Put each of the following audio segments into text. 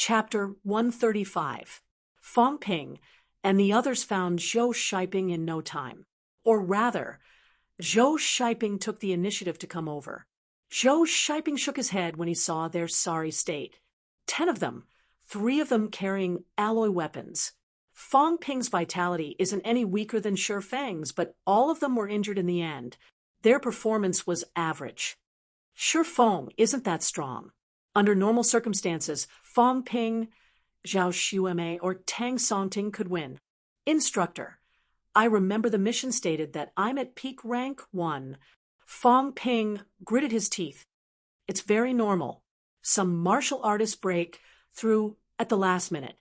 Chapter 135. Fong Ping and the others found Zhou Shiping in no time. Or rather, Zhou Shiping took the initiative to come over. Zhou Shiping shook his head when he saw their sorry state. 10 of them, 3 of them carrying alloy weapons. Fong Ping's vitality isn't any weaker than Shi Feng's, but all of them were injured in the end. Their performance was average. Shi Feng isn't that strong. Under normal circumstances, Fong Ping, Zhao Xuemei, or Tang Songting could win. Instructor, I remember the mission stated that I'm at peak rank 1. Fong Ping gritted his teeth. It's very normal. Some martial artists break through at the last minute.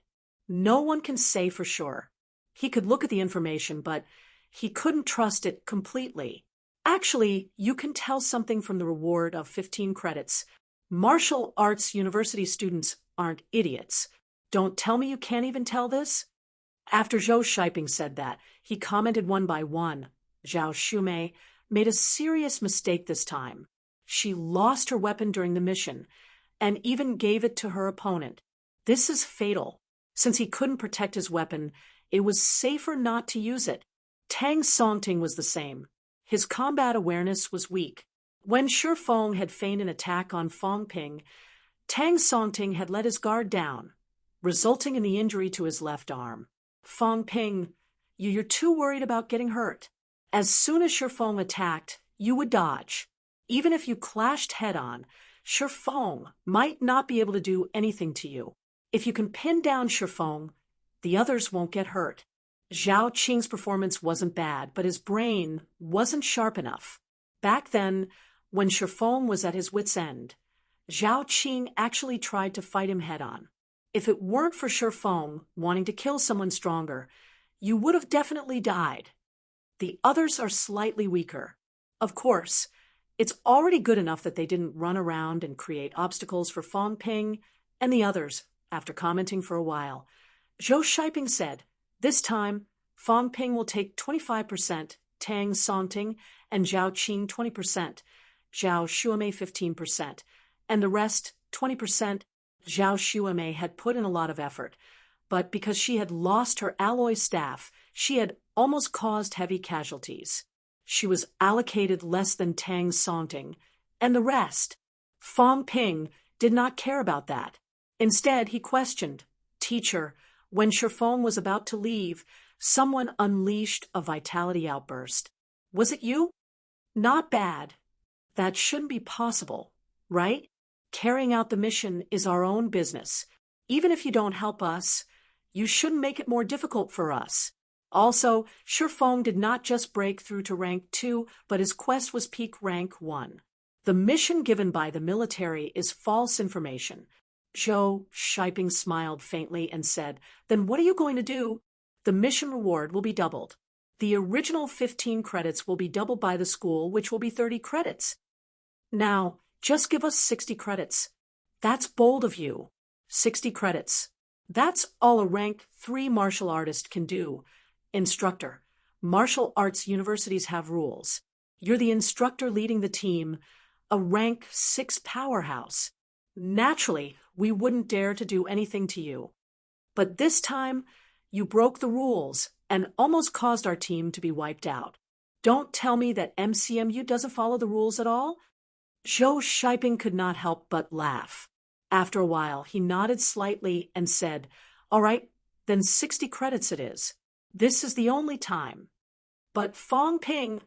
No one can say for sure. He could look at the information, but he couldn't trust it completely. Actually, you can tell something from the reward of 15 credits. Martial arts university students aren't idiots. Don't tell me you can't even tell this? After Zhou Shiping said that, he commented one by one. Zhao Xuemei made a serious mistake this time. She lost her weapon during the mission, and even gave it to her opponent. This is fatal. Since he couldn't protect his weapon, it was safer not to use it. Tang Songting was the same. His combat awareness was weak. When Shi Feng had feigned an attack on Fong Ping, Tang Songting had let his guard down, resulting in the injury to his left arm. Fong Ping, you're too worried about getting hurt. As soon as Shi Feng attacked, you would dodge. Even if you clashed head-on, Shi Feng might not be able to do anything to you. If you can pin down Shi Feng, the others won't get hurt. Zhao Qing's performance wasn't bad, but his brain wasn't sharp enough. Back then, when Shi Feng was at his wit's end, Zhao Qing actually tried to fight him head-on. If it weren't for Shi Feng wanting to kill someone stronger, you would have definitely died. The others are slightly weaker. Of course, it's already good enough that they didn't run around and create obstacles for Fong Ping and the others. After commenting for a while, Zhou Shiping said, this time, Fong Ping will take 25%, Tang Songting and Zhao Qing 20%, Zhao Xuemei 15%, and the rest 20%. Zhao Xuemei had put in a lot of effort, but because she had lost her alloy staff, she had almost caused heavy casualties. She was allocated less than Tang Songting, and the rest. Fong Ping did not care about that. Instead, he questioned, Teacher, when Shi Feng was about to leave, someone unleashed a vitality outburst. Was it you? Not bad. That shouldn't be possible, right? Carrying out the mission is our own business. Even if you don't help us, you shouldn't make it more difficult for us. Also, Shi Feng did not just break through to rank 2, but his quest was peak rank 1. The mission given by the military is false information. Zhou Shiping smiled faintly and said, Then what are you going to do? The mission reward will be doubled. The original 15 credits will be doubled by the school, which will be 30 credits. Now, just give us 60 credits. That's bold of you. 60 credits. That's all a rank 3 martial artist can do. Instructor, martial arts universities have rules. You're the instructor leading the team, a rank 6 powerhouse. Naturally, we wouldn't dare to do anything to you. But this time, you broke the rules and almost caused our team to be wiped out. Don't tell me that MCMU doesn't follow the rules at all? Zhou Shiping could not help but laugh. After a while, he nodded slightly and said, All right, then 60 credits it is. This is the only time. But Fong Ping,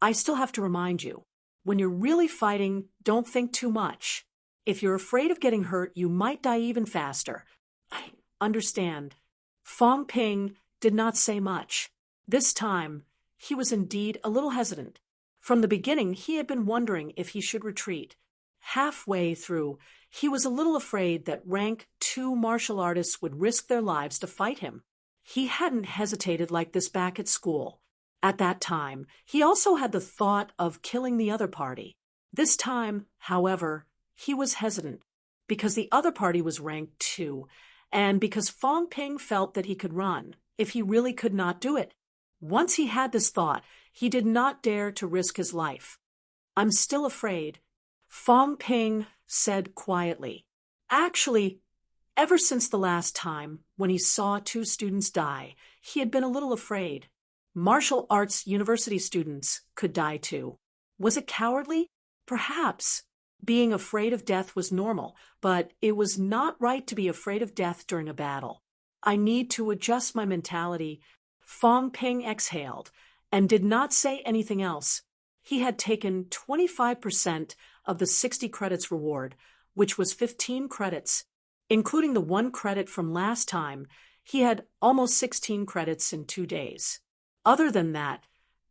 I still have to remind you, when you're really fighting, don't think too much. If you're afraid of getting hurt, you might die even faster. I understand. Fong Ping did not say much. This time, he was indeed a little hesitant. From the beginning, he had been wondering if he should retreat. Halfway through, he was a little afraid that rank 2 martial artists would risk their lives to fight him. He hadn't hesitated like this back at school. At that time, he also had the thought of killing the other party. This time, however, he was hesitant, because the other party was ranked 2, and because Fong Ping felt that he could run, if he really could not do it. Once he had this thought, he did not dare to risk his life. I'm still afraid, Fong Ping said quietly. Actually, Ever since the last time, when he saw two students die, he had been a little afraid. Martial arts university students could die too. Was it cowardly? Perhaps. Being afraid of death was normal, but it was not right to be afraid of death during a battle. I need to adjust my mentality. Fong Ping exhaled and did not say anything else. He had taken 25% of the 60 credits reward, which was 15 credits. Including the 1 credit from last time, he had almost 16 credits in 2 days. Other than that,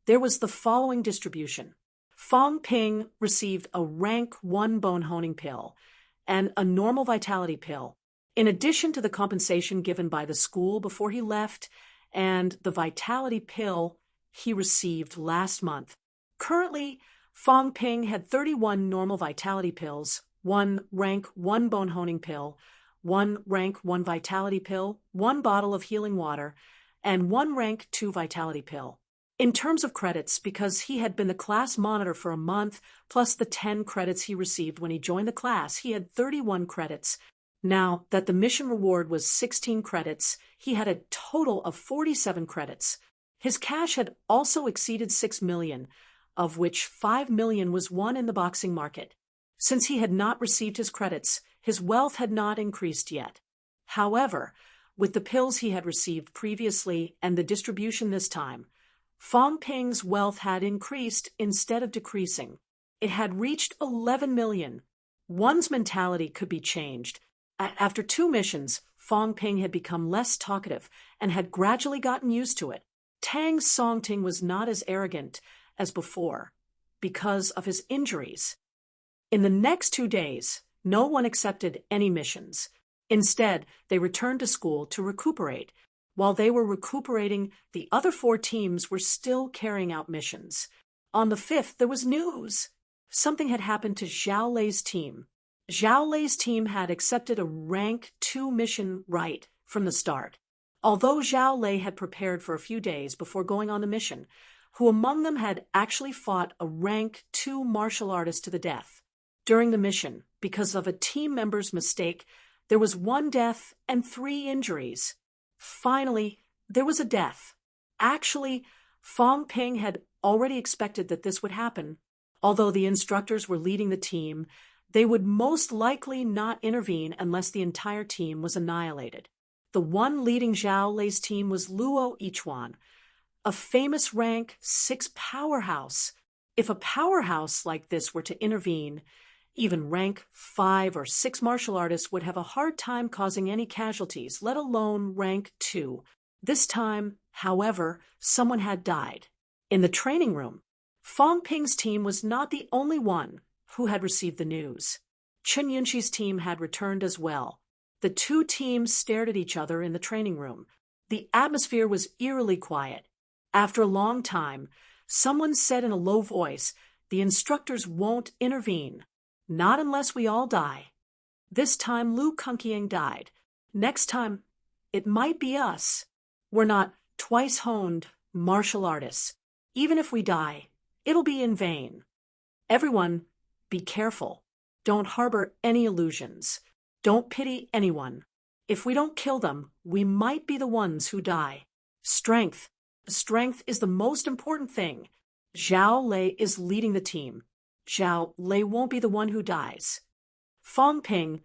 there was the following distribution. Fong Ping received a rank 1 bone honing pill and a normal vitality pill, in addition to the compensation given by the school before he left and the vitality pill he received last month. Currently, Fong Ping had 31 normal vitality pills, 1 rank 1 bone honing pill, 1 rank 1 vitality pill, 1 bottle of healing water, and 1 rank 2 vitality pill. In terms of credits, because he had been the class monitor for a month, plus the 10 credits he received when he joined the class, he had 31 credits. Now that the mission reward was 16 credits, he had a total of 47 credits. His cash had also exceeded 6 million, of which 5 million was won in the boxing market. Since he had not received his credits, his wealth had not increased yet. However, with the pills he had received previously and the distribution this time, Fong Ping's wealth had increased instead of decreasing. It had reached 11 million. One's mentality could be changed. After 2 missions, Fong Ping had become less talkative and had gradually gotten used to it. Tang Songting was not as arrogant as before because of his injuries. In the next 2 days, no one accepted any missions. Instead, they returned to school to recuperate. While they were recuperating, the other 4 teams were still carrying out missions. On the 5th, there was news. Something had happened to Zhao Lei's team. Zhao Lei's team had accepted a rank 2 mission right from the start. Although Zhao Lei had prepared for a few days before going on the mission, who among them had actually fought a rank 2 martial artist to the death. During the mission, because of a team member's mistake, there was 1 death and 3 injuries. Finally, there was a death. Actually, Fong Ping had already expected that this would happen. Although the instructors were leading the team, they would most likely not intervene unless the entire team was annihilated. The one leading Zhao Lei's team was Luo Yichuan, a famous rank 6 powerhouse. If a powerhouse like this were to intervene, even rank 5 or 6 martial artists would have a hard time causing any casualties, let alone rank 2. This time, however, someone had died. In the training room, Fong Ping's team was not the only one who had received the news. Chen Yunxi's team had returned as well. The 2 teams stared at each other in the training room. The atmosphere was eerily quiet. After a long time, someone said in a low voice, "The instructors won't intervene. Not unless we all die." This time Lu Kunqiang died. Next time, it might be us. We're not twice-honed martial artists. Even if we die, it'll be in vain. Everyone, be careful. Don't harbor any illusions. Don't pity anyone. If we don't kill them, we might be the ones who die. Strength. Strength is the most important thing. Zhao Lei is leading the team. Zhao Lei won't be the one who dies. Fong Ping,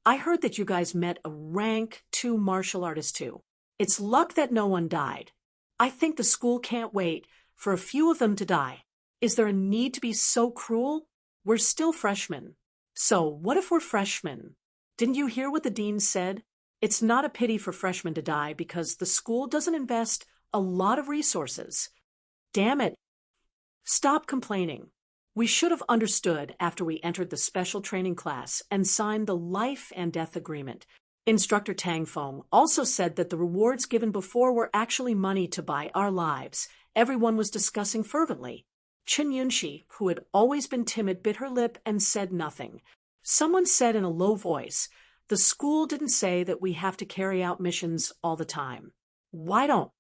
I heard that you guys met a rank 2 martial artist too. It's luck that no one died. I think the school can't wait for a few of them to die. Is there a need to be so cruel? We're still freshmen. So what if we're freshmen? Didn't you hear what the dean said? It's not a pity for freshmen to die because the school doesn't invest a lot of resources. Damn it. Stop complaining. We should have understood after we entered the special training class and signed the life and death agreement. Instructor Tang Feng also said that the rewards given before were actually money to buy our lives. Everyone was discussing fervently. Chen Yunxi, who had always been timid, bit her lip and said nothing. Someone said in a low voice, "The school didn't say that we have to carry out missions all the time. Why don't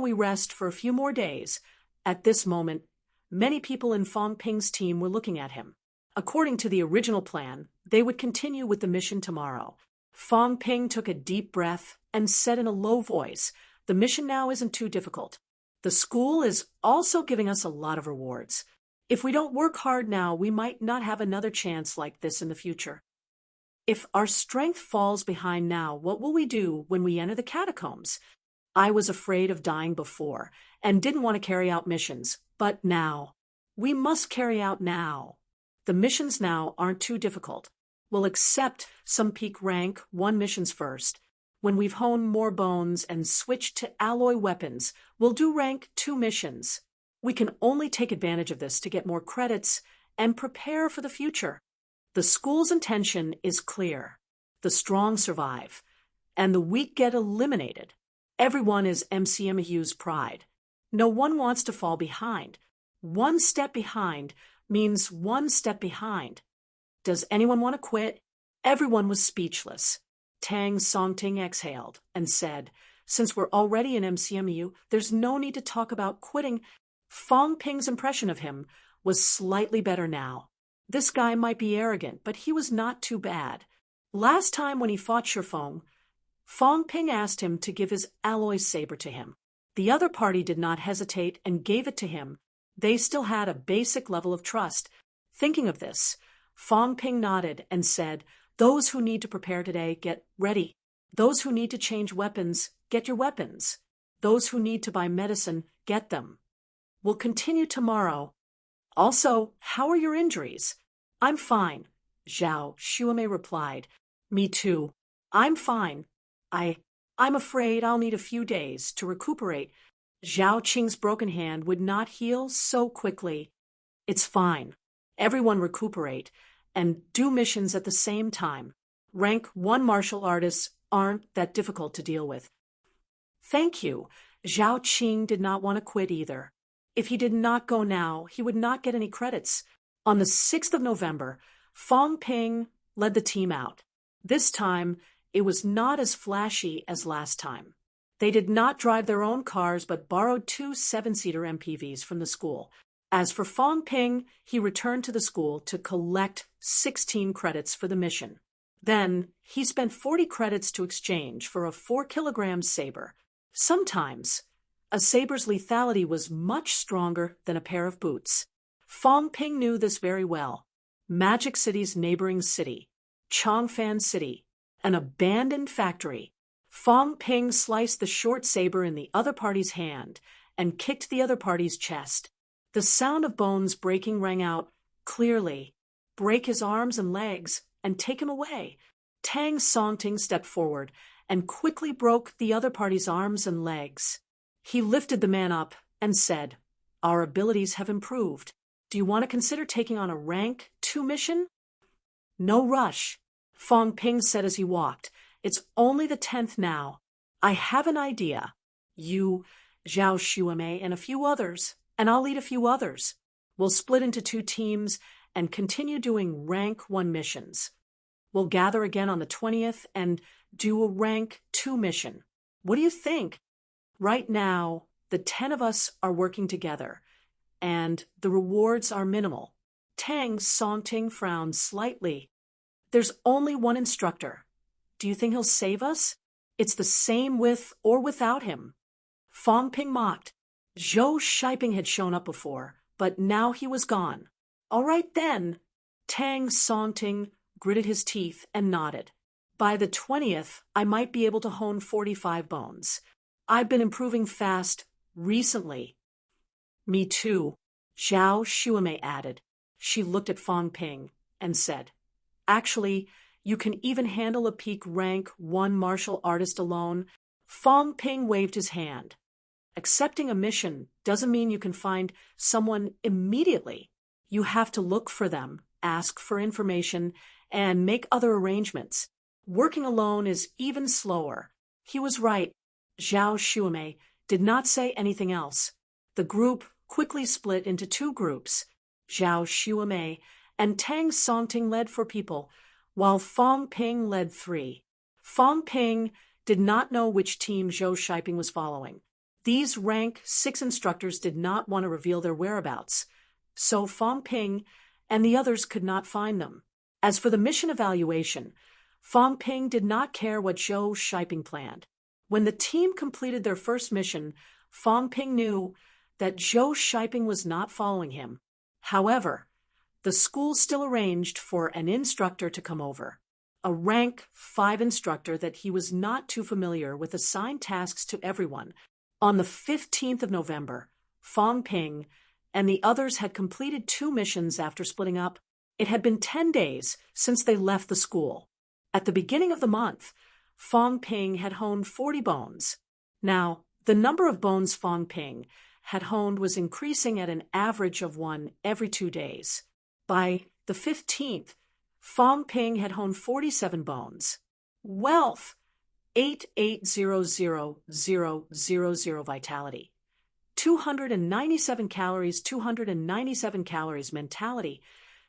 we rest for a few more days?" At this moment, many people in Fong Ping's team were looking at him. According to the original plan, they would continue with the mission tomorrow. Fong Ping took a deep breath and said in a low voice, "The mission now isn't too difficult. The school is also giving us a lot of rewards. If we don't work hard now, we might not have another chance like this in the future. If our strength falls behind now, what will we do when we enter the catacombs? I was afraid of dying before and didn't want to carry out missions, but now, we must carry out now. The missions now aren't too difficult. We'll accept some peak rank 1 missions first. When we've honed more bones and switched to alloy weapons, we'll do rank 2 missions. We can only take advantage of this to get more credits and prepare for the future. The school's intention is clear. The strong survive, and the weak get eliminated. Everyone is MCMU's pride. No one wants to fall behind. 1 step behind means 1 step behind. Does anyone want to quit?" Everyone was speechless. Tang Songting exhaled and said, "Since we're already in MCMU, there's no need to talk about quitting." Fong Ping's impression of him was slightly better now. This guy might be arrogant, but he was not too bad. Last time when he fought Shifeng, Fong Ping asked him to give his alloy saber to him. The other party did not hesitate and gave it to him. They still had a basic level of trust. Thinking of this, Fong Ping nodded and said, "Those who need to prepare today, get ready. Those who need to change weapons, get your weapons. Those who need to buy medicine, get them. We'll continue tomorrow. Also, how are your injuries?" "I'm fine," Zhao Shuame replied. "Me too. I'm fine. I'm afraid I'll need a few days to recuperate." Zhao Qing's broken hand would not heal so quickly. "It's fine. Everyone recuperate and do missions at the same time. Rank 1 martial artists aren't that difficult to deal with." "Thank you." Zhao Qing did not want to quit either. If he did not go now, he would not get any credits. On the 6th of November, Fong Ping led the team out. This time, it was not as flashy as last time. They did not drive their own cars but borrowed 2 7-seater MPVs from the school. As for Fong Ping, he returned to the school to collect 16 credits for the mission. Then, he spent 40 credits to exchange for a 4-kilogram saber. Sometimes, a saber's lethality was much stronger than a pair of boots. Fong Ping knew this very well. Magic City's neighboring city, Chongfan City, an abandoned factory. Fong Ping sliced the short saber in the other party's hand and kicked the other party's chest. The sound of bones breaking rang out clearly. "Break his arms and legs and take him away." Tang Songting stepped forward and quickly broke the other party's arms and legs. He lifted the man up and said, "Our abilities have improved. Do you want to consider taking on a rank 2 mission?" "No rush," Fong Ping said as he walked. "It's only the 10th now. I have an idea. You, Zhao Shuame, and a few others, and I'll lead a few others. We'll split into 2 teams and continue doing rank 1 missions. We'll gather again on the 20th and do a rank 2 mission. What do you think? Right now, the 10 of us are working together, and the rewards are minimal." Tang Songting frowned slightly. "There's only 1 instructor. Do you think he'll save us? It's the same with or without him." Fong Ping mocked. Zhou Shiping had shown up before, but now he was gone. "All right then." Tang Songting gritted his teeth and nodded. "By the 20th, I might be able to hone 45 bones. I've been improving fast recently." "Me too," Zhao Shuame added. She looked at Fong Ping and said, "Actually, you can even handle a peak rank 1 martial artist alone." Fong Ping waved his hand. "Accepting a mission doesn't mean you can find someone immediately. You have to look for them, ask for information, and make other arrangements. Working alone is even slower." He was right. Zhao Shuame did not say anything else. The group quickly split into 2 groups. Zhao Shuame and Tang Songting led 4 people, while Fong Ping led 3. Fong Ping did not know which team Zhou Shiping was following. These rank 6 instructors did not want to reveal their whereabouts, so Fong Ping and the others could not find them. As for the mission evaluation, Fong Ping did not care what Zhou Shiping planned. When the team completed their first mission, Fong Ping knew that Zhou Shiping was not following him. However, the school still arranged for an instructor to come over. A rank 5 instructor that he was not too familiar with assigned tasks to everyone. On the 15th of November, Fong Ping and the others had completed 2 missions after splitting up. It had been 10 days since they left the school. At the beginning of the month, Fong Ping had honed 40 bones. Now, the number of bones Fong Ping had honed was increasing at an average of 1 every 2 days. By the 15th, Fong Ping had honed 47 bones. Wealth, 880000 vitality. 297 calories, 297 calories mentality.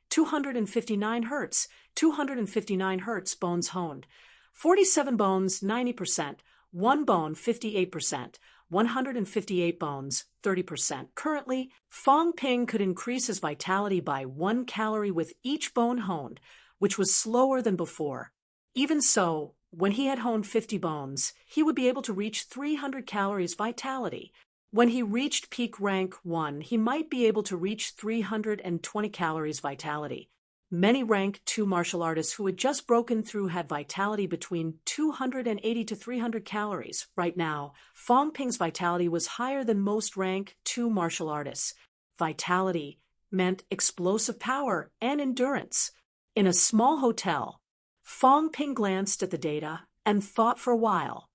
259 hertz, 259 hertz bones honed. 47 bones, 90%. 1 bone, 58%. 158 bones, 30%. Currently, Fong Ping could increase his vitality by 1 calorie with each bone honed, which was slower than before. Even so, when he had honed 50 bones, he would be able to reach 300 calories vitality. When he reached peak rank 1, he might be able to reach 320 calories vitality. Many rank 2 martial artists who had just broken through had vitality between 280 to 300 calories. Right now, Fong Ping's vitality was higher than most rank 2 martial artists. Vitality meant explosive power and endurance. In a small hotel, Fong Ping glanced at the data and thought for a while.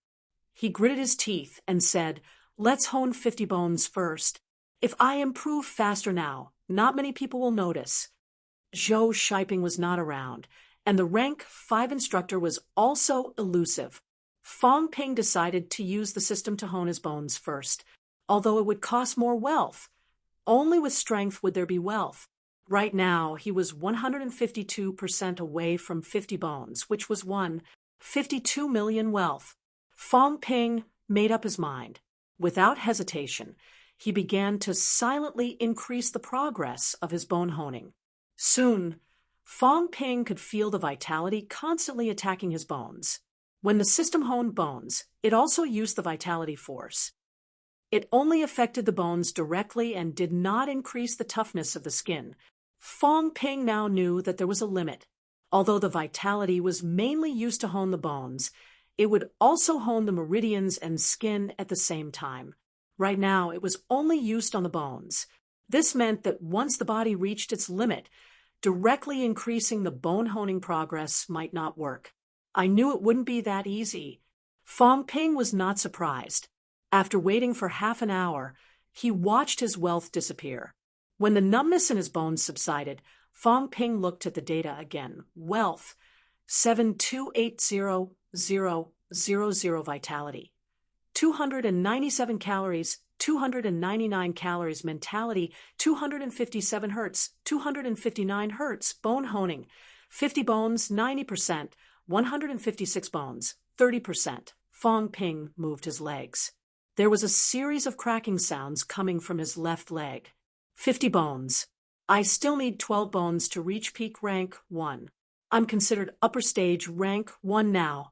He gritted his teeth and said, "Let's hone 50 bones first. If I improve faster now, not many people will notice." Zhou Shiping was not around, and the rank 5 instructor was also elusive. Fong Ping decided to use the system to hone his bones first, although it would cost more wealth. Only with strength would there be wealth. Right now, he was 152% away from 50 bones, which was 52 million wealth. Fong Ping made up his mind. Without hesitation, he began to silently increase the progress of his bone honing. Soon, Fong Ping could feel the vitality constantly attacking his bones. When the system honed bones, it also used the vitality force. It only affected the bones directly and did not increase the toughness of the skin. Fong Ping now knew that there was a limit. Although the vitality was mainly used to hone the bones, it would also hone the meridians and skin at the same time. Right now, it was only used on the bones. This meant that once the body reached its limit, directly increasing the bone honing progress might not work. I knew it wouldn't be that easy. Fong Ping was not surprised. After waiting for half an hour, he watched his wealth disappear. When the numbness in his bones subsided, Fong Ping looked at the data again. Wealth, 7280000 vitality. 297 calories, 299 calories mentality, 257 hertz, 259 hertz bone honing, 50 bones, 90%, 156 bones, 30%. Fong Ping moved his legs. There was a series of cracking sounds coming from his left leg. 50 bones. I still need 12 bones to reach peak rank 1. I'm considered upper stage rank 1 now.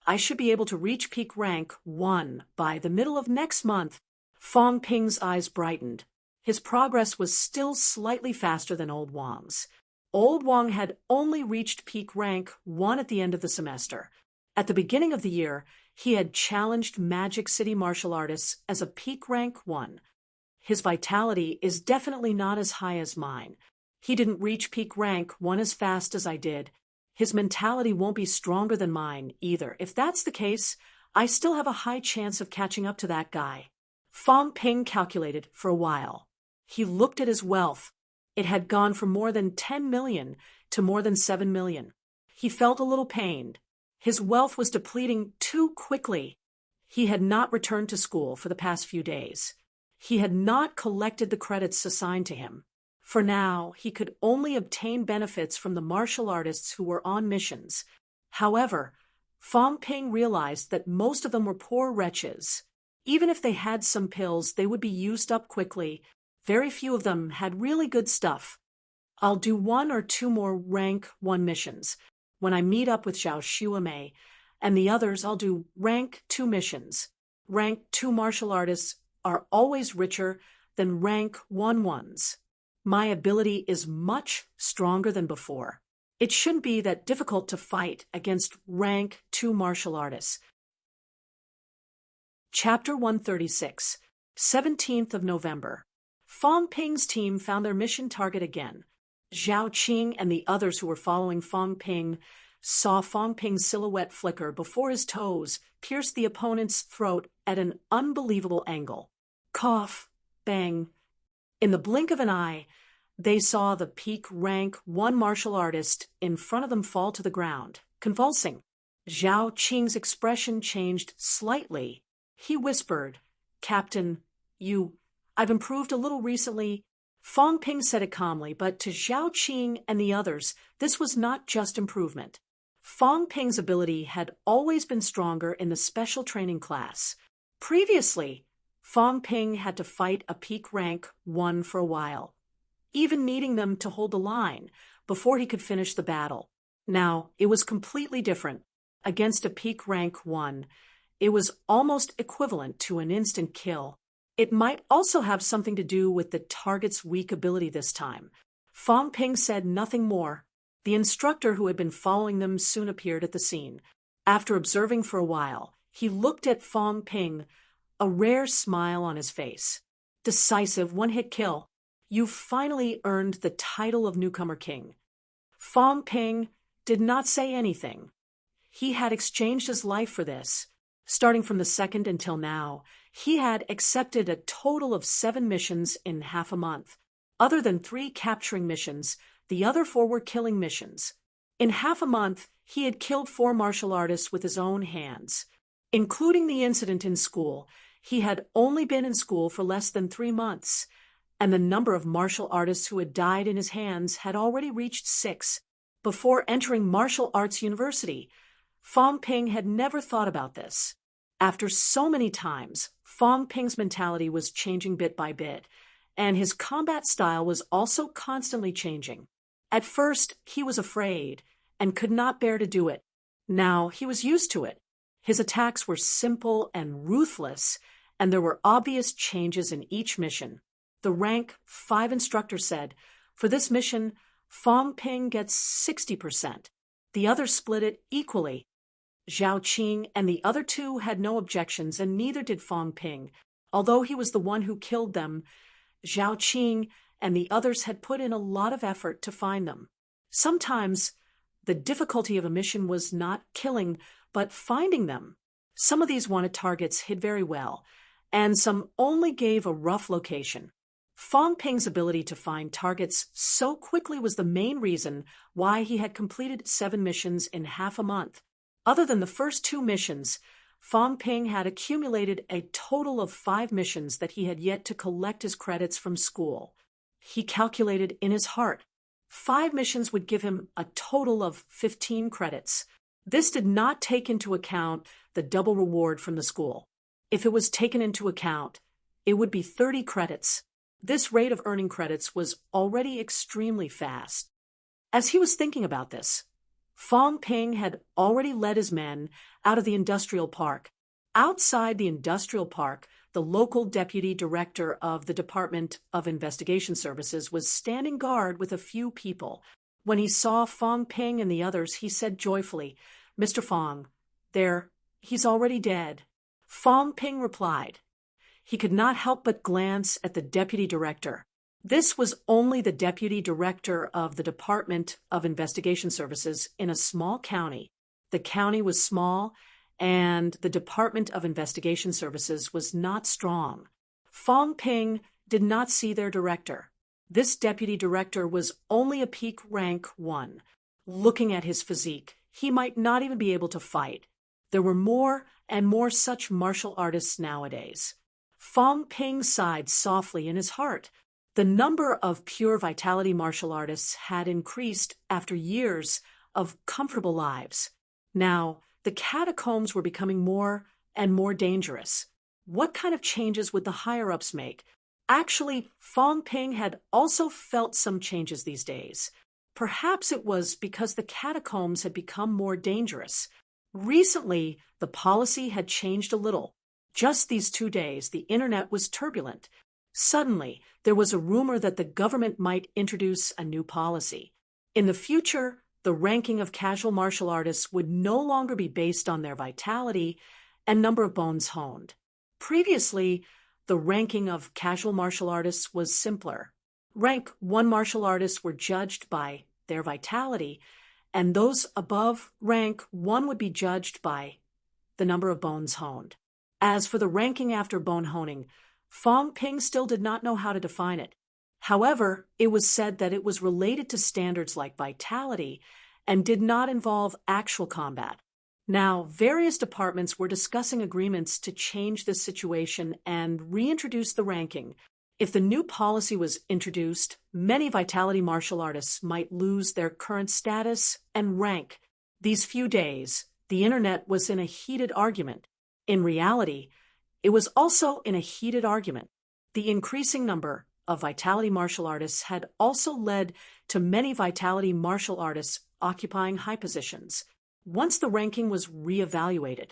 I should be able to reach peak rank 1 by the middle of next month. Fong Ping's eyes brightened. His progress was still slightly faster than Old Wang's. Old Wang had only reached peak rank 1 at the end of the semester. At the beginning of the year, he had challenged Magic City martial artists as a peak rank 1. His vitality is definitely not as high as mine. He didn't reach peak rank 1 as fast as I did. His mentality won't be stronger than mine either. If that's the case, I still have a high chance of catching up to that guy. Fong Ping calculated for a while. He looked at his wealth. It had gone from more than 10 million to more than 7 million. He felt a little pained. His wealth was depleting too quickly. He had not returned to school for the past few days. He had not collected the credits assigned to him. For now, he could only obtain benefits from the martial artists who were on missions. However, Fong Ping realized that most of them were poor wretches. Even if they had some pills, they would be used up quickly. Very few of them had really good stuff. I'll do 1 or 2 more rank 1 missions. When I meet up with Zhao Xuemei and the others, I'll do rank 2 missions. Rank 2 martial artists are always richer than rank 1 ones. My ability is much stronger than before. It shouldn't be that difficult to fight against rank 2 martial artists. Chapter 136, 17th of November. Fong Ping's team found their mission target again. Zhao Qing and the others who were following Fong Ping saw Fong Ping's silhouette flicker before his toes pierced the opponent's throat at an unbelievable angle. Cough, bang. In the blink of an eye, they saw the peak rank 1 martial artist in front of them fall to the ground, convulsing. Zhao Qing's expression changed slightly. He whispered, "Captain, I've improved a little recently." Fong Ping said it calmly, but to Zhao Qing and the others, this was not just improvement. Fong Ping's ability had always been stronger in the special training class. Previously, Fong Ping had to fight a peak rank 1 for a while, even needing them to hold the line before he could finish the battle. Now, it was completely different. Against a peak rank 1, it was almost equivalent to an instant kill. It might also have something to do with the target's weak ability this time. Fong Ping said nothing more. The instructor who had been following them soon appeared at the scene. After observing for a while, he looked at Fong Ping, a rare smile on his face. "Decisive one-hit kill. You've finally earned the title of Newcomer King." Fong Ping did not say anything. He had exchanged his life for this. Starting from the second until now, he had accepted a total of 7 missions in half a month. Other than 3 capturing missions, the other 4 were killing missions. In half a month, he had killed 4 martial artists with his own hands. Including the incident in school, he had only been in school for less than 3 months, and the number of martial artists who had died in his hands had already reached 6. Before entering martial arts university, Fong Ping had never thought about this. After so many times, Fong Ping's mentality was changing bit by bit, and his combat style was also constantly changing. At first, he was afraid and could not bear to do it. Now he was used to it. His attacks were simple and ruthless, and there were obvious changes in each mission. The rank 5 instructor said, "For this mission, Fong Ping gets 60%. The others split it equally." Zhao Qing and the other 2 had no objections, and neither did Fong Ping. Although he was the one who killed them, Zhao Qing and the others had put in a lot of effort to find them. Sometimes, the difficulty of a mission was not killing, but finding them. Some of these wanted targets hid very well, and some only gave a rough location. Fong Ping's ability to find targets so quickly was the main reason why he had completed 7 missions in half a month. Other than the first 2 missions, Fong Ping had accumulated a total of 5 missions that he had yet to collect his credits from school. He calculated in his heart. 5 missions would give him a total of 15 credits. This did not take into account the double reward from the school. If it was taken into account, it would be 30 credits. This rate of earning credits was already extremely fast. As he was thinking about this, Fong Ping had already led his men out of the industrial park. Outside the industrial park, the local deputy director of the Department of Investigation Services was standing guard with a few people. When he saw Fong Ping and the others, he said joyfully, "Mr. Fong, he's already dead." Fong Ping replied. He could not help but glance at the deputy director. This was only the deputy director of the Department of Investigation Services in a small county. The county was small, and the Department of Investigation Services was not strong. Fong Ping did not see their director. This deputy director was only a peak rank 1. Looking at his physique, he might not even be able to fight. There were more and more such martial artists nowadays. Fong Ping sighed softly in his heart. The number of pure vitality martial artists had increased after years of comfortable lives. Now, the catacombs were becoming more and more dangerous. What kind of changes would the higher-ups make? Actually, Fong Ping had also felt some changes these days. Perhaps it was because the catacombs had become more dangerous. Recently, the policy had changed a little. Just these 2 days, the internet was turbulent. Suddenly, there was a rumor that the government might introduce a new policy. In the future, the ranking of casual martial artists would no longer be based on their vitality and number of bones honed. Previously, the ranking of casual martial artists was simpler. Rank 1 martial artists were judged by their vitality, and those above rank 1 would be judged by the number of bones honed. As for the ranking after bone honing, Fong Ping still did not know how to define it. However, it was said that it was related to standards like vitality and did not involve actual combat. Now, various departments were discussing agreements to change this situation and reintroduce the ranking. If the new policy was introduced, many vitality martial artists might lose their current status and rank. These few days, the internet was in a heated argument. In reality, it was also in a heated argument. The increasing number of vitality martial artists had also led to many vitality martial artists occupying high positions. Once the ranking was reevaluated,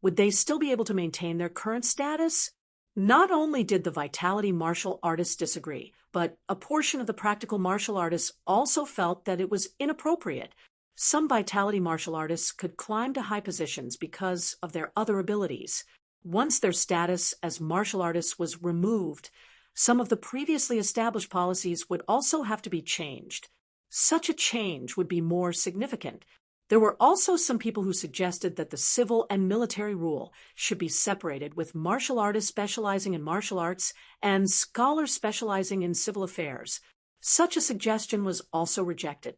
would they still be able to maintain their current status? Not only did the vitality martial artists disagree, but a portion of the practical martial artists also felt that it was inappropriate. Some vitality martial artists could climb to high positions because of their other abilities. Once their status as martial artists was removed, some of the previously established policies would also have to be changed. Such a change would be more significant. There were also some people who suggested that the civil and military rule should be separated, with martial artists specializing in martial arts and scholars specializing in civil affairs. Such a suggestion was also rejected.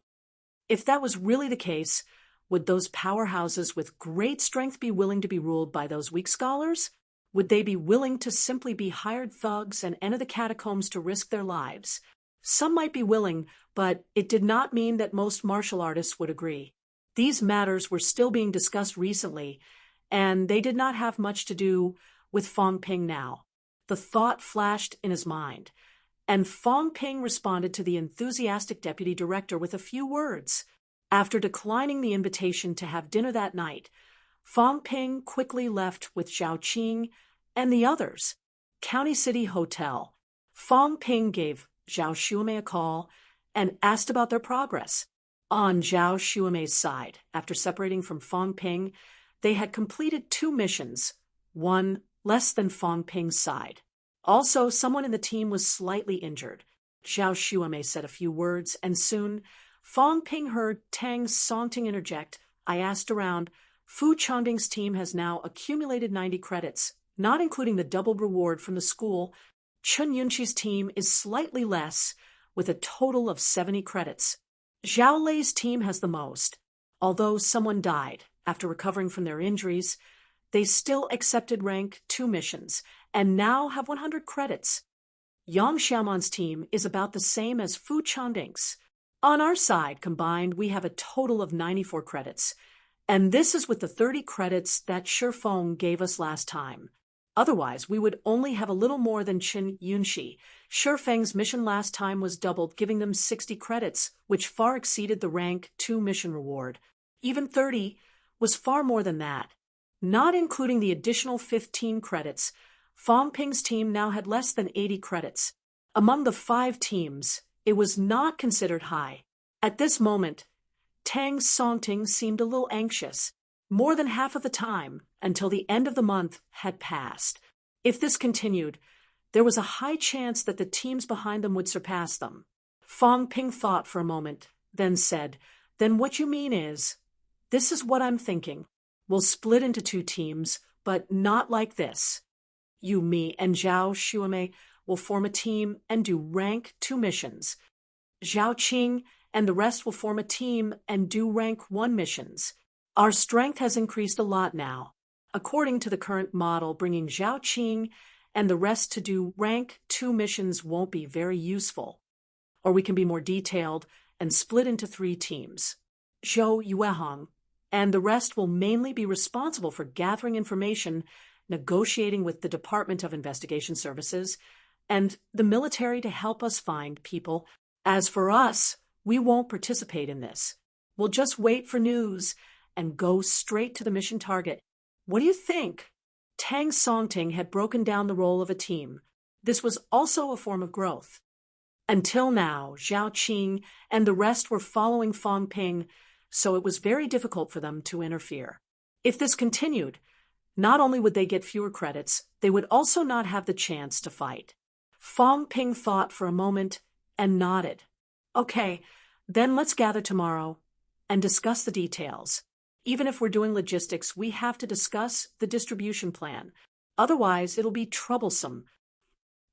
If that was really the case, would those powerhouses with great strength be willing to be ruled by those weak scholars? Would they be willing to simply be hired thugs and enter the catacombs to risk their lives? Some might be willing, but it did not mean that most martial artists would agree. These matters were still being discussed recently, and they did not have much to do with Fong Ping now. The thought flashed in his mind, and Fong Ping responded to the enthusiastic deputy director with a few words. After declining the invitation to have dinner that night, Fong Ping quickly left with Zhao Qing and the others. County City Hotel. Fong Ping gave Zhao Xuemei a call and asked about their progress. On Zhao Xuemei's side, after separating from Fong Ping, they had completed 2 missions, one less than Fong Ping's side. Also, someone in the team was slightly injured. Zhao Xuemei said a few words, and soon Fong Ping heard Tang Songting interject. I asked around. Fu Changding's team has now accumulated 90 credits, not including the double reward from the school. Chun Yunqi's team is slightly less, with a total of 70 credits. Zhao Lei's team has the most. Although someone died after recovering from their injuries, they still accepted rank 2 missions and now have 100 credits. Yang Xiaoman's team is about the same as Fu Changding's. On our side, combined, we have a total of 94 credits, and this is with the 30 credits that Shifeng gave us last time. Otherwise, we would only have a little more than Chun Yunqi. Shifeng's mission last time was doubled, giving them 60 credits, which far exceeded the rank 2 mission reward. Even 30 was far more than that. Not including the additional 15 credits, Fong Ping's team now had less than 80 credits. Among the 5 teams, it was not considered high. At this moment, Tang Songting seemed a little anxious. More than half of the time, until the end of the month, had passed. If this continued, there was a high chance that the teams behind them would surpass them. Fong Ping thought for a moment, then said, Then what you mean is, this is what I'm thinking. We'll split into 2 teams, but not like this. You, me, and Zhao Xuemei will form a team and do rank 2 missions. Zhao Qing and the rest will form a team and do rank 1 missions. Our strength has increased a lot now. According to the current model, bringing Zhao Qing and the rest to do rank 2 missions won't be very useful. Or we can be more detailed and split into 3 teams. Zhou Yuehong and the rest will mainly be responsible for gathering information, negotiating with the Department of Investigation Services, and the military to help us find people. As for us, We won't participate in this. We'll just wait for news and go straight to the mission target. What do you think? Tang Songting had broken down the role of a team. This was also a form of growth. Until now, Zhao Qing and the rest were following Fang Ping, so it was very difficult for them to interfere. If this continued, not only would they get fewer credits, they would also not have the chance to fight. Fang Ping thought for a moment and nodded. Okay, then let's gather tomorrow and discuss the details. Even if we're doing logistics, we have to discuss the distribution plan. Otherwise, it'll be troublesome.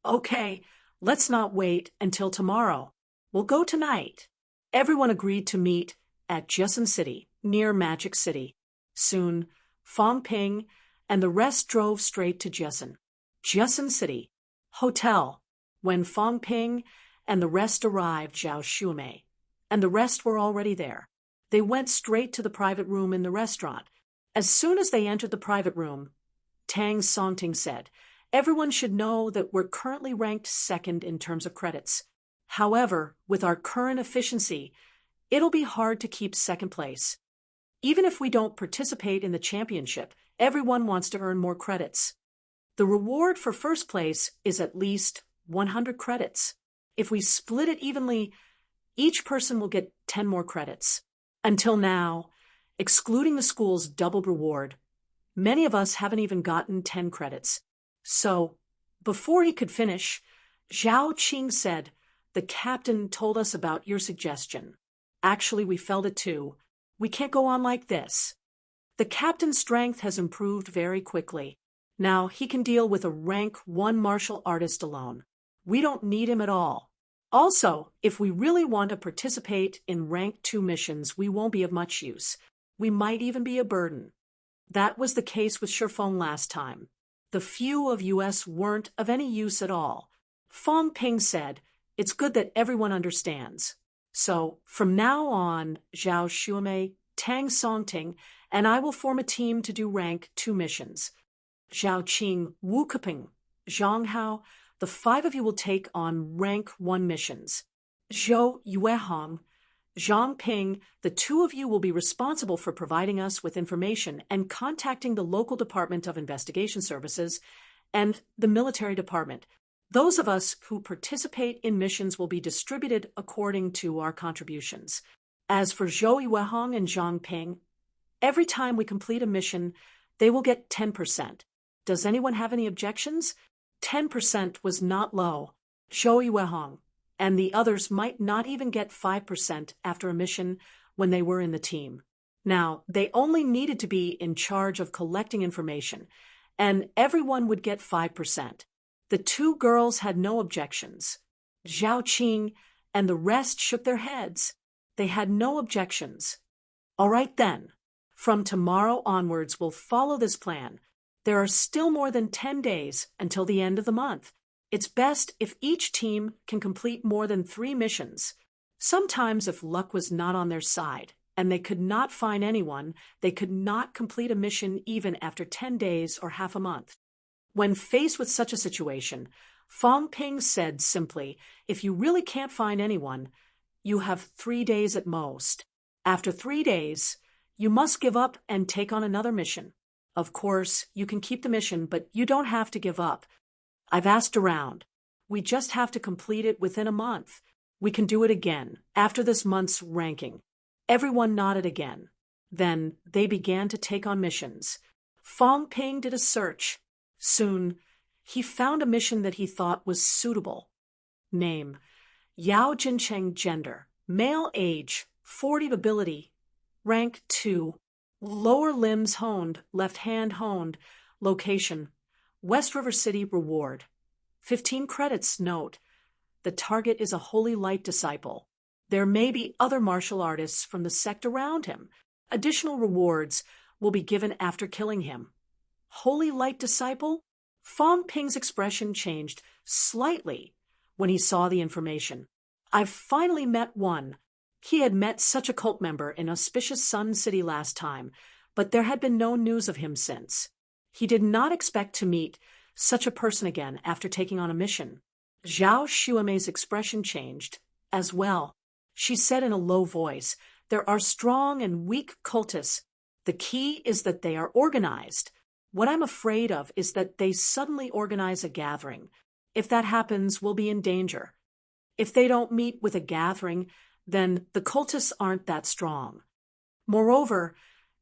Okay, let's not wait until tomorrow. We'll go tonight. Everyone agreed to meet at Jessen City, near Magic City. Soon, Fang Ping and the rest drove straight to Jessen City Hotel. When Fang Ping and the rest arrived, Zhao Xuemei and the rest were already there. They went straight to the private room in the restaurant. As soon as they entered the private room, Tang Songting said, "Everyone should know that we're currently ranked second in terms of credits. However, with our current efficiency, it'll be hard to keep second place. Even if we don't participate in the championship, everyone wants to earn more credits. The reward for first place is at least 100 credits. If we split it evenly, each person will get 10 more credits. Until now, excluding the school's double reward, many of us haven't even gotten 10 credits. So, before he could finish, Zhao Qing said, "The captain told us about your suggestion. Actually, we felt it too. We can't go on like this. The captain's strength has improved very quickly. Now he can deal with a rank 1 martial artist alone. We don't need him at all. Also, if we really want to participate in rank 2 missions, we won't be of much use. We might even be a burden." That was the case with Shifeng last time. The few of us weren't of any use at all. Fang Ping said, "It's good that everyone understands. So, from now on, Zhao Xuemei, Tang Songting, and I will form a team to do rank 2 missions. Zhao Qing, Wu Keping, Zhang Hao, the 5 of you will take on rank 1 missions. Zhou Yuehong, Zhang Ping, the 2 of you will be responsible for providing us with information and contacting the local Department of Investigation Services and the military department. Those of us who participate in missions will be distributed according to our contributions. As for Zhou Yuehong and Zhang Ping, every time we complete a mission, they will get 10%. Does anyone have any objections? 10% was not low. Zhou Yuehong and the others might not even get 5% after a mission when they were in the team. Now, they only needed to be in charge of collecting information, and everyone would get 5%. The 2 girls had no objections. Zhao Qing and the rest shook their heads. They had no objections. All right then. From tomorrow onwards, we'll follow this plan. There are still more than 10 days until the end of the month. It's best if each team can complete more than 3 missions. Sometimes if luck was not on their side and they could not find anyone, they could not complete a mission even after 10 days or half a month. When faced with such a situation, Fang Ping said simply, "If you really can't find anyone, you have 3 days at most. After 3 days, you must give up and take on another mission. Of course, you can keep the mission, but you don't have to give up. I've asked around. We just have to complete it within a month. We can do it again after this month's ranking." Everyone nodded again. Then they began to take on missions. Fang Ping did a search. Soon, he found a mission that he thought was suitable. Name: Yao Jincheng. Gender: male. Age: 40. Ability: rank 2. Lower limbs honed, left hand honed. Location: West River City. Reward: 15 credits. Note: the target is a holy light disciple. There may be other martial artists from the sect around him. Additional rewards will be given after killing him. Holy light disciple? Fang Ping's expression changed slightly when he saw the information. I've finally met one. He had met such a cult member in Auspicious Sun City last time, but there had been no news of him since. He did not expect to meet such a person again after taking on a mission. Zhao Xuemei's expression changed as well. She said in a low voice, "There are strong and weak cultists. The key is that they are organized. What I'm afraid of is that they suddenly organize a gathering. If that happens, we'll be in danger. If they don't meet with a gathering, then the cultists aren't that strong. Moreover,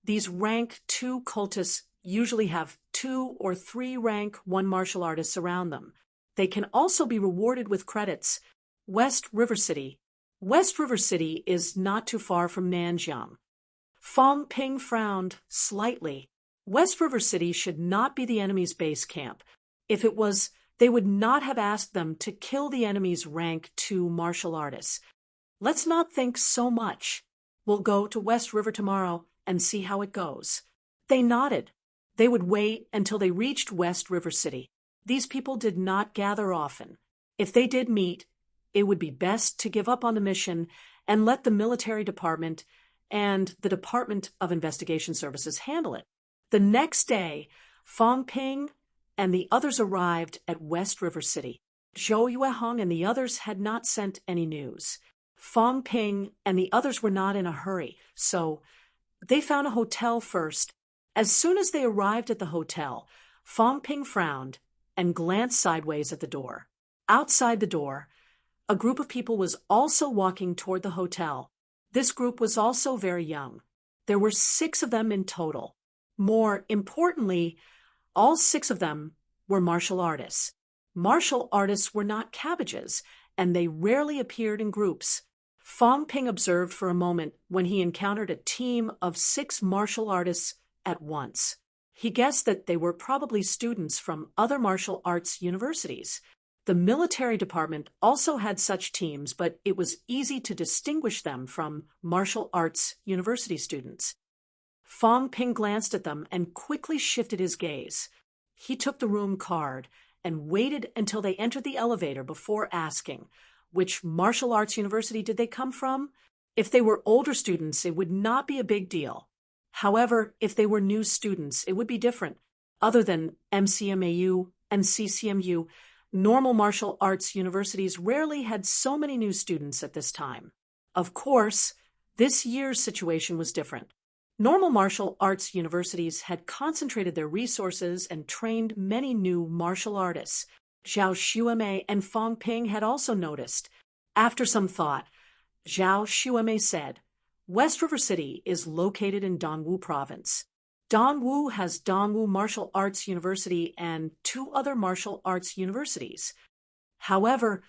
these rank 2 cultists usually have 2 or 3 rank 1 martial artists around them. They can also be rewarded with credits. West River City. West River City is not too far from Nanjiang." Fong Ping frowned slightly. West River City should not be the enemy's base camp. If it was, they would not have asked them to kill the enemy's rank 2 martial artists. "Let's not think so much. We'll go to West River tomorrow and see how it goes." They nodded. They would wait until they reached West River City. These people did not gather often. If they did meet, it would be best to give up on the mission and let the military department and the Department of Investigation Services handle it. The next day, Fong Ping and the others arrived at West River City. Zhou Yuehong and the others had not sent any news. Fong Ping and the others were not in a hurry, so they found a hotel first. As soon as they arrived at the hotel, Fong Ping frowned and glanced sideways at the door. Outside the door, a group of people was also walking toward the hotel. This group was also very young. There were 6 of them in total. More importantly, all 6 of them were martial artists. Martial artists were not cabbages, and they rarely appeared in groups. Fong Ping observed for a moment when he encountered a team of 6 martial artists at once. He guessed that they were probably students from other martial arts universities. The military department also had such teams, but it was easy to distinguish them from martial arts university students. Fong Ping glanced at them and quickly shifted his gaze. He took the room card and waited until they entered the elevator before asking, which martial arts university did they come from? If they were older students, it would not be a big deal. However, if they were new students, it would be different. Other than MCMAU and CCMU, normal martial arts universities rarely had so many new students at this time. Of course, this year's situation was different. Normal martial arts universities had concentrated their resources and trained many new martial artists. Zhao Xuemei and Fong Ping had also noticed. After some thought, Zhao Xuemei said, "West River City is located in Dongwu Province. Dongwu has Dongwu Martial Arts University and 2 other martial arts universities. However,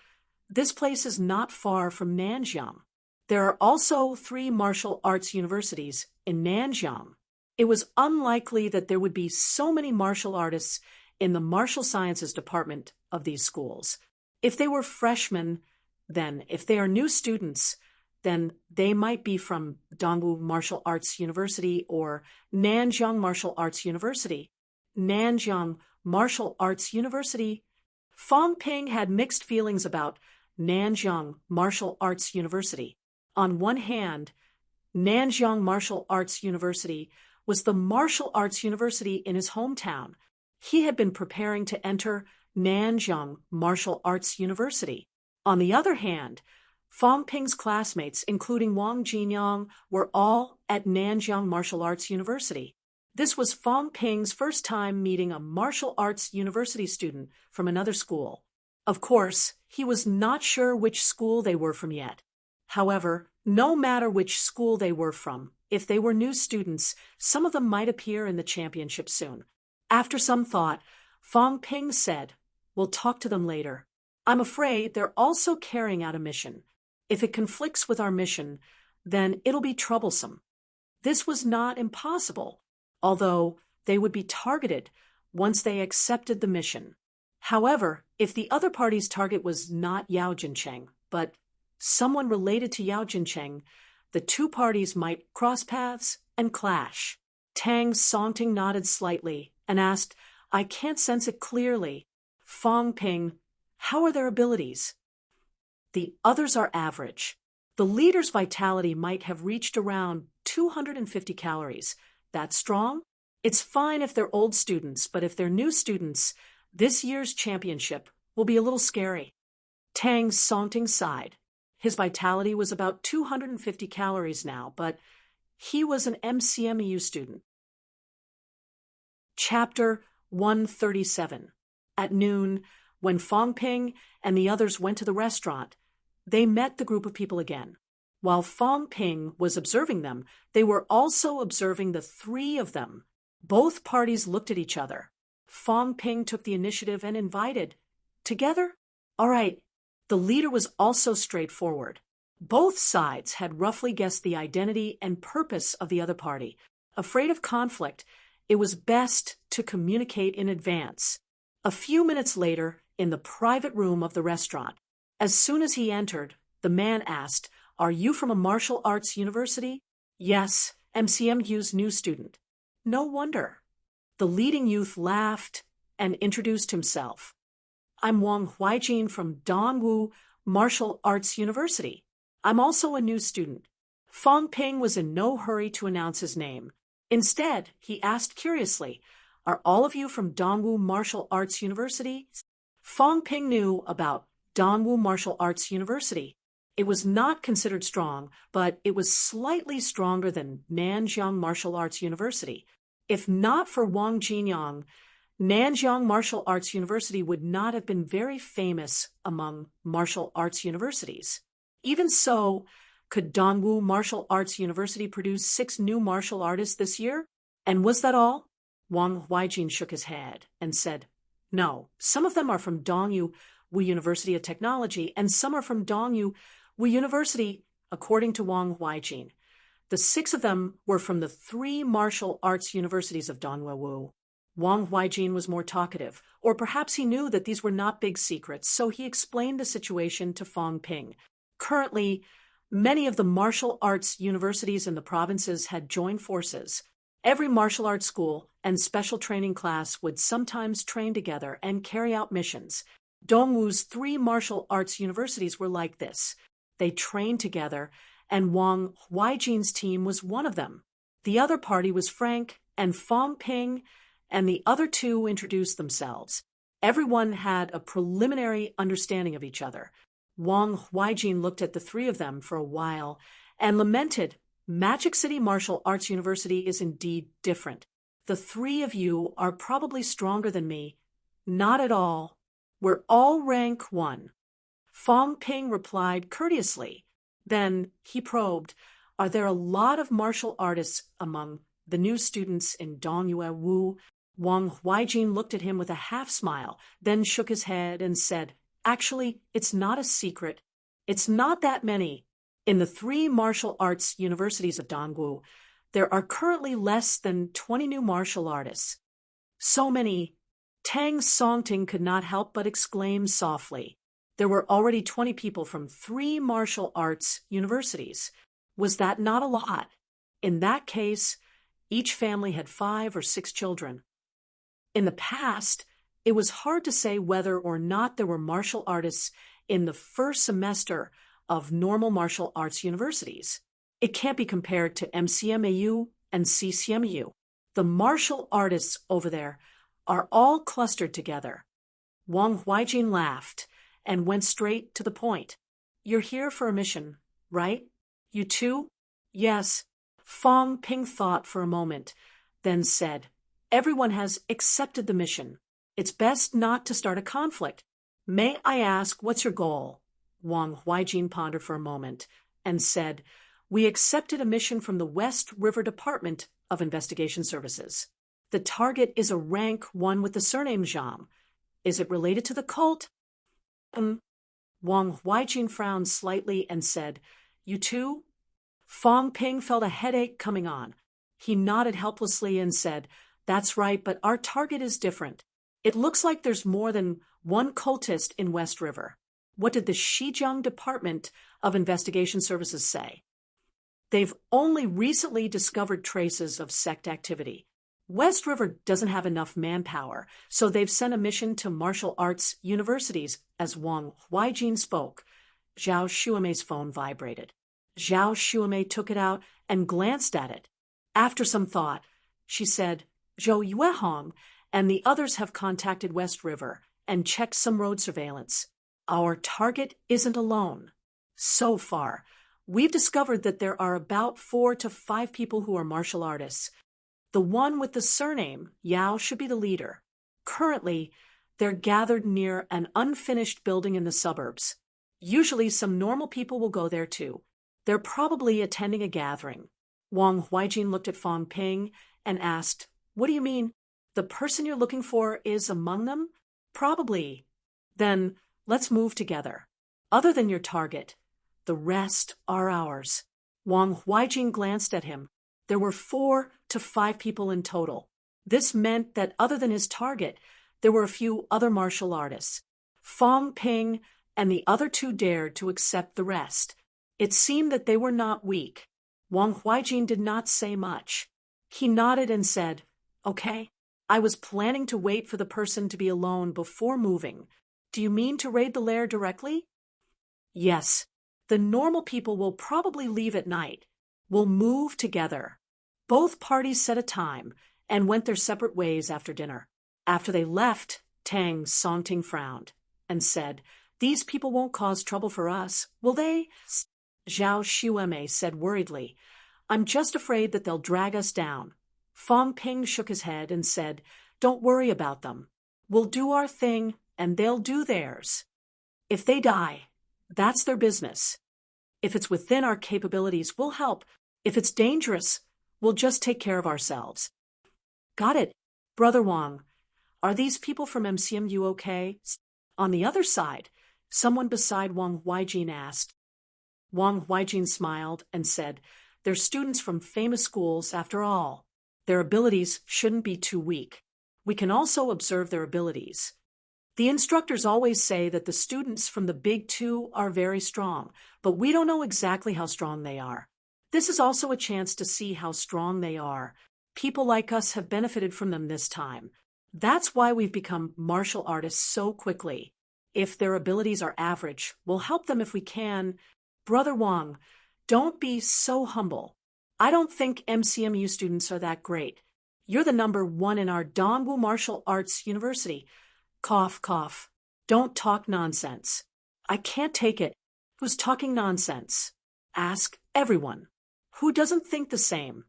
this place is not far from Nanjiang. There are also 3 martial arts universities in Nanjiang. It was unlikely that there would be so many martial artists in the martial sciences department of these schools. If they were freshmen, then if they are new students, then they might be from Dongwu Martial Arts University or Nanjiang Martial Arts University." Nanjiang Martial Arts University. Fong Ping had mixed feelings about Nanjiang Martial Arts University. On one hand, Nanjiang Martial Arts University was the martial arts university in his hometown. He had been preparing to enter Nanjiang Martial Arts University. On the other hand, Fong Ping's classmates, including Wang Jinyang, were all at Nanjiang Martial Arts University. This was Fong Ping's first time meeting a martial arts university student from another school. Of course, he was not sure which school they were from yet. However, no matter which school they were from, if they were new students, some of them might appear in the championship soon. After some thought, Fong Ping said, "We'll talk to them later. I'm afraid they're also carrying out a mission. If it conflicts with our mission, then it'll be troublesome." This was not impossible, although they would be targeted once they accepted the mission. However, if the other party's target was not Yao Jincheng, but someone related to Yao Jincheng, the 2 parties might cross paths and clash. Tang Songting nodded slightly and asked, "I can't sense it clearly." Fong Ping, "How are their abilities?" "The others are average. The leader's vitality might have reached around 250 calories. That's strong? It's fine if they're old students, but if they're new students, this year's championship will be a little scary." Tang Songting sighed. His vitality was about 250 calories now, but he was an MCMEU student. Chapter 137. At noon, when Fong Ping and the others went to the restaurant, they met the group of people again. While Fong Ping was observing them, they were also observing the three of them. Both parties looked at each other. Fong Ping took the initiative and invited. Together? All right. The leader was also straightforward. Both sides had roughly guessed the identity and purpose of the other party. Afraid of conflict, it was best to communicate in advance. A few minutes later, in the private room of the restaurant, as soon as he entered, the man asked, "Are you from a martial arts university?" "Yes, MCMU's new student." "No wonder." The leading youth laughed and introduced himself. "I'm Wang Huijin from Dongwu Martial Arts University. I'm also a new student." Fong Ping was in no hurry to announce his name. Instead, he asked curiously, "Are all of you from Dongwu Martial Arts University?" Fong Ping knew about Dongwu Martial Arts University. It was not considered strong, but it was slightly stronger than Nanjiang Martial Arts University. If not for Wang Jinyang, Nanjiang Martial Arts University would not have been very famous among martial arts universities. Even so, could Dongwu Martial Arts University produce 6 new martial artists this year? And was that all? Wang Huijin shook his head and said, "No, some of them are from Dongwu University of Technology, and some are from Dongwu University," according to Wang Huijin. The 6 of them were from the 3 martial arts universities of Dongwu. Wang Huijin was more talkative, or perhaps he knew that these were not big secrets, so he explained the situation to Fong Ping. Currently, many of the martial arts universities in the provinces had joined forces. Every martial arts school and special training class would sometimes train together and carry out missions. Dongwu's 3 martial arts universities were like this. They trained together, and Wang Huijin's team was one of them. The other party was Frank and Fong Ping, and the other 2 introduced themselves. Everyone had a preliminary understanding of each other. Wang Huijin looked at the 3 of them for a while and lamented, "Magic City Martial Arts University is indeed different. The 3 of you are probably stronger than me." "Not at all. We're all rank 1. Fong Ping replied courteously. Then he probed, "Are there a lot of martial artists among the new students in Dongwu?" Wang Huijin looked at him with a half-smile, then shook his head and said, "Actually, it's not a secret. It's not that many. In the 3 martial arts universities of Dongwu, there are currently less than 20 new martial artists." "So many." Tang Songting could not help but exclaim softly. There were already 20 people from 3 martial arts universities. Was that not a lot? In that case, each family had 5 or 6 children. In the past, it was hard to say whether or not there were martial artists in the first semester of normal martial arts universities. It can't be compared to MCMAU and CCMU. The martial artists over there are all clustered together. Wang Huijin laughed and went straight to the point. "You're here for a mission, right? You too?" "Yes." Fong Ping thought for a moment, then said, "Everyone has accepted the mission. It's best not to start a conflict. May I ask, what's your goal?" Wang Huijin pondered for a moment and said, "We accepted a mission from the West River Department of Investigation Services. The target is a rank 1 with the surname Zhang. Is it related to the cult?" Wang Huijin frowned slightly and said, "You too?" Fong Ping felt a headache coming on. He nodded helplessly and said, "That's right, but our target is different. It looks like there's more than 1 cultist in West River." "What did the Shijiang Department of Investigation Services say?" "They've only recently discovered traces of sect activity. West River doesn't have enough manpower, so they've sent a mission to martial arts universities," as Wang Huijin spoke. Zhao Shuamei's phone vibrated. Zhao Shuamei took it out and glanced at it. After some thought, she said, "Zhou Yuehong and the others have contacted West River and checked some road surveillance. Our target isn't alone." So far, we've discovered that there are about 4 to 5 people who are martial artists. The one with the surname, Yao, should be the leader. Currently, they're gathered near an unfinished building in the suburbs. Usually some normal people will go there too. They're probably attending a gathering. Wang Huijin looked at Fang Ping and asked, "What do you mean? The person you're looking for is among them?" "Probably." "Then let's move together. Other than your target, the rest are ours." Wang Huijin glanced at him. There were 4 to 5 people in total. This meant that other than his target, there were a few other martial artists. Fang Ping and the other 2 dared to accept the rest. It seemed that they were not weak. Wang Huijin did not say much. He nodded and said, "Okay, I was planning to wait for the person to be alone before moving. Do you mean to raid the lair directly?" "Yes. The normal people will probably leave at night. We'll move together." Both parties set a time and went their separate ways after dinner. After they left, Tang Songting frowned and said, "These people won't cause trouble for us, will they?" Zhao Xueme said worriedly, "I'm just afraid that they'll drag us down." Fang Ping shook his head and said, "Don't worry about them. We'll do our thing and they'll do theirs. If they die, that's their business. If it's within our capabilities, we'll help. If it's dangerous, we'll just take care of ourselves." "Got it. Brother Wang, are these people from MCMU okay?" On the other side, someone beside Wang Huijin asked. Wang Huijin smiled and said, "They're students from famous schools after all. Their abilities shouldn't be too weak. We can also observe their abilities. The instructors always say that the students from the Big Two are very strong, but we don't know exactly how strong they are. This is also a chance to see how strong they are. People like us have benefited from them this time. That's why we've become martial artists so quickly. If their abilities are average, we'll help them if we can. Brother Wang, don't be so humble. I don't think MCMU students are that great. You're the #1 in our Dongwu Martial Arts University. Cough, cough. Don't talk nonsense. I can't take it. Who's talking nonsense? Ask everyone. Who doesn't think the same?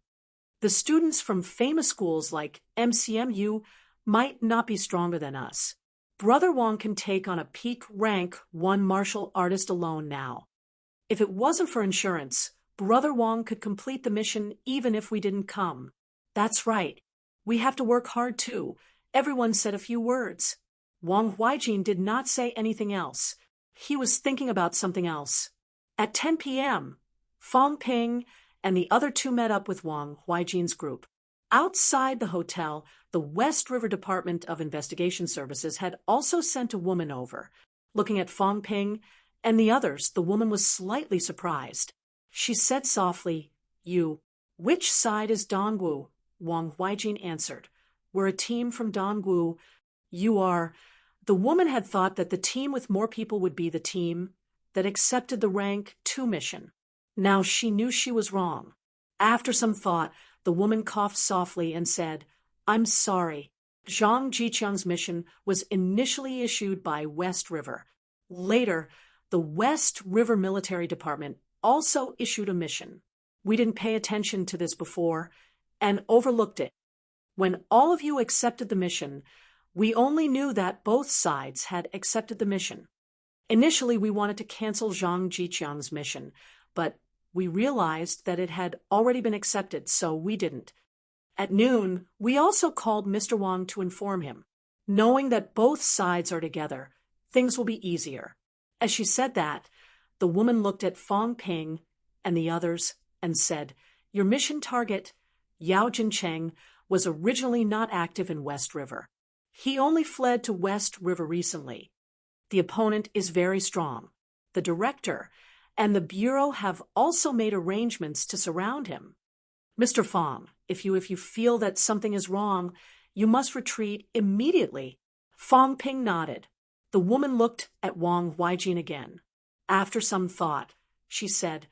The students from famous schools like MCMU might not be stronger than us. Brother Wang can take on a peak rank 1 martial artist alone now. If it wasn't for insurance, Brother Wang could complete the mission even if we didn't come. That's right. We have to work hard too. Everyone said a few words. Wang Huijin did not say anything else. He was thinking about something else. At 10 p.m., Fang Ping and the other 2 met up with Wang Huijin's group. Outside the hotel, the West River Department of Investigation Services had also sent a woman over. Looking at Fang Ping and the others, the woman was slightly surprised. She said softly, "You, which side is Dongwu?" Wang Huijin answered, "We're a team from Dongwu. You are..." The woman had thought that the team with more people would be the team that accepted the rank 2 mission. Now she knew she was wrong. After some thought, the woman coughed softly and said, "I'm sorry. Zhang Jiqiang's mission was initially issued by West River. Later, the West River Military Department also issued a mission. We didn't pay attention to this before and overlooked it. When all of you accepted the mission, we only knew that both sides had accepted the mission. Initially, we wanted to cancel Zhang Jiqiang's mission, but we realized that it had already been accepted, so we didn't. At noon, we also called Mr. Wang to inform him. Knowing that both sides are together, things will be easier." As she said that, the woman looked at Fang Ping and the others and said, "Your mission target, Yao Jincheng, was originally not active in West River. He only fled to West River recently. The opponent is very strong. The director and the Bureau have also made arrangements to surround him. Mr. Fang, if you feel that something is wrong, you must retreat immediately." Fang Ping nodded. The woman looked at Wang Huijin again. After some thought, she said,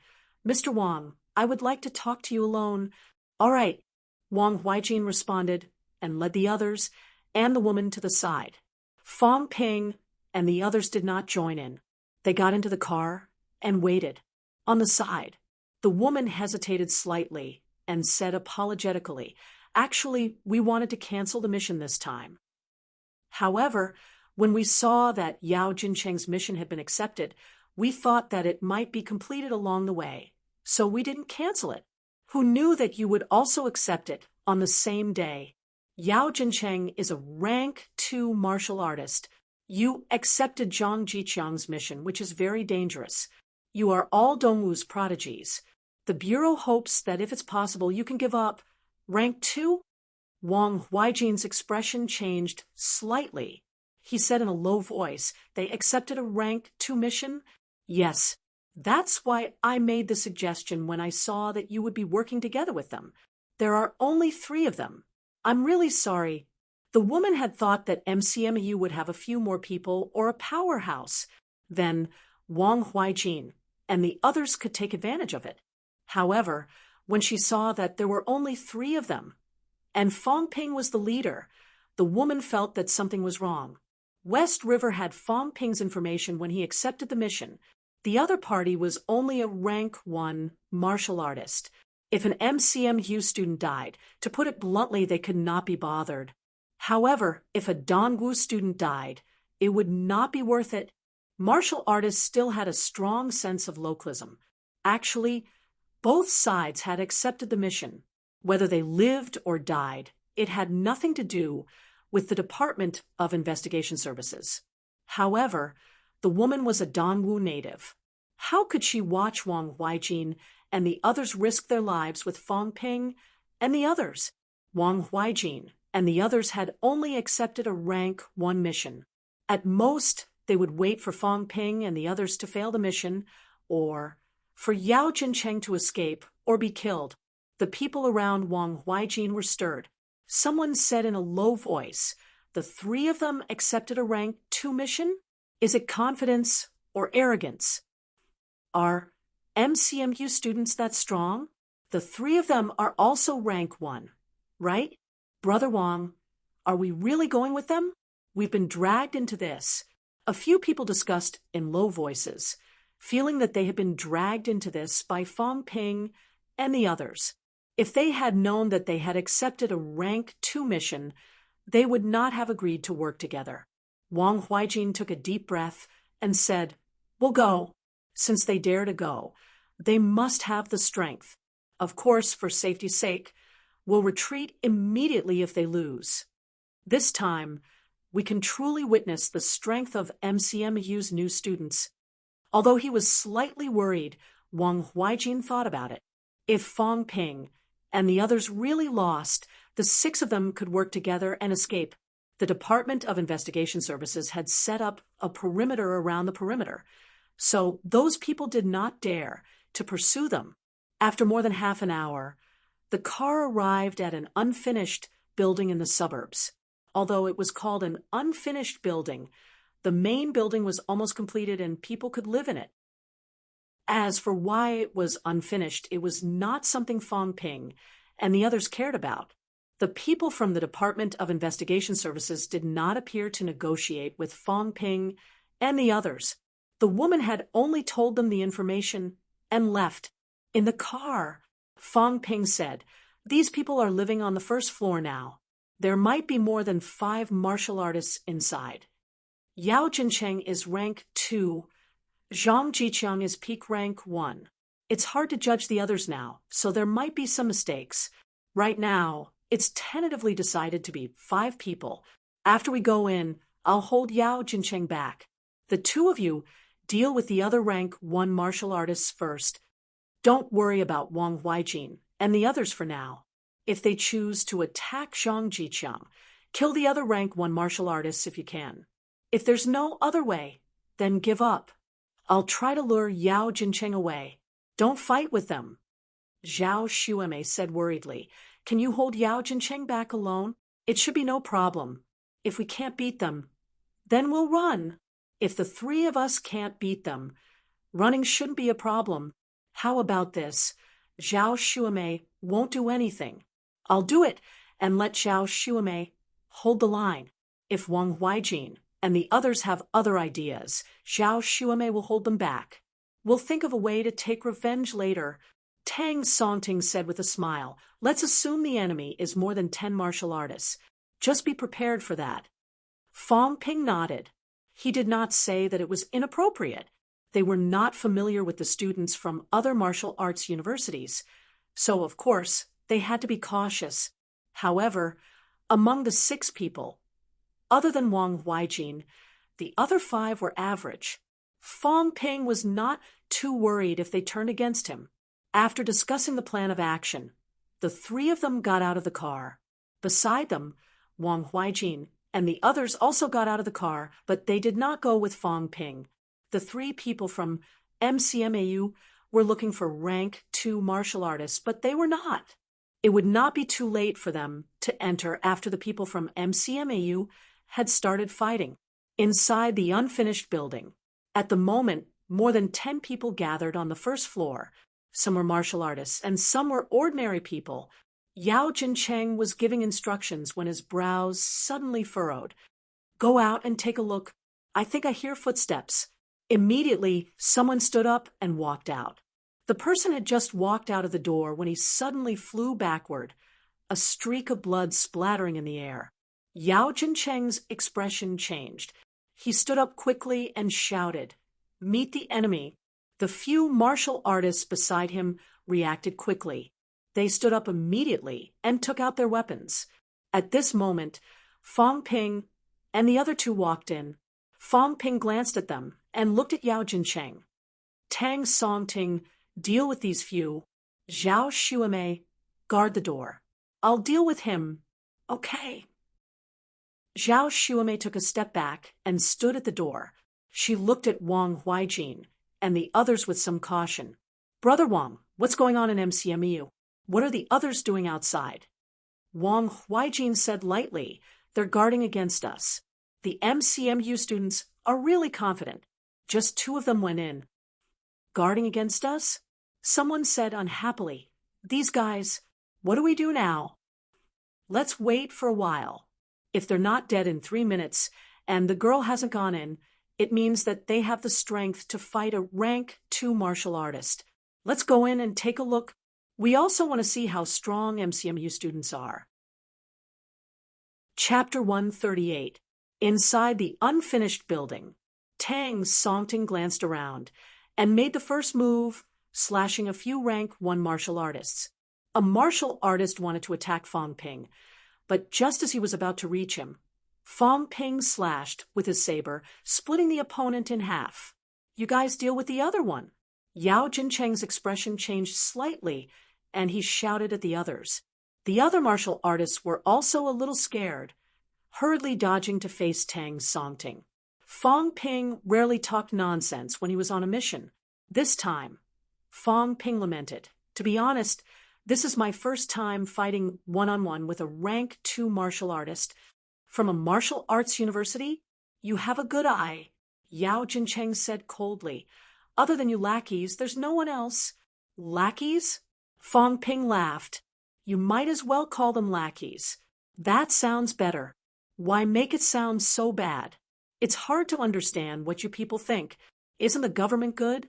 "Mr. Wang, I would like to talk to you alone." "All right," Wang Huijin responded and led the others and the woman to the side. Fang Ping and the others did not join in. They got into the car and waited. On the side, the woman hesitated slightly and said apologetically, "Actually, we wanted to cancel the mission this time." However, when we saw that Yao Jincheng's mission had been accepted, we thought that it might be completed along the way, so we didn't cancel it. Who knew that you would also accept it on the same day? Yao Jincheng is a rank 2 martial artist. You accepted Zhang Jiqiang's mission, which is very dangerous. You are all Dongwu's prodigies. The Bureau hopes that if it's possible, you can give up. Rank 2? Wang Huijin's expression changed slightly. He said in a low voice, "They accepted a rank 2 mission?" "Yes. That's why I made the suggestion when I saw that you would be working together with them. There are only 3 of them. I'm really sorry." The woman had thought that MCMU would have a few more people or a powerhouse. Then Wang Huijin and the others could take advantage of it. However, when she saw that there were only 3 of them, and Fong Ping was the leader, the woman felt that something was wrong. West River had Fong Ping's information when he accepted the mission. The other party was only a rank 1 martial artist. If an MCMU student died, to put it bluntly, they could not be bothered. However, if a Dongwu student died, it would not be worth it. Martial artists still had a strong sense of localism. Actually, both sides had accepted the mission. Whether they lived or died, it had nothing to do with the Department of Investigation Services. However, the woman was a Dongwu native. How could she watch Wang Huijin and the others risk their lives with Fong Ping and the others? Wang Huijin and the others had only accepted a rank 1 mission. At most, they would wait for Fong Ping and the others to fail the mission, or for Yao Jincheng to escape or be killed. The people around Wang Huijin were stirred. Someone said in a low voice, "The 3 of them accepted a rank 2 mission? Is it confidence or arrogance? Are MCMU students that strong? The 3 of them are also rank 1, right? Brother Wang, are we really going with them? We've been dragged into this." A few people discussed in low voices, feeling that they had been dragged into this by Fong Ping and the others. If they had known that they had accepted a rank 2 mission, they would not have agreed to work together. Wang Huijin took a deep breath and said, "We'll go." Since they dare to go, they must have the strength. Of course, for safety's sake, we'll retreat immediately if they lose. This time, we can truly witness the strength of MCMU's new students. Although he was slightly worried, Wang Huijin thought about it. If Fong Ping and the others really lost, the 6 of them could work together and escape. The Department of Investigation Services had set up a perimeter around the perimeter, so those people did not dare to pursue them. After more than half an hour, the car arrived at an unfinished building in the suburbs. Although it was called an unfinished building, the main building was almost completed and people could live in it. As for why it was unfinished, it was not something Fong Ping and the others cared about. The people from the Department of Investigation Services did not appear to negotiate with Fong Ping and the others. The woman had only told them the information and left. In the car, Fong Ping said, "These people are living on the first floor now. There might be more than 5 martial artists inside. Yao Jincheng is rank 2. Zhang Jiqiang is peak rank 1. It's hard to judge the others now, so there might be some mistakes. Right now, it's tentatively decided to be 5 people. After we go in, I'll hold Yao Jincheng back. The 2 of you deal with the other rank 1 martial artists first. Don't worry about Wang Huijin and the others for now. If they choose to attack Zhang Jiqiang, kill the other rank 1 martial artists if you can. If there's no other way, then give up. I'll try to lure Yao Jincheng away. Don't fight with them." Zhao Xueme said worriedly, "Can you hold Yao Jincheng back alone? It should be no problem. If we can't beat them, then we'll run. If the 3 of us can't beat them, running shouldn't be a problem. How about this? Zhao Xueme won't do anything. I'll do it and let Zhao Xueme hold the line. If Wang Huijin and the others have other ideas, Zhao Xueme will hold them back. We'll think of a way to take revenge later, Tang Songting said with a smile. Let's assume the enemy is more than 10 martial artists. Just be prepared for that. Fong Ping nodded. He did not say that it was inappropriate. They were not familiar with the students from other martial arts universities, so of course they had to be cautious. However, among the 6 people, other than Wang Huijin, the other 5 were average. Fong Ping was not too worried if they turned against him. After discussing the plan of action, the 3 of them got out of the car. Beside them, Wang Huijin and the others also got out of the car, but they did not go with Fong Ping. The 3 people from MCMAU were looking for rank 2 martial artists, but they were not. It would not be too late for them to enter after the people from MCMAU had started fighting. Inside the unfinished building, at the moment, more than 10 people gathered on the first floor. Some were martial artists, and some were ordinary people. Yao Jincheng was giving instructions when his brows suddenly furrowed. Go out and take a look. I think I hear footsteps. Immediately, someone stood up and walked out. The person had just walked out of the door when he suddenly flew backward, a streak of blood splattering in the air. Yao Jincheng's expression changed. He stood up quickly and shouted, "Meet the enemy." The few martial artists beside him reacted quickly. They stood up immediately and took out their weapons. At this moment, Fong Ping and the other 2 walked in. Fong Ping glanced at them and looked at Yao Jincheng. Tang Songting, deal with these few. Zhao Xuemei, guard the door. I'll deal with him. Okay. Zhao Xuemei took a step back and stood at the door. She looked at Wang Huijin and the others with some caution. Brother Wang, what's going on in MCMU? What are the others doing outside? Wang Huijin said lightly, they're guarding against us. The MCMU students are really confident. Just 2 of them went in. Guarding against us? Someone said unhappily, these guys, what do we do now? Let's wait for a while. If they're not dead in 3 minutes and the girl hasn't gone in, it means that they have the strength to fight a rank 2 martial artist. Let's go in and take a look. We also want to see how strong MCMU students are. Chapter 138. Inside the unfinished building, Tang Songting glanced around and made the first move, slashing a few rank 1 martial artists. A martial artist wanted to attack Fong Ping, but just as he was about to reach him, Fong Ping slashed with his saber, splitting the opponent in half. You guys deal with the other one. Yao Jincheng's expression changed slightly, and he shouted at the others. The other martial artists were also a little scared, hurriedly dodging to face Tang Songting. Fong Ping rarely talked nonsense when he was on a mission. This time, Fong Ping lamented, "To be honest, this is my first time fighting one-on-one with a rank 2 martial artist. From a martial arts university? You have a good eye," Yao Jincheng said coldly. "Other than you lackeys, there's no one else." Lackeys? Fong Ping laughed. You might as well call them lackeys. That sounds better. Why make it sound so bad? It's hard to understand what you people think. Isn't the government good?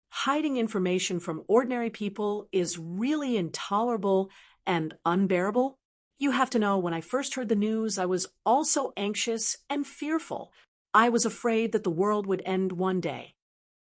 Hiding information from ordinary people is really intolerable and unbearable. You have to know, when I first heard the news, I was also anxious and fearful. I was afraid that the world would end one day.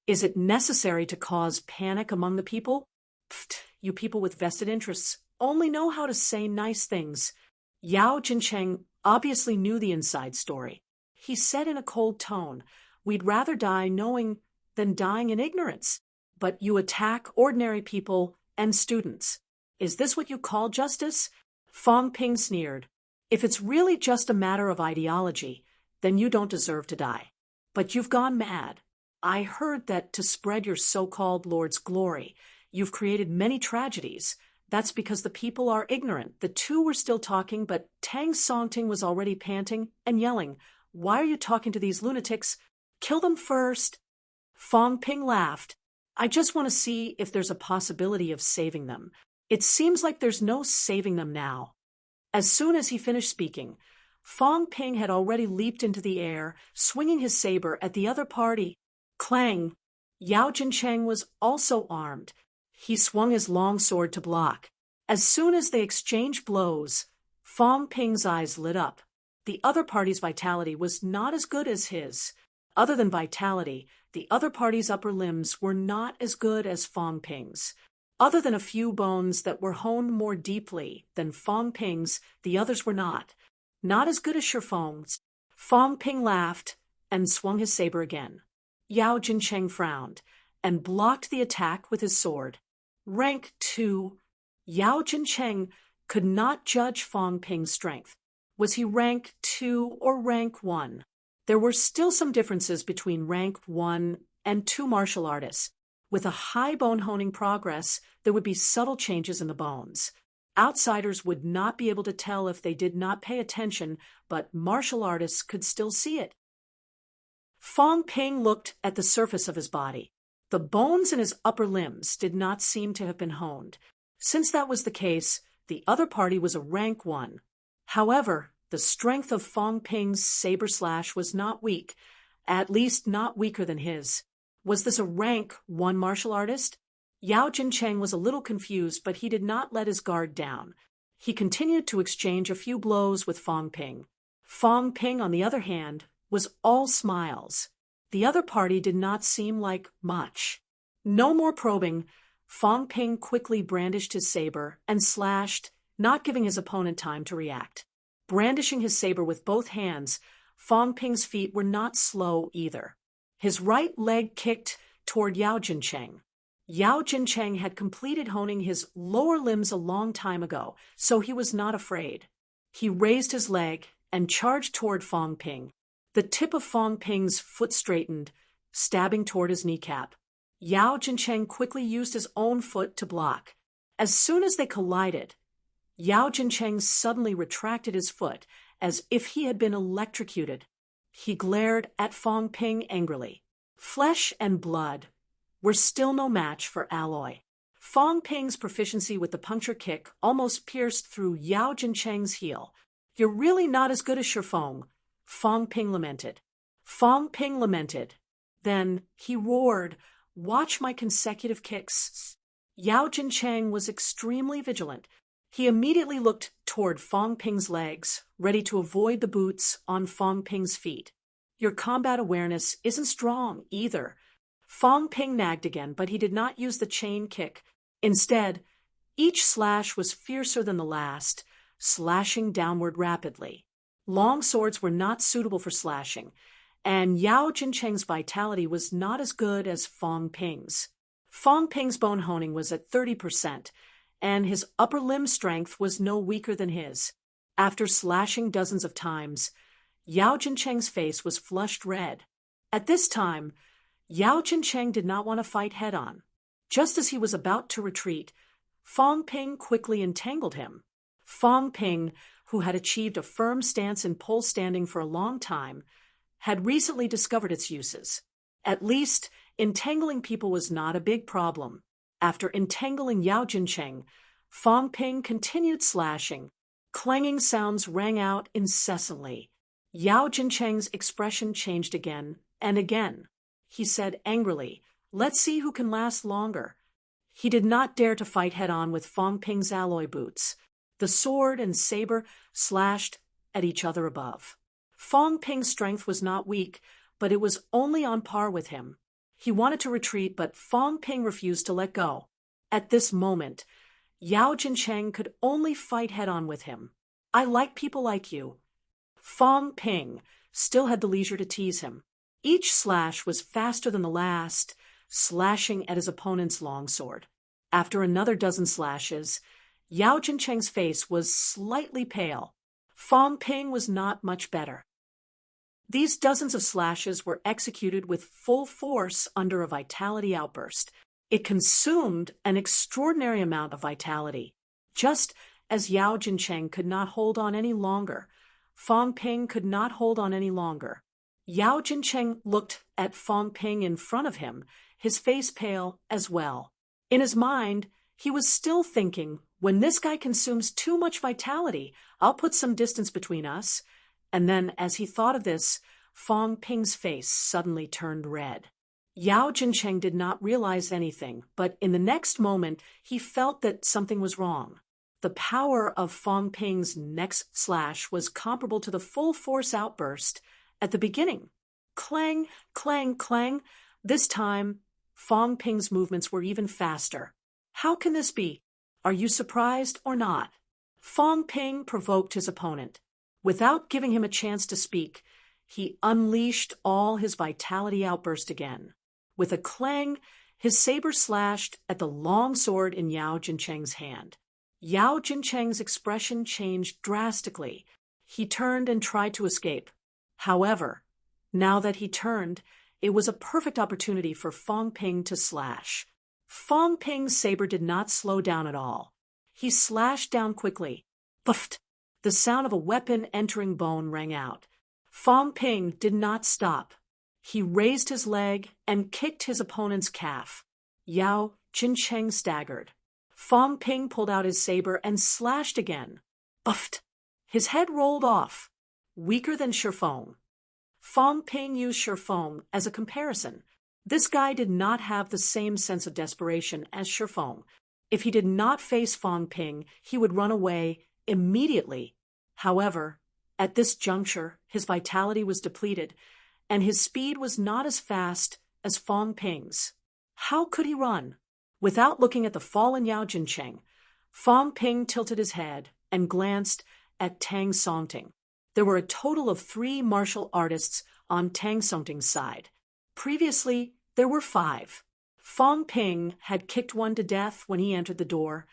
Is it necessary to cause panic among the people? Pfft, you people with vested interests only know how to say nice things. Yao Jincheng obviously knew the inside story. He said in a cold tone, "We'd rather die knowing than dying in ignorance. But you attack ordinary people and students. Is this what you call justice?" Fong Ping sneered. "If it's really just a matter of ideology, then you don't deserve to die. But you've gone mad. I heard that to spread your so-called Lord's glory, you've created many tragedies. That's because the people are ignorant." The 2 were still talking, but Tang Songting was already panting and yelling, "Why are you talking to these lunatics? Kill them first." Fong Ping laughed. "I just want to see if there's a possibility of saving them. It seems like there's no saving them now." As soon as he finished speaking, Fong Ping had already leaped into the air, swinging his saber at the other party. Clang! Yao Jincheng was also armed. He swung his long sword to block. As soon as they exchanged blows, Fong Ping's eyes lit up. The other party's vitality was not as good as his. Other than vitality, the other party's upper limbs were not as good as Fong Ping's. Other than a few bones that were honed more deeply than Fong Ping's, the others were not. Not as good as Shifeng's. Fong Ping laughed and swung his saber again. Yao Jincheng frowned and blocked the attack with his sword. Rank 2. Yao Jincheng could not judge Fong Ping's strength. Was he rank 2 or rank 1? There were still some differences between rank 1 and 2 martial artists. With a high bone honing progress, there would be subtle changes in the bones. Outsiders would not be able to tell if they did not pay attention, but martial artists could still see it. Fong Ping looked at the surface of his body. The bones in his upper limbs did not seem to have been honed. Since that was the case, the other party was a rank 1. However, the strength of Fong Ping's saber slash was not weak, at least not weaker than his. Was this a rank 1 martial artist? Yao Jincheng was a little confused, but he did not let his guard down. He continued to exchange a few blows with Fong Ping. Fong Ping, on the other hand, was all smiles. The other party did not seem like much. No more probing. Fong Ping quickly brandished his saber and slashed, not giving his opponent time to react. Brandishing his saber with both hands, Fong Ping's feet were not slow either. His right leg kicked toward Yao Jincheng. Yao Jincheng had completed honing his lower limbs a long time ago, so he was not afraid. He raised his leg and charged toward Fong Ping. The tip of Fong Ping's foot straightened, stabbing toward his kneecap. Yao Jincheng quickly used his own foot to block. As soon as they collided, Yao Jincheng suddenly retracted his foot as if he had been electrocuted. He glared at Fong Ping angrily. Flesh and blood were still no match for alloy. Fong Ping's proficiency with the puncture kick almost pierced through Yao Jincheng's heel. You're really not as good as Shifeng, Fong Ping lamented. Fong Ping lamented. Then he roared, "Watch my consecutive kicks." Yao Jincheng was extremely vigilant. He immediately looked toward Fong Ping's legs, ready to avoid the boots on Fong Ping's feet. Your combat awareness isn't strong either. Fong Ping nagged again, but he did not use the chain kick. Instead, each slash was fiercer than the last, slashing downward rapidly. Long swords were not suitable for slashing, and Yao Jincheng's vitality was not as good as Fong Ping's. Fong Ping's bone honing was at 30%, and his upper limb strength was no weaker than his. After slashing dozens of times, Yao Jincheng's face was flushed red. At this time, Yao Jincheng did not want to fight head-on. Just as he was about to retreat, Fong Ping quickly entangled him. Fong Ping, who had achieved a firm stance in pole standing for a long time, had recently discovered its uses. At least, entangling people was not a big problem. After entangling Yao Jincheng, Fong Ping continued slashing. Clanging sounds rang out incessantly. Yao Jincheng's expression changed again and again. He said angrily, "Let's see who can last longer." He did not dare to fight head-on with Fong Ping's alloy boots. The sword and saber slashed at each other above. Fong Ping's strength was not weak, but it was only on par with him. He wanted to retreat, but Fong Ping refused to let go. At this moment, Yao Jincheng could only fight head-on with him. "I like people like you." Fong Ping still had the leisure to tease him. Each slash was faster than the last, slashing at his opponent's longsword. After another dozen slashes, Yao Jincheng's face was slightly pale. Fong Ping was not much better. These dozens of slashes were executed with full force under a vitality outburst. It consumed an extraordinary amount of vitality. Just as Yao Jincheng could not hold on any longer, Fong Ping could not hold on any longer. Yao Jincheng looked at Fong Ping in front of him, his face pale as well. In his mind, he was still thinking, when this guy consumes too much vitality, I'll put some distance between us. And then, as he thought of this, Fong Ping's face suddenly turned red. Yao Jincheng did not realize anything, but in the next moment he felt that something was wrong. The power of Fong Ping's next slash was comparable to the full force outburst at the beginning. Clang, clang, clang. This time, Fong Ping's movements were even faster. How can this be? Are you surprised or not? Fong Ping provoked his opponent. Without giving him a chance to speak, he unleashed all his vitality outburst again. With a clang, his saber slashed at the long sword in Yao Jincheng's hand. Yao Jincheng's expression changed drastically. He turned and tried to escape. However, now that he turned, it was a perfect opportunity for Fong Ping to slash. Fong Ping's saber did not slow down at all. He slashed down quickly. Buffed! The sound of a weapon entering bone rang out. Fong Ping did not stop. He raised his leg and kicked his opponent's calf. Yao Jincheng staggered. Fong Ping pulled out his saber and slashed again. Buffed! His head rolled off. Weaker than Shifeng. Fong Ping used Shifeng as a comparison. This guy did not have the same sense of desperation as Shifeng. If he did not face Fong Ping, he would run away immediately. However, at this juncture, his vitality was depleted, and his speed was not as fast as Fong Ping's. How could he run? Without looking at the fallen Yao Jincheng, Fong Ping tilted his head and glanced at Tang Songting. There were a total of 3 martial artists on Tang Songting's side. Previously, there were 5. Fong Ping had kicked one to death when he entered the door,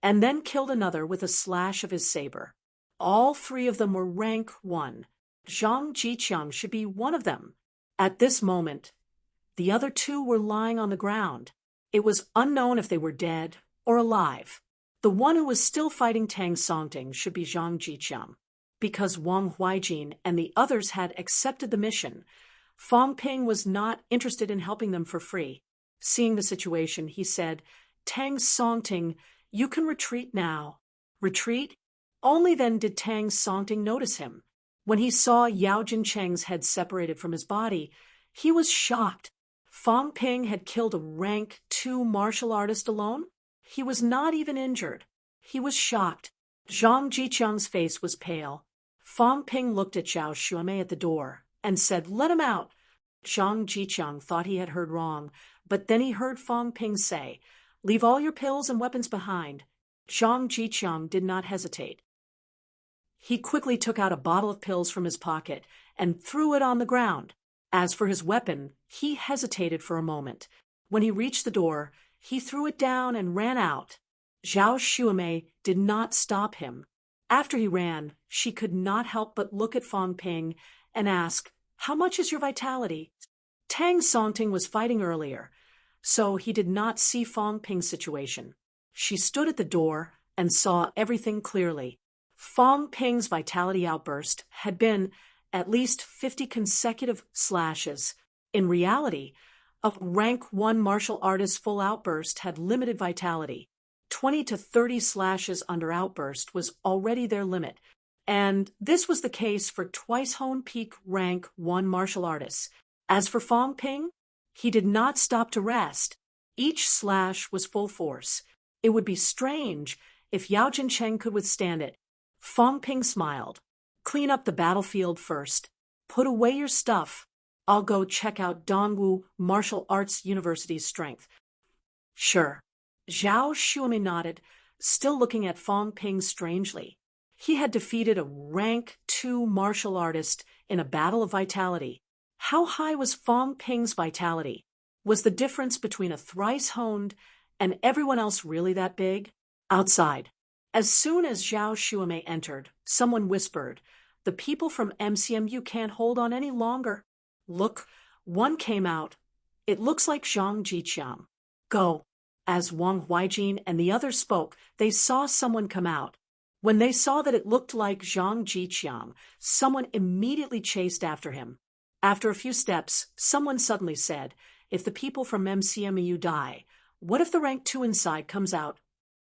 and then killed another with a slash of his saber. All 3 of them were rank 1. Zhang Jiqiang should be one of them. At this moment, the other 2 were lying on the ground. It was unknown if they were dead or alive. The one who was still fighting Tang Songting should be Zhang Jiqiang. Because Wang Huaijin and the others had accepted the mission, Fong Ping was not interested in helping them for free. Seeing the situation, he said, "Tang Songting, you can retreat now." Retreat? Only then did Tang Songting notice him. When he saw Yao Jincheng's head separated from his body, he was shocked. Fong Ping had killed a rank 2 martial artist alone? He was not even injured. He was shocked. Zhang Jiqiang's face was pale. Fong Ping looked at Zhao Xuemei at the door and said, "Let him out." Zhang Jiqiang thought he had heard wrong, but then he heard Fong Ping say, "Leave all your pills and weapons behind." Zhang Jiqiang did not hesitate. He quickly took out a bottle of pills from his pocket and threw it on the ground. As for his weapon, he hesitated for a moment. When he reached the door, he threw it down and ran out. Zhao Xuemei did not stop him. After he ran, she could not help but look at Fong Ping and ask, "How much is your vitality?" Tang Songting was fighting earlier, so he did not see Fong Ping's situation. She stood at the door and saw everything clearly. Fong Ping's vitality outburst had been at least 50 consecutive slashes. In reality, a rank 1 martial artist's full outburst had limited vitality. 20 to 30 slashes under outburst was already their limit, and this was the case for twice Hone Peak rank 1 martial artists. As for Fong Ping, he did not stop to rest. Each slash was full force. It would be strange if Yao Jincheng could withstand it. Fong Ping smiled. "Clean up the battlefield first. Put away your stuff. I'll go check out Dongwu Martial Arts University's strength." "Sure." Zhao Xuemei nodded, still looking at Fong Ping strangely. He had defeated a rank 2 martial artist in a battle of vitality. How high was Fong Ping's vitality? Was the difference between a thrice-honed and everyone else really that big? Outside. As soon as Zhao Xuemei entered, someone whispered, "The people from MCMU can't hold on any longer." "Look," one came out. "It looks like Zhang Jiqiang." "Go." As Wang Huaijin and the others spoke, they saw someone come out. When they saw that it looked like Zhang Jiqiang, someone immediately chased after him. After a few steps, someone suddenly said, "If the people from MCMU die, what if the rank 2 inside comes out?"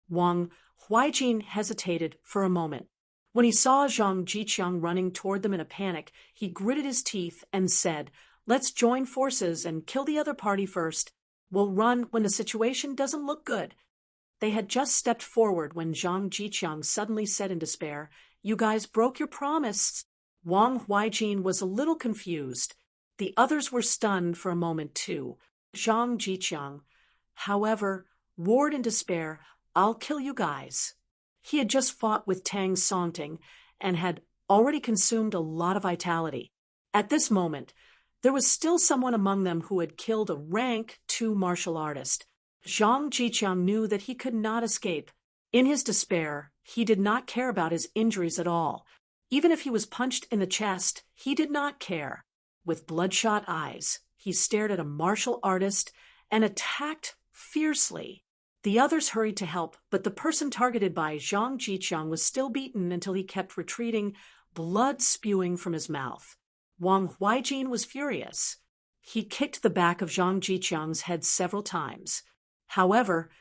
Wang Huaijin hesitated for a moment. When he saw Zhang Jiqiang running toward them in a panic, he gritted his teeth and said, Let's join forces and kill the other party first. We'll run when the situation doesn't look good. They had just stepped forward when Zhang Jiqiang suddenly said in despair, "You guys broke your promise." Wang Huijin was a little confused. The others were stunned for a moment too. Zhang Jiqiang, however, roared in despair, "I'll kill you guys." He had just fought with Tang Songting and had already consumed a lot of vitality. At this moment, there was still someone among them who had killed a rank 2 martial artist. Zhang Jiqiang knew that he could not escape. In his despair, he did not care about his injuries at all. Even if he was punched in the chest, he did not care. With bloodshot eyes, he stared at a martial artist and attacked fiercely. The others hurried to help, but the person targeted by Zhang Jiqiang was still beaten until he kept retreating, blood spewing from his mouth. Wang Huijin was furious. He kicked the back of Zhang Jiqiang's head several times. However,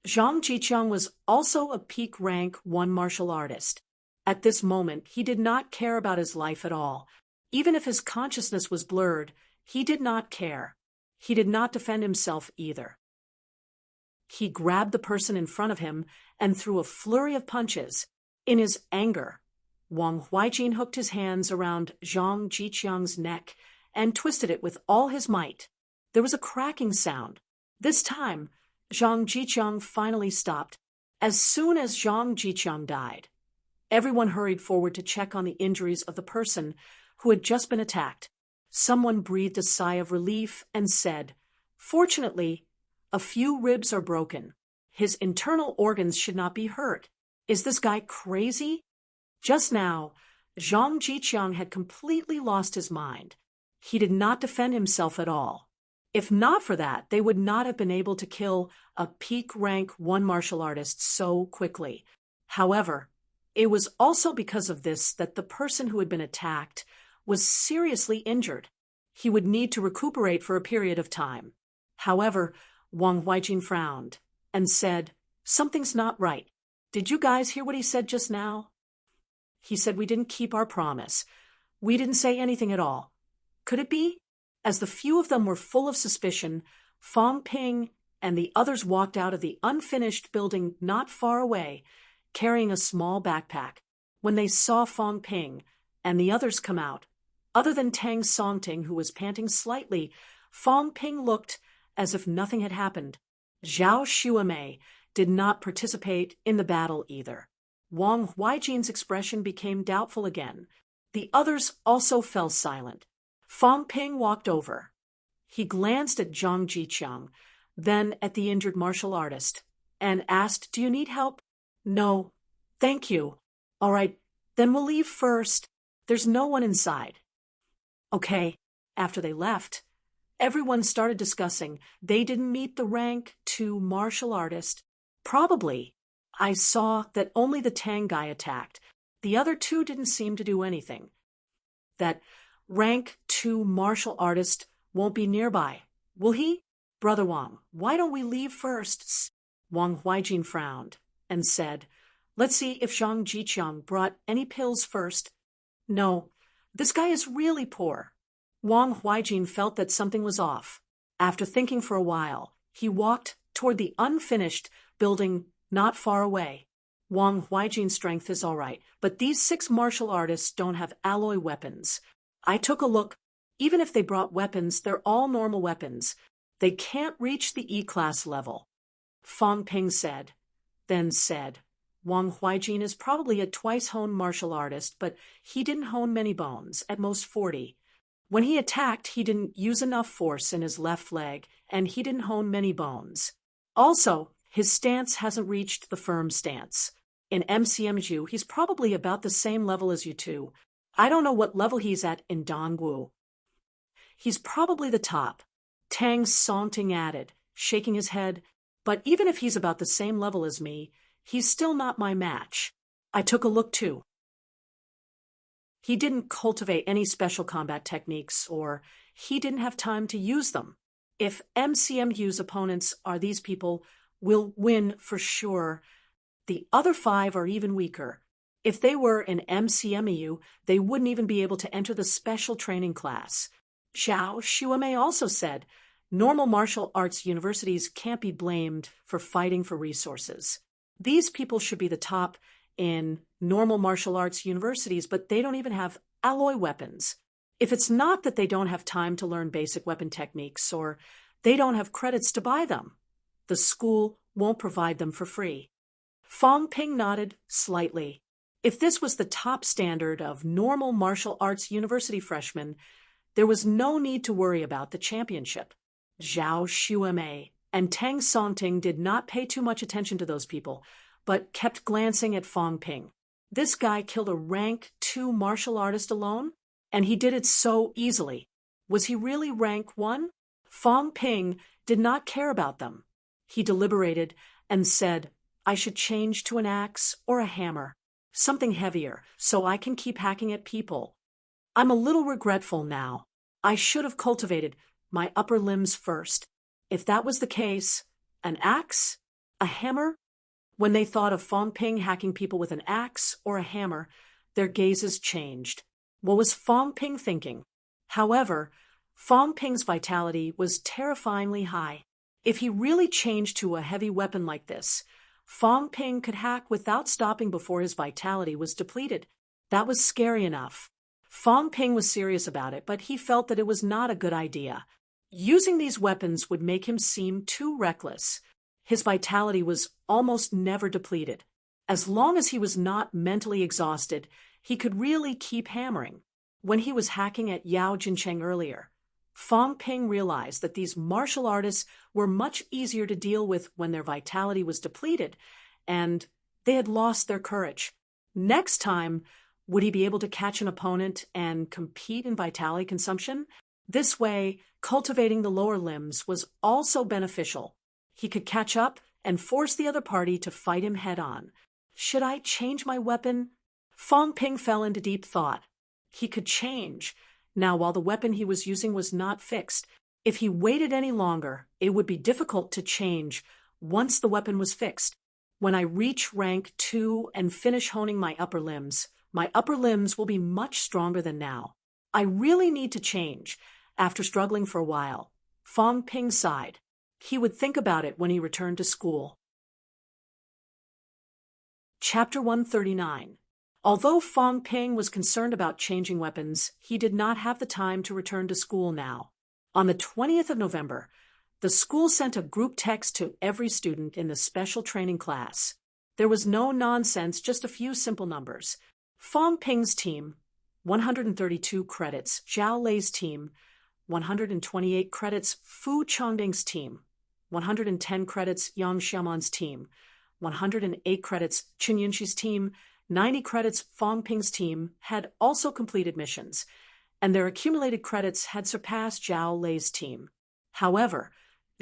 Zhang Jiqiang was also a peak rank 1 martial artist. At this moment, he did not care about his life at all. Even if his consciousness was blurred, he did not care. He did not defend himself either. He grabbed the person in front of him and threw a flurry of punches. In his anger, Wang Huijin hooked his hands around Zhang Jiqiang's neck and twisted it with all his might. There was a cracking sound. This time, Zhang Jiqiang finally stopped. As soon as Zhang Jiqiang died, everyone hurried forward to check on the injuries of the person who had just been attacked. Someone breathed a sigh of relief and said, "Fortunately, a few ribs are broken. His internal organs should not be hurt. Is this guy crazy?" Just now, Zhang Jiqiang had completely lost his mind. He did not defend himself at all. If not for that, they would not have been able to kill a peak rank 1 martial artist so quickly. However, it was also because of this that the person who had been attacked was seriously injured. He would need to recuperate for a period of time. However, Wang Huijin frowned and said, "Something's not right. Did you guys hear what he said just now?" He said we didn't keep our promise. We didn't say anything at all. Could it be? As the few of them were full of suspicion, Fong Ping and the others walked out of the unfinished building not far away, carrying a small backpack. When they saw Fong Ping and the others come out, other than Tang Songting, who was panting slightly, Fong Ping looked as if nothing had happened. Zhao Xuemei did not participate in the battle either. Wang Huijin's expression became doubtful again. The others also fell silent. Fong Ping walked over. He glanced at Zhang Jiqiang, then at the injured martial artist, and asked, "Do you need help?" "No, thank you." "All right, then we'll leave first. There's no one inside." Okay. After they left, everyone started discussing. They didn't meet the rank 2 martial artist. Probably. I saw that only the Tang guy attacked. The other 2 didn't seem to do anything. That rank 2 martial artist won't be nearby, will he? Brother Wang, why don't we leave first? Wang Huijin frowned and said, "Let's see if Zhang Jiqiang brought any pills first." "No, this guy is really poor." Wang Huijin felt that something was off. After thinking for a while, he walked toward the unfinished building not far away. Wang Huijin's strength is all right, but these 6 martial artists don't have alloy weapons. I took a look. Even if they brought weapons, they're all normal weapons. They can't reach the E-class level. Fong Ping said, then said, "Wang Huijin is probably a twice-honed martial artist, but he didn't hone many bones, at most 40. When he attacked, he didn't use enough force in his left leg, and he didn't hone many bones. Also, his stance hasn't reached the firm stance. In MCMU, he's probably about the same level as you two. I don't know what level he's at in Dongwu. He's probably the top," Tang Songting added, shaking his head. "But even if he's about the same level as me, he's still not my match. I took a look too. He didn't cultivate any special combat techniques, or he didn't have time to use them. If MCMU's opponents are these people, we'll win for sure. The other 5 are even weaker. If they were in MCMU, they wouldn't even be able to enter the special training class. Zhao Xuemei also said, normal martial arts universities can't be blamed for fighting for resources. These people should be the top in normal martial arts universities, but they don't even have alloy weapons. If it's not that they don't have time to learn basic weapon techniques or they don't have credits to buy them, the school won't provide them for free. Fong Ping nodded slightly. If this was the top standard of normal martial arts university freshmen, there was no need to worry about the championship. Zhao Xuemei and Tang Songting did not pay too much attention to those people, but kept glancing at Fong Ping. This guy killed a rank 2 martial artist alone, and he did it so easily. Was he really rank 1? Fong Ping did not care about them. He deliberated and said, I should change to an axe or a hammer, something heavier, so I can keep hacking at people. I'm a little regretful now. I should have cultivated my upper limbs first. If that was the case, an axe? A hammer? When they thought of Fong Ping hacking people with an axe or a hammer, their gazes changed. What was Fong Ping thinking? However, Fong Ping's vitality was terrifyingly high. If he really changed to a heavy weapon like this, Fong Ping could hack without stopping before his vitality was depleted. That was scary enough. Fong Ping was serious about it, but he felt that it was not a good idea. Using these weapons would make him seem too reckless. His vitality was almost never depleted. As long as he was not mentally exhausted, he could really keep hammering. When he was hacking at Yao Jincheng earlier, Fong Ping realized that these martial artists were much easier to deal with when their vitality was depleted, and they had lost their courage. Next time, would he be able to catch an opponent and compete in vitality consumption? This way, cultivating the lower limbs was also beneficial. He could catch up and force the other party to fight him head-on. Should I change my weapon? Fong Ping fell into deep thought. He could change. Now, while the weapon he was using was not fixed, if he waited any longer, it would be difficult to change once the weapon was fixed. When I reach rank 2 and finish honing my upper limbs will be much stronger than now. I really need to change. After struggling for a while, Fong Ping sighed. He would think about it when he returned to school. Chapter 139. Although Fong Ping was concerned about changing weapons, he did not have the time to return to school now. On the 20th of November, the school sent a group text to every student in the special training class. There was no nonsense, just a few simple numbers. Fong Ping's team, 132 credits. Zhao Lei's team, 128 credits. Fu Chongding's team, 110 credits. Yang Xiaoman's team, 108 credits. Chen Yunxi's team, 90 credits. Fong Ping's team had also completed missions, and their accumulated credits had surpassed Zhao Lei's team. However,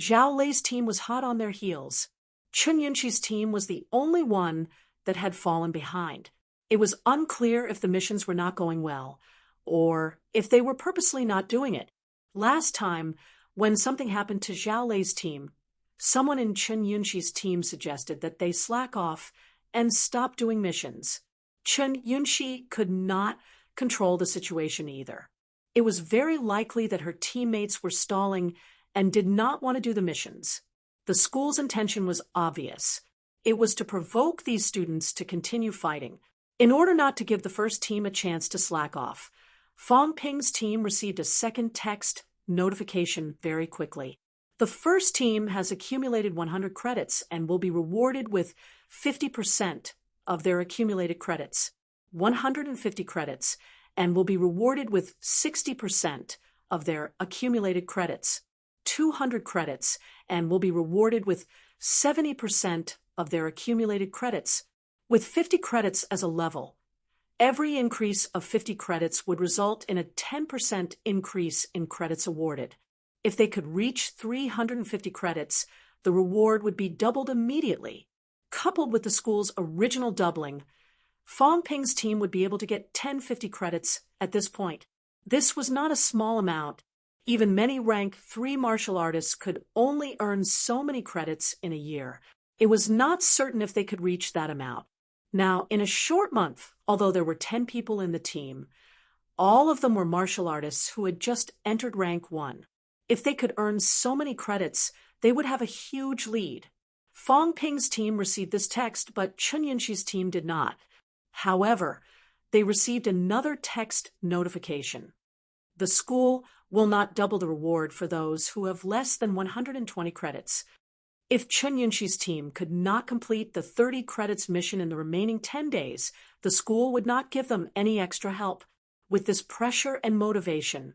Zhao Lei's team was hot on their heels. Chen Yunxi's team was the only one that had fallen behind. It was unclear if the missions were not going well, or if they were purposely not doing it. Last time, when something happened to Zhao Lei's team, someone in Chen Yunxi's team suggested that they slack off and stop doing missions. Chen Yunxi could not control the situation either. It was very likely that her teammates were stalling and did not want to do the missions. The school's intention was obvious. It was to provoke these students to continue fighting. In order not to give the first team a chance to slack off, Fong Ping's team received a second text notification very quickly. The first team has accumulated 100 credits and will be rewarded with 50% of their accumulated credits, 150 credits, and will be rewarded with 60% of their accumulated credits, 200 credits, and will be rewarded with 70% of their accumulated credits, with 50 credits as a level. Every increase of 50 credits would result in a 10% increase in credits awarded. If they could reach 350 credits, the reward would be doubled immediately. Coupled with the school's original doubling, Fong Ping's team would be able to get 1050 credits at this point. This was not a small amount. Even many rank 3 martial artists could only earn so many credits in a year. It was not certain if they could reach that amount. Now, in a short month, although there were 10 people in the team, All of them were martial artists who had just entered rank 1. If they could earn so many credits, they would have a huge lead. Fong Ping's team received this text, but Chen Yunxi's team did not. However, they received another text notification. The school will not double the reward for those who have less than 120 credits. If Chen Yunxi's team could not complete the 30 credits mission in the remaining 10 days, the school would not give them any extra help. With this pressure and motivation,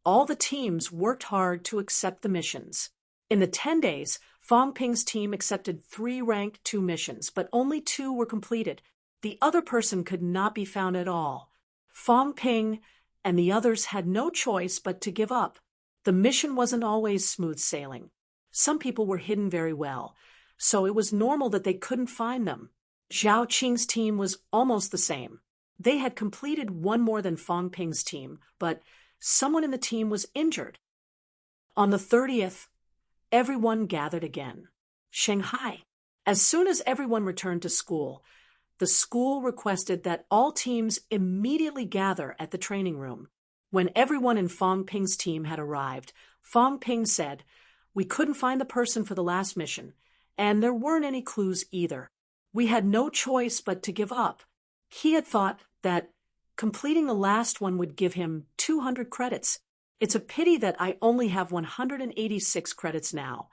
all the teams worked hard to accept the missions. In the 10 days, Fong Ping's team accepted 3 rank 2 missions, but only 2 were completed. The other person could not be found at all. Fong Ping and the others had no choice but to give up. The mission wasn't always smooth sailing. Some people were hidden very well, so it was normal that they couldn't find them. Zhao Qing's team was almost the same. They had completed 1 more than Fong Ping's team, but someone in the team was injured. On the 30th, everyone gathered again. Shanghai. As soon as everyone returned to school, the school requested that all teams immediately gather at the training room. When everyone in Fong Ping's team had arrived, Fong Ping said, "We couldn't find the person for the last mission, and there weren't any clues either. We had no choice but to give up." He had thought that completing the last one would give him 200 credits. It's a pity that I only have 186 credits now.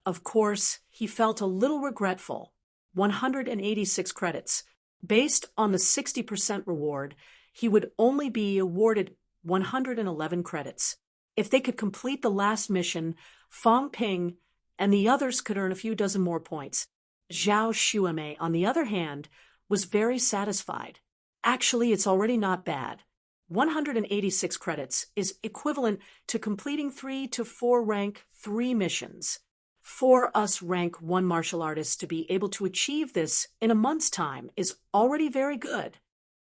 Of course, he felt a little regretful. 186 credits. Based on the 60% reward, he would only be awarded 111 credits. If they could complete the last mission, Fong Ping and the others could earn a few dozen more points. Zhao Xuemei, on the other hand, was very satisfied. Actually, it's already not bad. 186 credits is equivalent to completing 3 to 4 rank 3 missions. For us rank 1 martial artists to be able to achieve this in a month's time is already very good.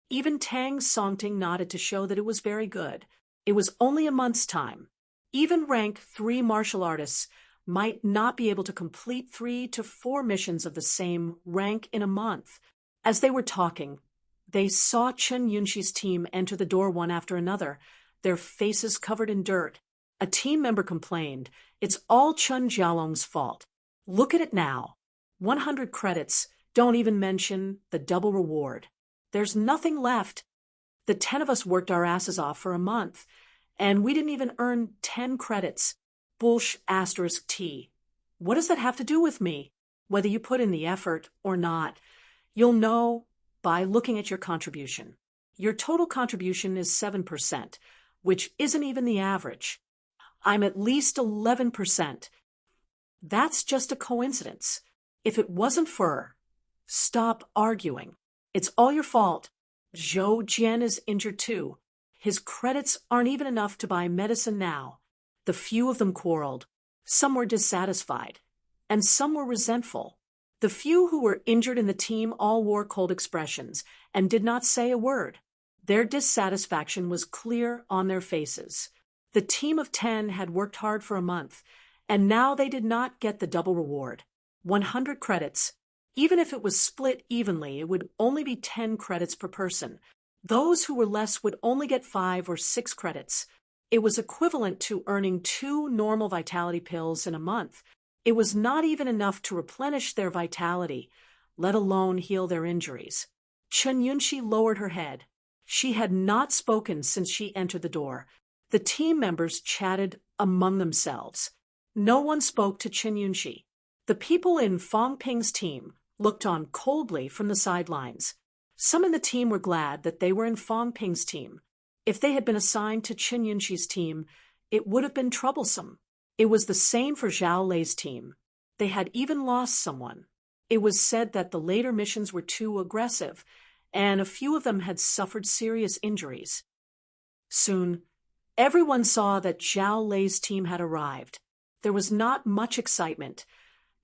Even Tang Songting nodded to show that it was very good. It was only a month's time. Even rank 3 martial artists might not be able to complete 3 to 4 missions of the same rank in a month. As they were talking, they saw Chen Yunxi's team enter the door one after another, their faces covered in dirt. A team member complained, "It's all Chen Jialong's fault. Look at it now. 100 credits, don't even mention the double reward. There's nothing left. The 10 of us worked our asses off for a month, and we didn't even earn 10 credits. T. What does that have to do with me? Whether you put in the effort or not, you'll know by looking at your contribution. Your total contribution is 7%, which isn't even the average. I'm at least 11%. That's just a coincidence. If it wasn't for..." "Stop arguing. It's all your fault. Zhou Jian is injured too. His credits aren't even enough to buy medicine now." The few of them quarreled. Some were dissatisfied, and some were resentful. The few who were injured in the team all wore cold expressions and did not say a word. Their dissatisfaction was clear on their faces. The team of 10 had worked hard for a month, and now they did not get the double reward. 100 credits. Even if it was split evenly, it would only be 10 credits per person. Those who were less would only get 5 or 6 credits. It was equivalent to earning 2 normal vitality pills in a month. It was not even enough to replenish their vitality, let alone heal their injuries. Chen Yunxi lowered her head. She had not spoken since she entered the door. The team members chatted among themselves. No one spoke to Chen Yunxi. The people in Fong Ping's team looked on coldly from the sidelines. Some in the team were glad that they were in Fong Ping's team. If they had been assigned to Chen Yunxi's team, it would have been troublesome. It was the same for Zhao Lei's team. They had even lost someone. It was said that the later missions were too aggressive, and a few of them had suffered serious injuries. Soon, everyone saw that Zhao Lei's team had arrived. There was not much excitement,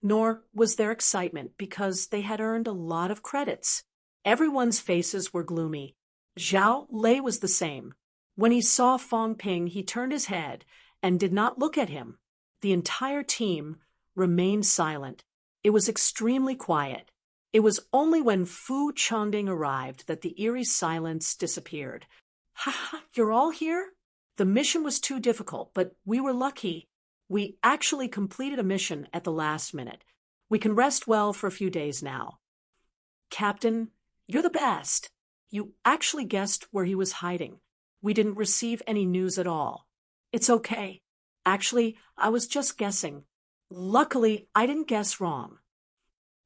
nor was there excitement because they had earned a lot of credits. Everyone's faces were gloomy. Zhao Lei was the same. When he saw Fong Ping, he turned his head and did not look at him. The entire team remained silent. It was extremely quiet. It was only when Fu Changding arrived that the eerie silence disappeared. Ha ha, you're all here? The mission was too difficult, but we were lucky. We actually completed a mission at the last minute. We can rest well for a few days now. Captain, you're the best. You actually guessed where he was hiding. We didn't receive any news at all. It's okay. Actually, I was just guessing. Luckily, I didn't guess wrong.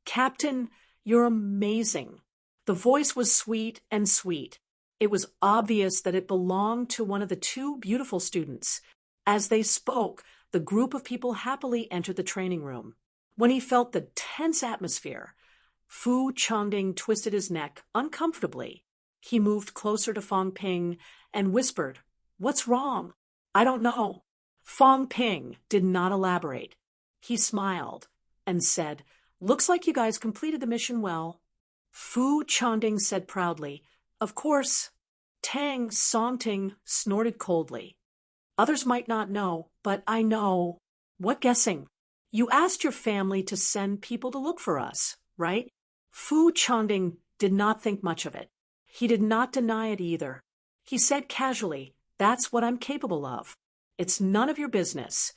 Captain, you're amazing. The voice was sweet and sweet. It was obvious that it belonged to one of the two beautiful students. As they spoke, the group of people happily entered the training room. When he felt the tense atmosphere, Fu Changding twisted his neck uncomfortably. He moved closer to Fong Ping and whispered, "What's wrong?" "I don't know." Fong Ping did not elaborate. He smiled and said, "Looks like you guys completed the mission well." Fu Changding said proudly, "Of course." Tang Songting snorted coldly. "Others might not know, but I know." "What guessing?" "You asked your family to send people to look for us, right?" Fu Changding did not think much of it. He did not deny it either. He said casually, "That's what I'm capable of. It's none of your business."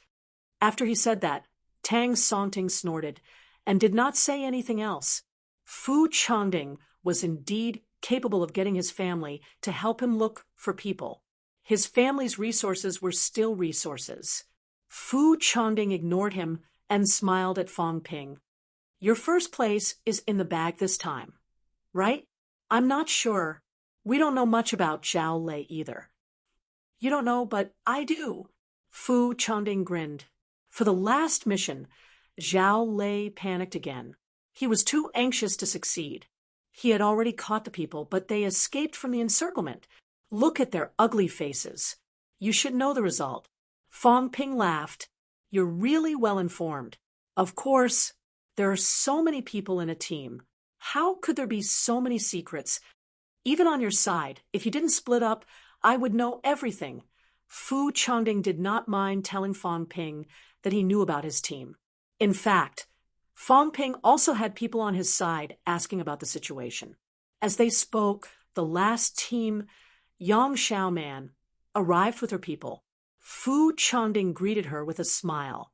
After he said that, Tang Songting snorted and did not say anything else. Fu Changding was indeed capable of getting his family to help him look for people. His family's resources were still resources. Fu Changding ignored him and smiled at Fong Ping. "Your first place is in the bag this time, right?" "I'm not sure. We don't know much about Zhao Lei either." "You don't know, but I do." Fu Changding grinned. For the last mission, Zhao Lei panicked again. He was too anxious to succeed. He had already caught the people, but they escaped from the encirclement. Look at their ugly faces. You should know the result. Fong Ping laughed. "You're really well informed." "Of course. There are so many people in a team. How could there be so many secrets? Even on your side, if you didn't split up, I would know everything." Fu Changding did not mind telling Fong Ping that he knew about his team. In fact, Fong Ping also had people on his side asking about the situation. As they spoke, the last team, Yang Xiaoman, arrived with her people. Fu Changding greeted her with a smile.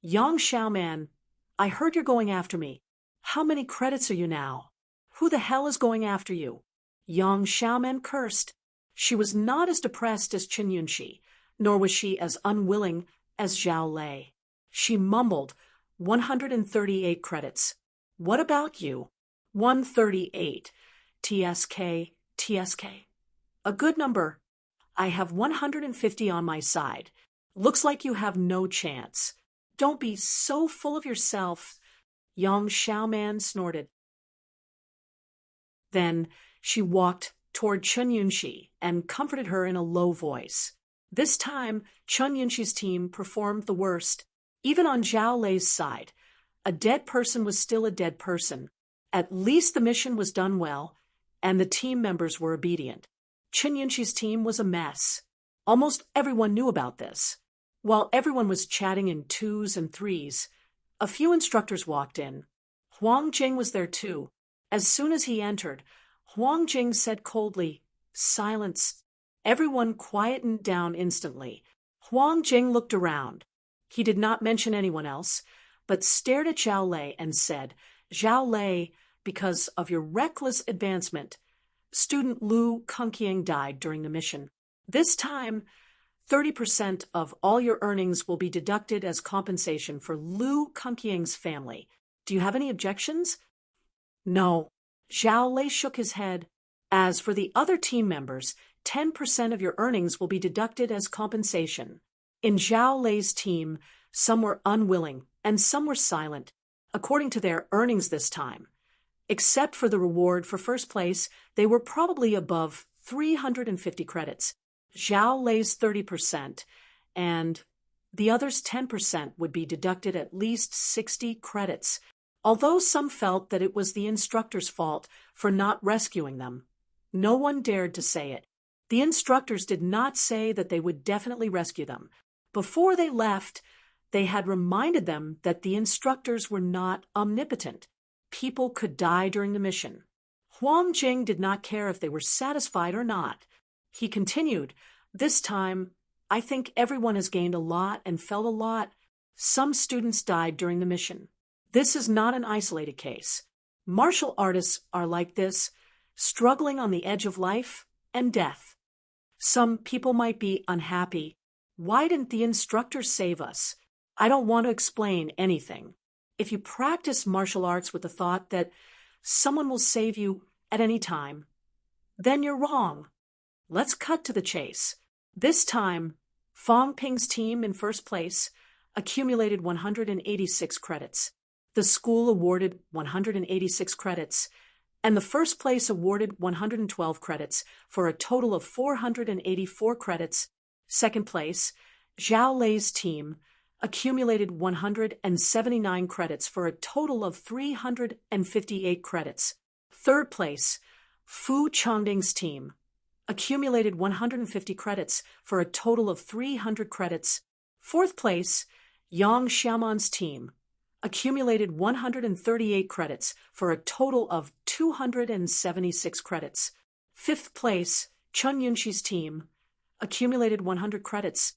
"Yang Xiaoman, I heard you're going after me. How many credits are you now?" "Who the hell is going after you?" Yang Xiaoman cursed. She was not as depressed as Chen Yunxi, nor was she as unwilling as Zhao Lei. She mumbled, 138 credits. "What about you?" 138. TSK, TSK. "A good number. I have 150 on my side. Looks like you have no chance. Don't be so full of yourself." Yang Xiaoman snorted. Then she walked toward Chen Yunxi and comforted her in a low voice. This time, Chen Yunxi's team performed the worst. Even on Zhao Lei's side, a dead person was still a dead person. At least the mission was done well, and the team members were obedient. Chen Yunxi's team was a mess. Almost everyone knew about this. While everyone was chatting in twos and threes, a few instructors walked in. Huang Jing was there too. As soon as he entered, Huang Jing said coldly, "Silence." Everyone quietened down instantly. Huang Jing looked around. He did not mention anyone else, but stared at Zhao Lei and said, "Zhao Lei, because of your reckless advancement, student Lu Kunqiang died during the mission. This time, 30% of all your earnings will be deducted as compensation for Lu Kunqiang's family. Do you have any objections?" "No." Zhao Lei shook his head. "As for the other team members, 10% of your earnings will be deducted as compensation." In Zhao Lei's team, some were unwilling and some were silent, according to their earnings this time. Except for the reward for first place, they were probably above 350 credits. Zhao Lei's 30%, and the others' 10% would be deducted at least 60 credits, although some felt that it was the instructor's fault for not rescuing them. No one dared to say it. The instructors did not say that they would definitely rescue them. Before they left, they had reminded them that the instructors were not omnipotent. People could die during the mission. Huang Jing did not care if they were satisfied or not. He continued, "This time, I think everyone has gained a lot and felt a lot. Some students died during the mission. This is not an isolated case. Martial artists are like this, struggling on the edge of life and death. Some people might be unhappy. Why didn't the instructor save us? I don't want to explain anything. If you practice martial arts with the thought that someone will save you at any time, then you're wrong. Let's cut to the chase. This time, Fong Ping's team in first place accumulated 186 credits. The school awarded 186 credits, and the first place awarded 112 credits for a total of 484 credits. Second place, Zhao Lei's team accumulated 179 credits for a total of 358 credits. Third place, Fu Changding's team accumulated 150 credits for a total of 300 credits. Fourth place, Yang Xiaoman's team accumulated 138 credits for a total of 276 credits. Fifth place, Chun Yunxi's team accumulated 100 credits.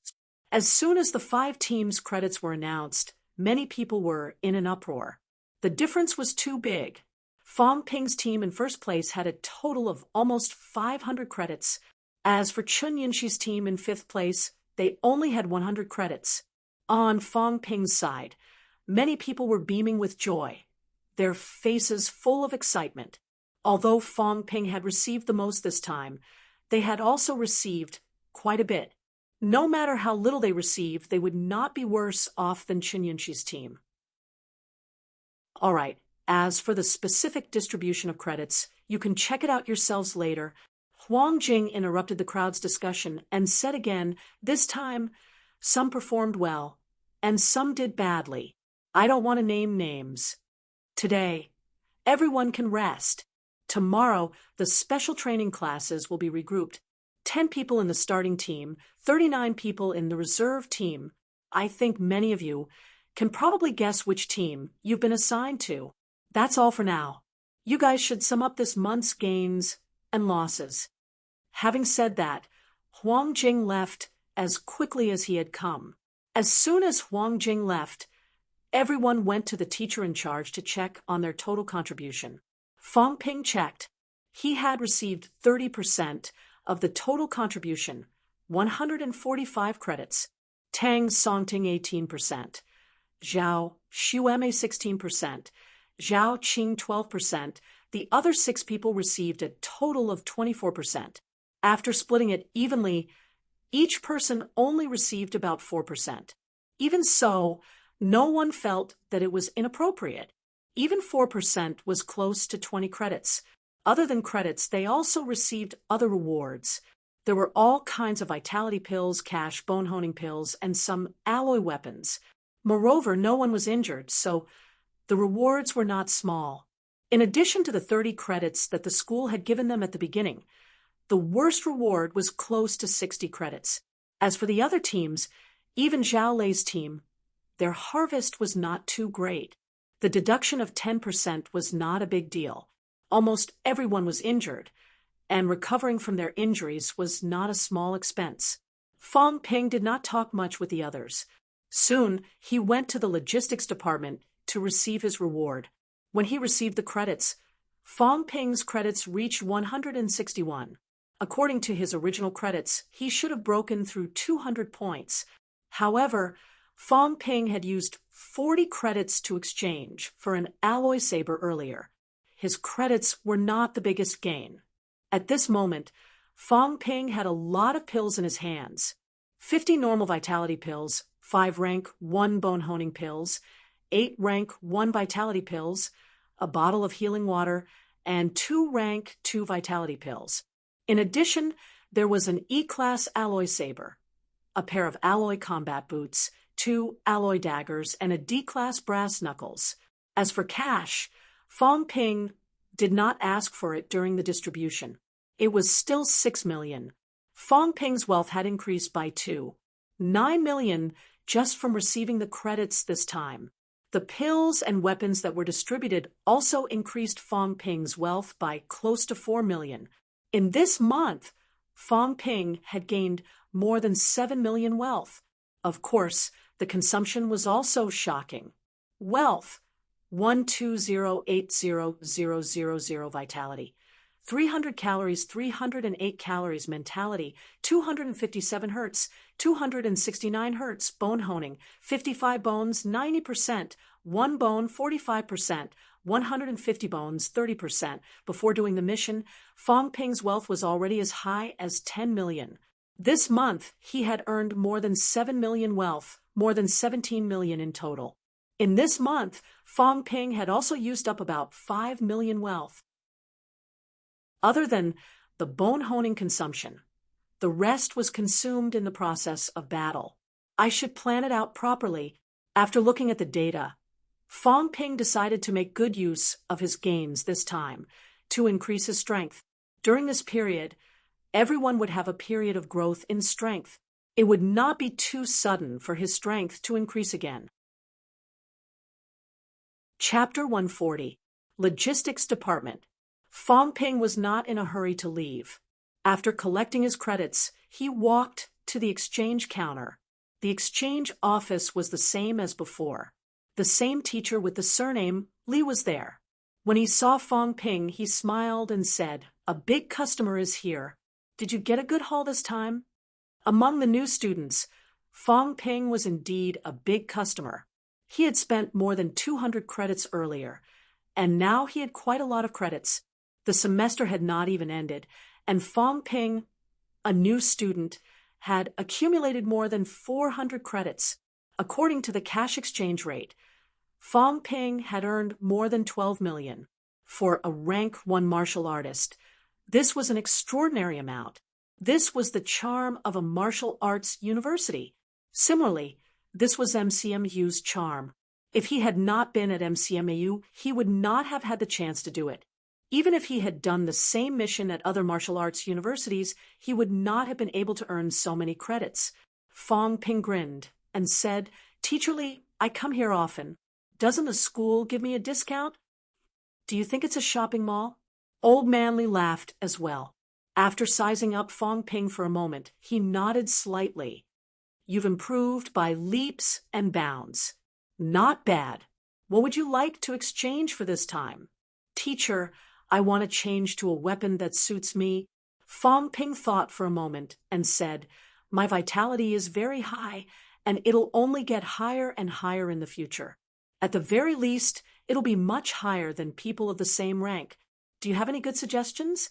As soon as the 5 teams' credits were announced, many people were in an uproar. The difference was too big. Fong Ping's team in first place had a total of almost 500 credits. As for Chun Yunxi's team in fifth place, they only had 100 credits. On Fong Ping's side, many people were beaming with joy, their faces full of excitement. Although Fong Ping had received the most this time, they had also received quite a bit. No matter how little they received, they would not be worse off than Chun Yunxi's team. All right, as for the specific distribution of credits, you can check it out yourselves later. Huang Jing interrupted the crowd's discussion and said again, this time, some performed well, and some did badly. I don't want to name names. Today, everyone can rest. Tomorrow, the special training classes will be regrouped. 10 people in the starting team, 39 people in the reserve team. I think many of you can probably guess which team you've been assigned to. That's all for now. You guys should sum up this month's gains and losses. Having said that, Huang Jing left as quickly as he had come. As soon as Huang Jing left, everyone went to the teacher in charge to check on their total contribution. Fong Ping checked. He had received 30% of the total contribution, 145 credits. Tang Songting 18%, Zhao Xueme 16%, Zhao Qing 12%. The other 6 people received a total of 24%. After splitting it evenly, each person only received about 4%. Even so, no one felt that it was inappropriate. Even 4% was close to 20 credits. Other than credits, they also received other rewards. There were all kinds of vitality pills, cash bone honing pills, and some alloy weapons. Moreover, no one was injured, so the rewards were not small. In addition to the 30 credits that the school had given them at the beginning, the worst reward was close to 60 credits. As for the other teams, even Zhao Lei's team, their harvest was not too great. The deduction of 10% was not a big deal. Almost everyone was injured, and recovering from their injuries was not a small expense. Fong Ping did not talk much with the others. Soon, he went to the logistics department to receive his reward. When he received the credits, Fong Ping's credits reached 161. According to his original credits, he should have broken through 200 points. However, Fong Ping had used 40 credits to exchange for an alloy saber earlier. His credits were not the biggest gain. At this moment, Fong Ping had a lot of pills in his hands. 50 normal vitality pills, 5 rank 1 bone honing pills, 8 rank 1 vitality pills, a bottle of healing water, and 2 rank 2 vitality pills. In addition, there was an E-class alloy saber, a pair of alloy combat boots, 2 alloy daggers, and a D-class brass knuckles. As for cash, Fong Ping did not ask for it during the distribution. It was still 6 million. Fong Ping's wealth had increased by 9 million just from receiving the credits this time. The pills and weapons that were distributed also increased Fong Ping's wealth by close to 4 million. In this month, Fong Ping had gained more than 7 million wealth. Of course, the consumption was also shocking. Wealth, 1208000 vitality, 300 calories, 308 calories mentality, 257 hertz, 269 hertz bone honing, 55 bones, 90%, 1 bone, 45%, 150 bones, 30%. Before doing the mission, Fong Ping's wealth was already as high as 10 million. This month, he had earned more than 7 million wealth, more than 17 million in total. In this month, Fong Ping had also used up about 5 million wealth. Other than the bone-honing consumption, the rest was consumed in the process of battle. I should plan it out properly. After looking at the data, Fong Ping decided to make good use of his gains this time to increase his strength. During this period, everyone would have a period of growth in strength. It would not be too sudden for his strength to increase again. Chapter 140. Logistics Department. Fong Ping was not in a hurry to leave. After collecting his credits, he walked to the exchange counter. The exchange office was the same as before. The same teacher with the surname Li was there. When he saw Fong Ping, he smiled and said, "A big customer is here. Did you get a good haul this time?" Among the new students, Fong Ping was indeed a big customer. He had spent more than 200 credits earlier, and now he had quite a lot of credits. The semester had not even ended, and Fong Ping, a new student, had accumulated more than 400 credits. According to the cash exchange rate, Fong Ping had earned more than 12 million. For a rank 1 martial artist, this was an extraordinary amount. This was the charm of a martial arts university. Similarly, this was MCMU's charm. If he had not been at MCMU, he would not have had the chance to do it. Even if he had done the same mission at other martial arts universities, he would not have been able to earn so many credits. Fong Ping grinned and said, "Teacher Li, I come here often. Doesn't the school give me a discount? Do you think it's a shopping mall?" Old Man Li laughed as well. After sizing up Fong Ping for a moment, he nodded slightly. "You've improved by leaps and bounds. Not bad. What would you like to exchange for this time?" "Teacher, I want to change to a weapon that suits me." Fong Ping thought for a moment and said, "My vitality is very high, and it'll only get higher and higher in the future. At the very least, it'll be much higher than people of the same rank. Do you have any good suggestions?"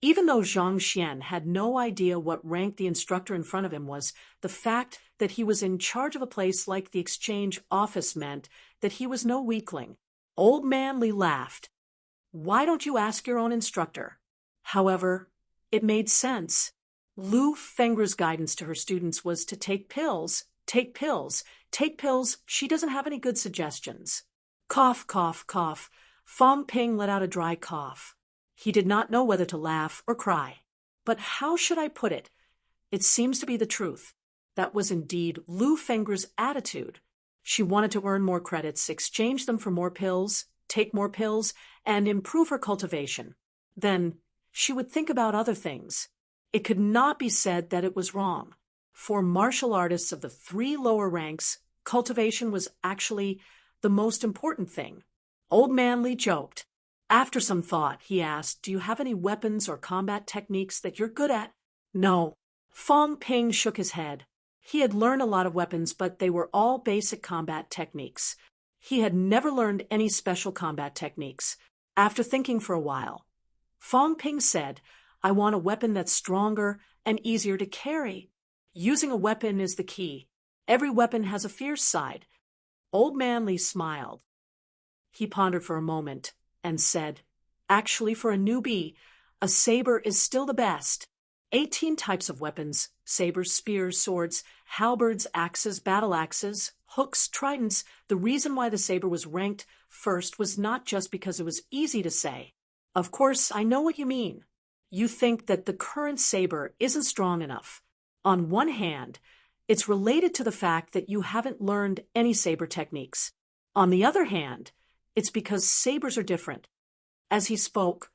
Even though Zhang Xian had no idea what rank the instructor in front of him was, the fact that he was in charge of a place like the exchange office meant that he was no weakling. Old Man Li laughed. "Why don't you ask your own instructor?" However, it made sense. Lu Fengru's guidance to her students was to take pills, take pills, take pills. She doesn't have any good suggestions. Cough, cough, cough. Fong Ping let out a dry cough. He did not know whether to laugh or cry. But how should I put it? It seems to be the truth. That was indeed Lu Fengru's attitude. She wanted to earn more credits, exchange them for more pills, take more pills, and improve her cultivation. Then she would think about other things. It could not be said that it was wrong. For martial artists of the 3 lower ranks, cultivation was actually the most important thing. Old Man Li joked. After some thought, he asked, "Do you have any weapons or combat techniques that you're good at?" "No." Fong Ping shook his head. He had learned a lot of weapons, but they were all basic combat techniques. He had never learned any special combat techniques. After thinking for a while, Fong Ping said, "I want a weapon that's stronger and easier to carry. Using a weapon is the key. Every weapon has a fierce side." Old Man Li smiled. He pondered for a moment and said, "Actually, for a newbie, a saber is still the best. 18 types of weapons: sabers, spears, swords, halberds, axes, battle axes, hooks, tridents. The reason why the saber was ranked first was not just because it was easy to say. Of course, I know what you mean. You think that the current saber isn't strong enough. On one hand, it's related to the fact that you haven't learned any saber techniques. On the other hand, it's because sabers are different." As he spoke,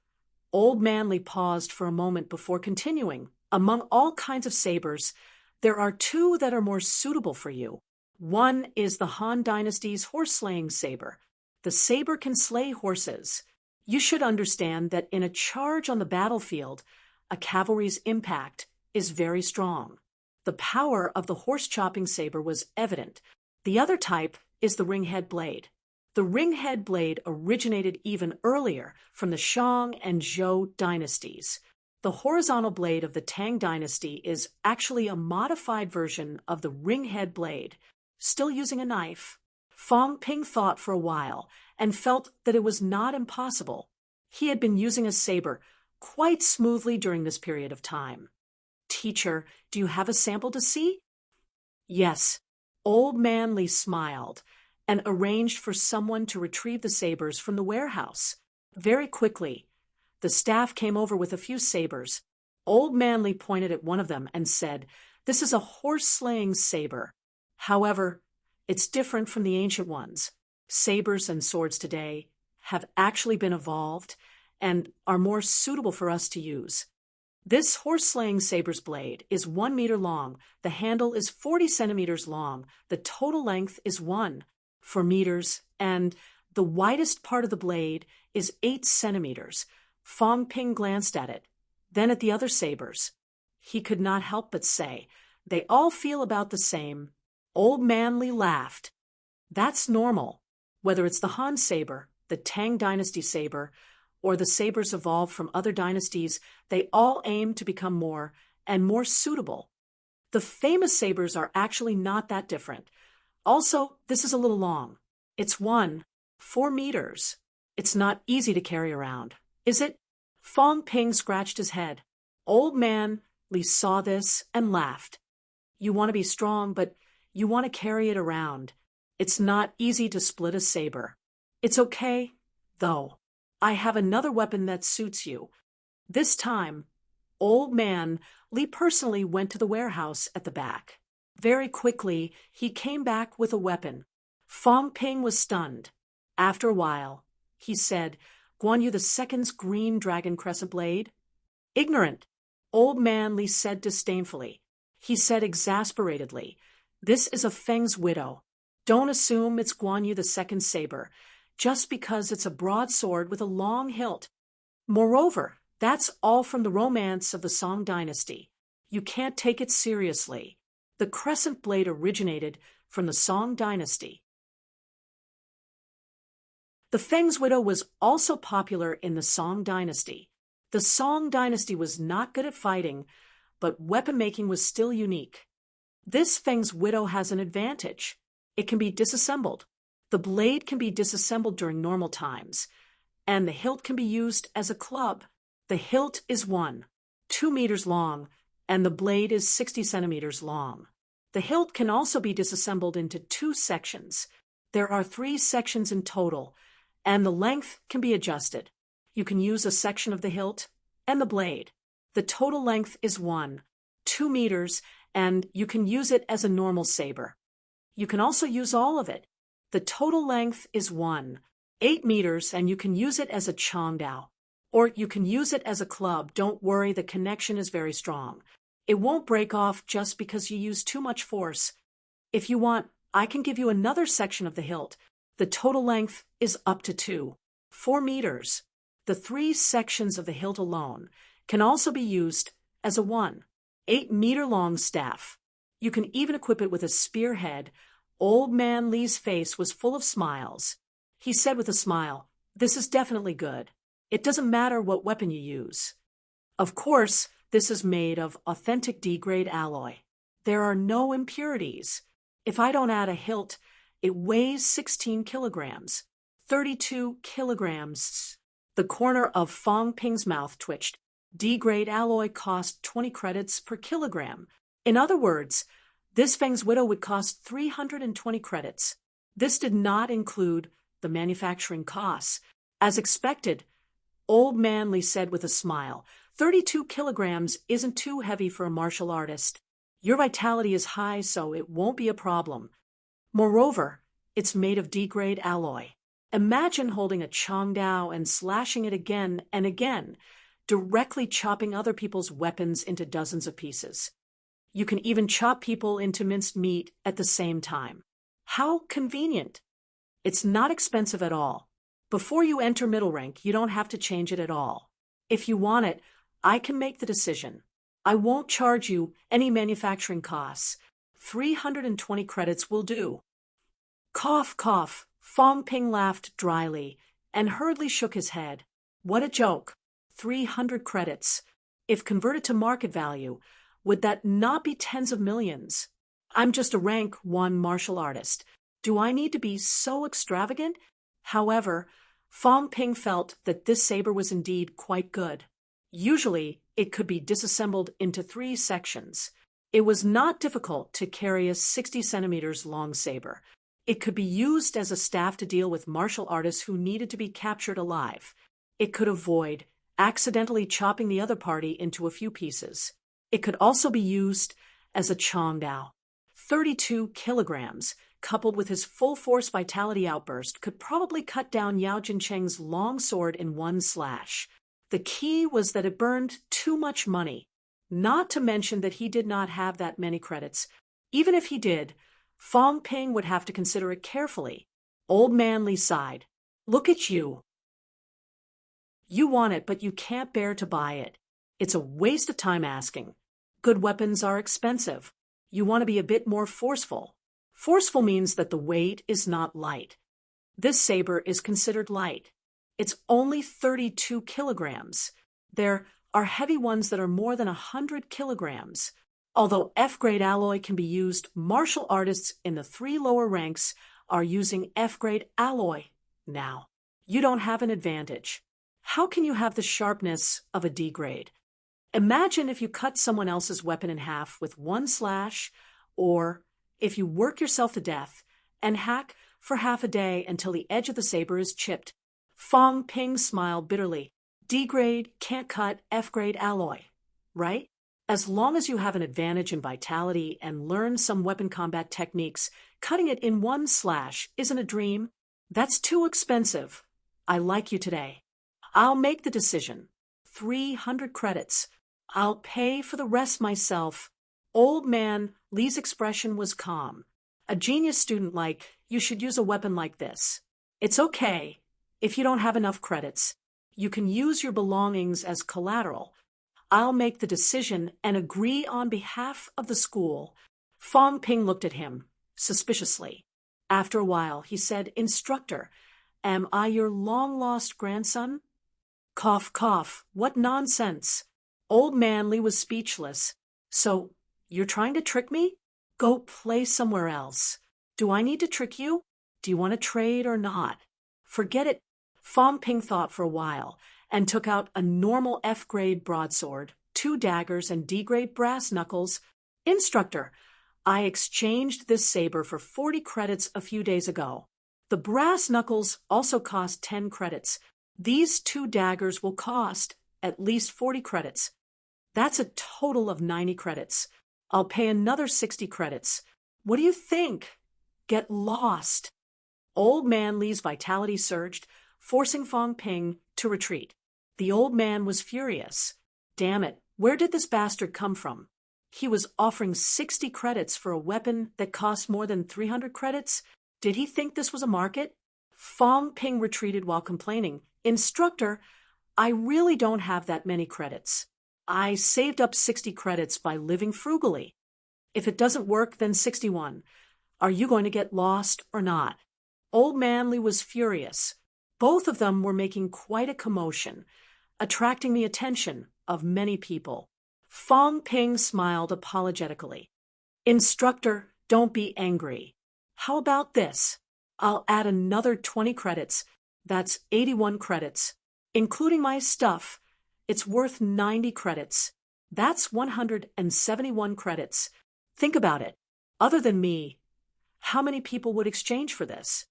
Old Man Li paused for a moment before continuing. Among all kinds of sabers, there are two that are more suitable for you. One is the Han Dynasty's horse-slaying saber. The saber can slay horses. You should understand that in a charge on the battlefield, a cavalry's impact is very strong. The power of the horse-chopping saber was evident. The other type is the ringhead blade. The ringhead blade originated even earlier from the Shang and Zhou dynasties. The horizontal blade of the Tang dynasty is actually a modified version of the ringhead blade, still using a knife. Fang Ping thought for a while and felt that it was not impossible. He had been using a saber quite smoothly during this period of time. Teacher, do you have a sample to see? Yes. Old Man Li smiled and arranged for someone to retrieve the sabers from the warehouse. Very quickly, the staff came over with a few sabers. Old Man Li pointed at one of them and said, "This is a horse-slaying saber. However, it's different from the ancient ones. Sabers and swords today have actually been evolved and are more suitable for us to use. This horse-slaying saber's blade is 1 meter long, the handle is 40 centimeters long, the total length is 4 meters, and the widest part of the blade is 8 centimeters. Fang Ping glanced at it, then at the other sabers. He could not help but say, "They all feel about the same." Old Man Li laughed. That's normal. Whether it's the Han saber, the Tang dynasty saber, or the sabers evolved from other dynasties, they all aim to become more and more suitable. The famous sabers are actually not that different. Also, this is a little long. It's 4 meters. It's not easy to carry around, is it? Fang Ping scratched his head. Old Man Li saw this and laughed. You want to be strong, but you want to carry it around. It's not easy to split a saber. It's okay, though. I have another weapon that suits you. This time, Old Man Li personally went to the warehouse at the back. Very quickly, he came back with a weapon. Fang Ping was stunned. After a while, he said, "Guan Yu II's green dragon crescent blade?" "Ignorant," Old Man Li said disdainfully. He said exasperatedly, "This is a Feng's widow. Don't assume it's Guan Yu II's saber, just because it's a broadsword with a long hilt. Moreover, that's all from the romance of the Song dynasty. You can't take it seriously. The crescent blade originated from the Song dynasty." The Feng's widow was also popular in the Song dynasty. The Song dynasty was not good at fighting, but weapon making was still unique. This Feng's widow has an advantage. It can be disassembled. The blade can be disassembled during normal times, and the hilt can be used as a club. The hilt is 2 meters long, and the blade is 60 centimeters long. The hilt can also be disassembled into 2 sections. There are 3 sections in total, and the length can be adjusted. You can use a section of the hilt and the blade. The total length is 2 meters, and you can use it as a normal saber. You can also use all of it. The total length is 8 meters, and you can use it as a chongdao. Or you can use it as a club. Don't worry, the connection is very strong. It won't break off just because you use too much force. If you want, I can give you another section of the hilt. The total length is up to 4 meters. The 3 sections of the hilt alone can also be used as a 8-meter-long staff. You can even equip it with a spearhead. Old Man Li's face was full of smiles. He said with a smile, "This is definitely good. It doesn't matter what weapon you use. Of course, this is made of authentic D-grade alloy. There are no impurities. If I don't add a hilt, it weighs 16 kilograms. 32 kilograms. The corner of Fang Ping's mouth twitched. D-grade alloy cost 20 credits per kilogram. In other words, this Feng's widow would cost 320 credits. This did not include the manufacturing costs. As expected, Old Man Li said with a smile, 32 kilograms isn't too heavy for a martial artist. Your vitality is high, so it won't be a problem. Moreover, it's made of D-grade alloy. Imagine holding a chongdao and slashing it again and again. directly chopping other people's weapons into dozens of pieces. You can even chop people into minced meat at the same time. How convenient! It's not expensive at all. Before you enter middle rank, you don't have to change it at all. If you want it, I can make the decision. I won't charge you any manufacturing costs. 320 credits will do. Cough, cough. Fong Ping laughed dryly and hurriedly shook his head. What a joke. 300 credits. If converted to market value, would that not be tens of millions? I'm just a rank 1 martial artist. Do I need to be so extravagant? However, Fong Ping felt that this saber was indeed quite good. Usually, it could be disassembled into 3 sections. It was not difficult to carry a 60 centimeters long saber. It could be used as a staff to deal with martial artists who needed to be captured alive. It could avoid accidentally chopping the other party into a few pieces. It could also be used as a chongdao. 32 kilograms, coupled with his full-force vitality outburst, could probably cut down Yao Jincheng's long sword in one slash. The key was that it burned too much money. Not to mention that he did not have that many credits. Even if he did, Fong Ping would have to consider it carefully. Old Man Li sighed. Look at you. You want it, but you can't bear to buy it. It's a waste of time asking. Good weapons are expensive. You want to be a bit more forceful. Forceful means that the weight is not light. This saber is considered light. It's only 32 kilograms. There are heavy ones that are more than 100 kilograms. Although F-grade alloy can be used, martial artists in the 3 lower ranks are using F-grade alloy now. You don't have an advantage. How can you have the sharpness of a D grade? Imagine if you cut someone else's weapon in half with one slash, or if you work yourself to death and hack for half a day until the edge of the saber is chipped. Fong Ping smiled bitterly. D grade can't cut F grade alloy, right? As long as you have an advantage in vitality and learn some weapon combat techniques, cutting it in one slash isn't a dream. That's too expensive. I like you today. I'll make the decision. 300 credits. I'll pay for the rest myself. Old Man Li's expression was calm. A genius student like you should use a weapon like this. It's okay if you don't have enough credits. You can use your belongings as collateral. I'll make the decision and agree on behalf of the school. Fong Ping looked at him suspiciously. After a while, he said, Instructor, am I your long-lost grandson? Cough, cough. What nonsense. Old Man Li was speechless. So, you're trying to trick me? Go play somewhere else. Do I need to trick you? Do you want to trade or not? Forget it. Fong Ping thought for a while and took out a normal F-grade broadsword, 2 daggers, and D-grade brass knuckles. Instructor, I exchanged this saber for 40 credits a few days ago. The brass knuckles also cost 10 credits. These 2 daggers will cost at least 40 credits. That's a total of 90 credits. I'll pay another 60 credits. What do you think? Get lost. Old Man Li's vitality surged, forcing Fong Ping to retreat. The old man was furious. Damn it, where did this bastard come from? He was offering 60 credits for a weapon that cost more than 300 credits? Did he think this was a market? Fong Ping retreated while complaining. Instructor, I really don't have that many credits. I saved up 60 credits by living frugally. If it doesn't work, then 61. Are you going to get lost or not? Old Man Li was furious. Both of them were making quite a commotion, attracting the attention of many people. Fong Ping smiled apologetically. Instructor, don't be angry. How about this? I'll add another 20 credits. That's 81 credits. Including my stuff, it's worth 90 credits. That's 171 credits. Think about it. Other than me, how many people would exchange for this?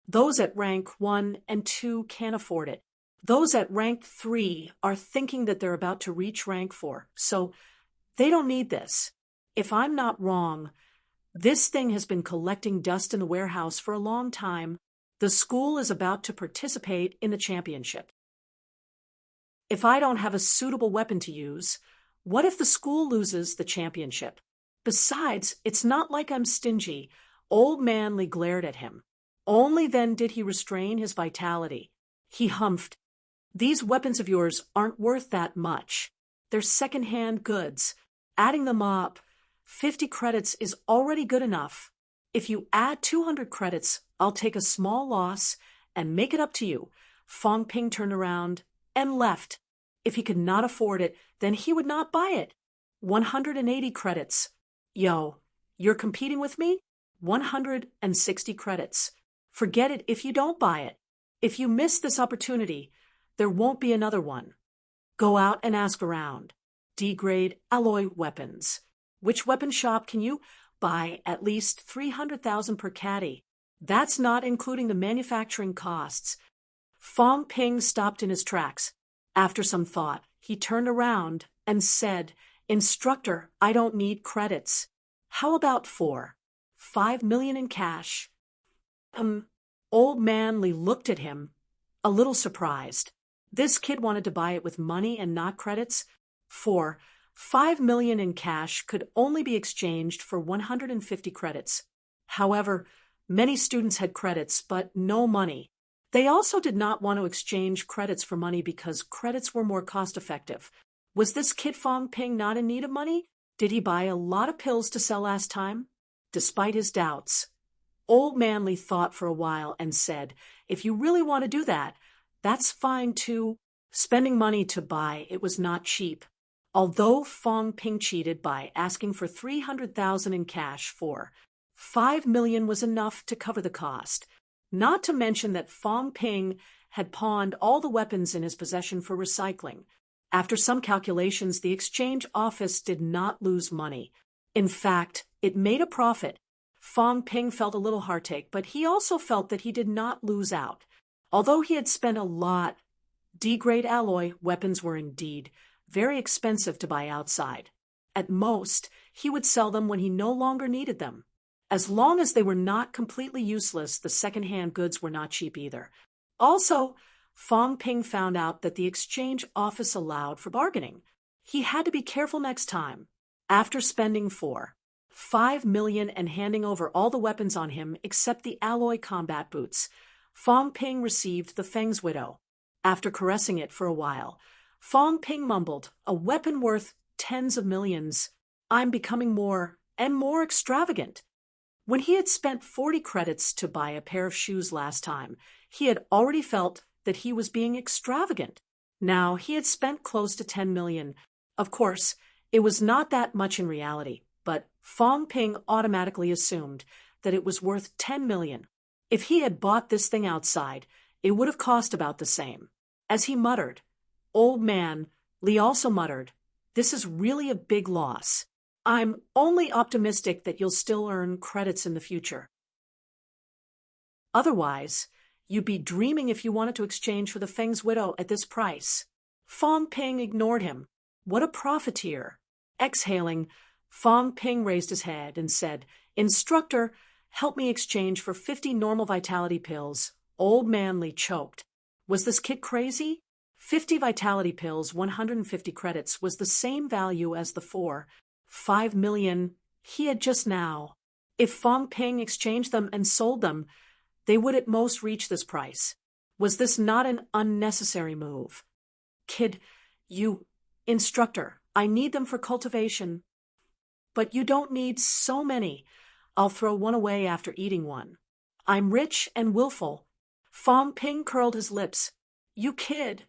Those at rank 1 and 2 can't afford it. Those at rank 3 are thinking that they're about to reach rank 4, so they don't need this. If I'm not wrong, this thing has been collecting dust in the warehouse for a long time. The school is about to participate in the championship. If I don't have a suitable weapon to use, what if the school loses the championship? Besides, it's not like I'm stingy. Old Man Lee glared at him. Only then did he restrain his vitality. He humphed. These weapons of yours aren't worth that much. They're second-hand goods. Adding them up, 50 credits is already good enough. If you add 200 credits, I'll take a small loss and make it up to you. Fong Ping turned around and left. If he could not afford it, then he would not buy it. 180 credits. Yo, you're competing with me? 160 credits. Forget it if you don't buy it. If you miss this opportunity, there won't be another one. Go out and ask around. D-grade alloy weapons. Which weapon shop can you buy at least 300,000 per caddy? That's not including the manufacturing costs. Fong Ping stopped in his tracks. After some thought, he turned around and said, Instructor, I don't need credits. How about 5 million in cash? Old Man Lee looked at him, a little surprised. This kid wanted to buy it with money and not credits? 5 million in cash could only be exchanged for 150 credits. However, many students had credits, but no money. They also did not want to exchange credits for money because credits were more cost-effective. Was this kid Fong Ping not in need of money? Did he buy a lot of pills to sell last time? Despite his doubts, Old Man Lee thought for a while and said, If you really want to do that, that's fine too. Spending money to buy it was not cheap. Although Fong Ping cheated by asking for 300,000 in cash, 5 million was enough to cover the cost. Not to mention that Fong Ping had pawned all the weapons in his possession for recycling. After some calculations, the exchange office did not lose money. In fact, it made a profit. Fong Ping felt a little heartache, but he also felt that he did not lose out. Although he had spent a lot, D-grade alloy weapons were indeed very expensive to buy outside. At most, he would sell them when he no longer needed them. As long as they were not completely useless, the second-hand goods were not cheap either. Also, Fong Ping found out that the exchange office allowed for bargaining. He had to be careful next time. After spending 5 million and handing over all the weapons on him except the alloy combat boots, Fong Ping received the Feng's widow. After caressing it for a while, Fong Ping mumbled, a weapon worth tens of millions. I'm becoming more and more extravagant. When he had spent 40 credits to buy a pair of shoes last time, he had already felt that he was being extravagant. Now he had spent close to 10 million. Of course, it was not that much in reality, but Fong Ping automatically assumed that it was worth 10 million. If he had bought this thing outside, it would have cost about the same. As he muttered, Old Man Lee also muttered, This is really a big loss. I'm only optimistic that you'll still earn credits in the future. Otherwise, you'd be dreaming if you wanted to exchange for the Feng's widow at this price. Fong Ping ignored him. What a profiteer. Exhaling, Fong Ping raised his head and said, Instructor, help me exchange for 50 normal vitality pills. Old Man Lee choked. Was this kid crazy? 50 vitality pills, 150 credits, was the same value as the 5 million he had just now. If Fong Ping exchanged them and sold them, they would at most reach this price. Was this not an unnecessary move? Kid, Instructor, I need them for cultivation. But you don't need so many. I'll throw one away after eating one. I'm rich and willful. Fong Ping curled his lips. You kid.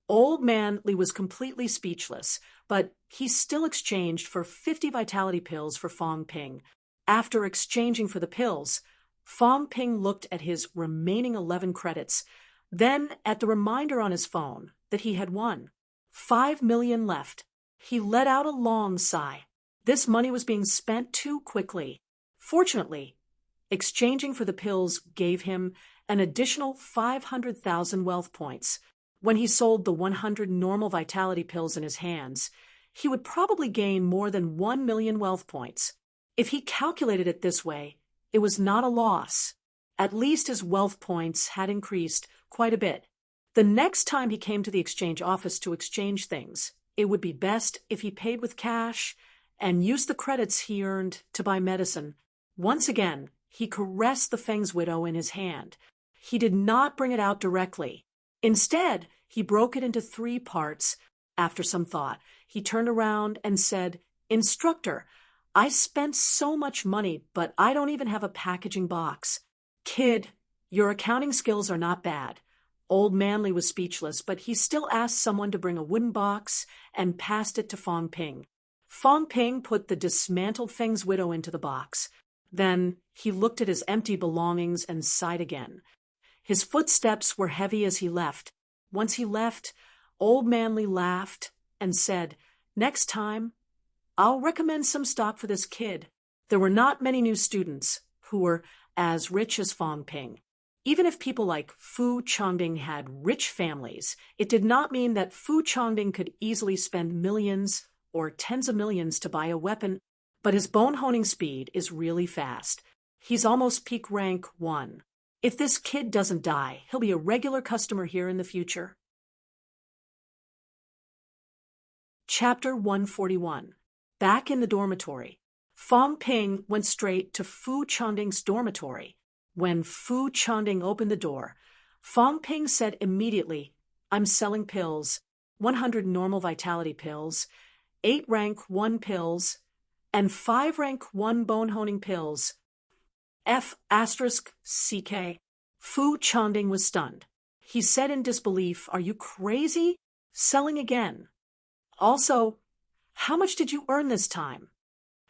Old Man Lee was completely speechless, but he still exchanged for 50 vitality pills for Fong Ping. After exchanging for the pills, Fong Ping looked at his remaining 11 credits, then at the reminder on his phone that he had won. 5 million left. He let out a long sigh. This money was being spent too quickly. Fortunately, exchanging for the pills gave him an additional 500,000 wealth points. When he sold the 100 normal vitality pills in his hands, he would probably gain more than 1 million wealth points. If he calculated it this way, it was not a loss. At least his wealth points had increased quite a bit. The next time he came to the exchange office to exchange things, it would be best if he paid with cash and used the credits he earned to buy medicine. Once again, he caressed the Feng's widow in his hand. He did not bring it out directly. Instead, he broke it into 3 parts. After some thought, he turned around and said, "Instructor, I spent so much money, but I don't even have a packaging box. Kid, your accounting skills are not bad." Old Manly was speechless, but he still asked someone to bring a wooden box and passed it to Fong Ping. Fong Ping put the dismantled Feng's widow into the box. Then he looked at his empty belongings and sighed again. His footsteps were heavy as he left. Once he left, Old Manly laughed and said, "Next time, I'll recommend some stock for this kid." There were not many new students who were as rich as Fong Ping. Even if people like Fu Changding had rich families, it did not mean that Fu Changding could easily spend millions or tens of millions to buy a weapon, but his bone-honing speed is really fast. He's almost peak rank 1. If this kid doesn't die, he'll be a regular customer here in the future. Chapter 141. Back in the dormitory. Fong Ping went straight to Fu Changding's dormitory. When Fu Changding opened the door, Fong Ping said immediately, "I'm selling pills, 100 normal vitality pills, 8 rank 1 pills, and 5 rank 1 bone-honing pills. F***CK. Fu Changding was stunned. He said in disbelief, "Are you crazy? Selling again? Also, how much did you earn this time?"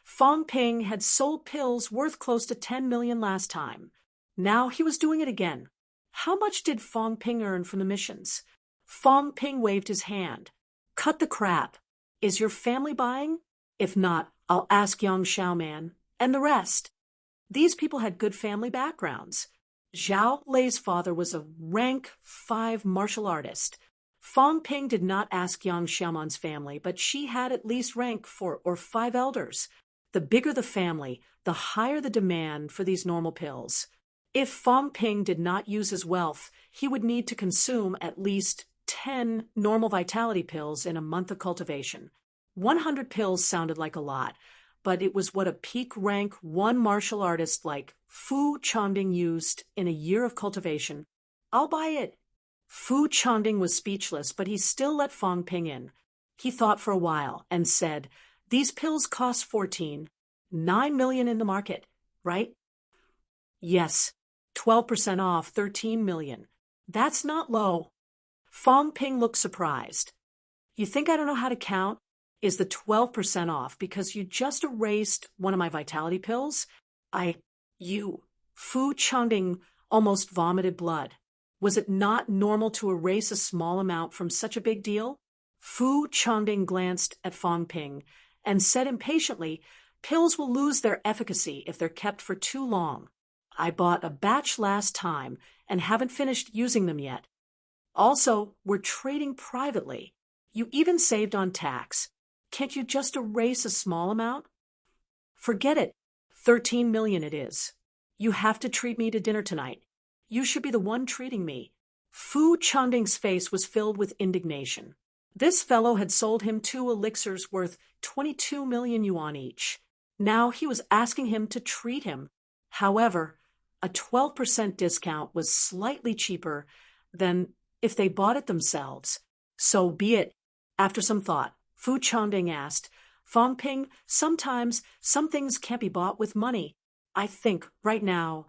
Fong Ping had sold pills worth close to 10 million last time. Now he was doing it again. How much did Fong Ping earn from the missions? Fong Ping waved his hand. "Cut the crap. Is your family buying? If not, I'll ask Yang Xiaoman and the rest." These people had good family backgrounds. Zhao Lei's father was a rank 5 martial artist. Fong Ping did not ask Yang Xiaoman's family, but she had at least rank 4 or 5 elders. The bigger the family, the higher the demand for these normal pills. If Fong Ping did not use his wealth, he would need to consume at least 10 normal vitality pills in a month of cultivation. 100 pills sounded like a lot, but it was what a peak rank 1 martial artist like Fu Changding used in a year of cultivation. "I'll buy it." Fu Changding was speechless, but he still let Fong Ping in. He thought for a while and said, "These pills cost 9 million in the market, right?" "Yes, 12% off 13 million. That's not low." Fong Ping looked surprised. "You think I don't know how to count? Is the 12% off because you just erased one of my vitality pills? Fu Changding almost vomited blood. Was it not normal to erase a small amount from such a big deal? Fu Changding glanced at Fong Ping and said impatiently, "Pills will lose their efficacy if they're kept for too long. I bought a batch last time and haven't finished using them yet. Also, we're trading privately. You even saved on tax. Can't you just erase a small amount?" "Forget it. 13 million it is. You have to treat me to dinner tonight. You should be the one treating me." Fu Changding's face was filled with indignation. This fellow had sold him 2 elixirs worth 22 million yuan each. Now he was asking him to treat him. However, a 12% discount was slightly cheaper than if they bought it themselves. "So be it." After some thought, Fu Changding asked, "Fong Ping, sometimes some things can't be bought with money. I think, right now,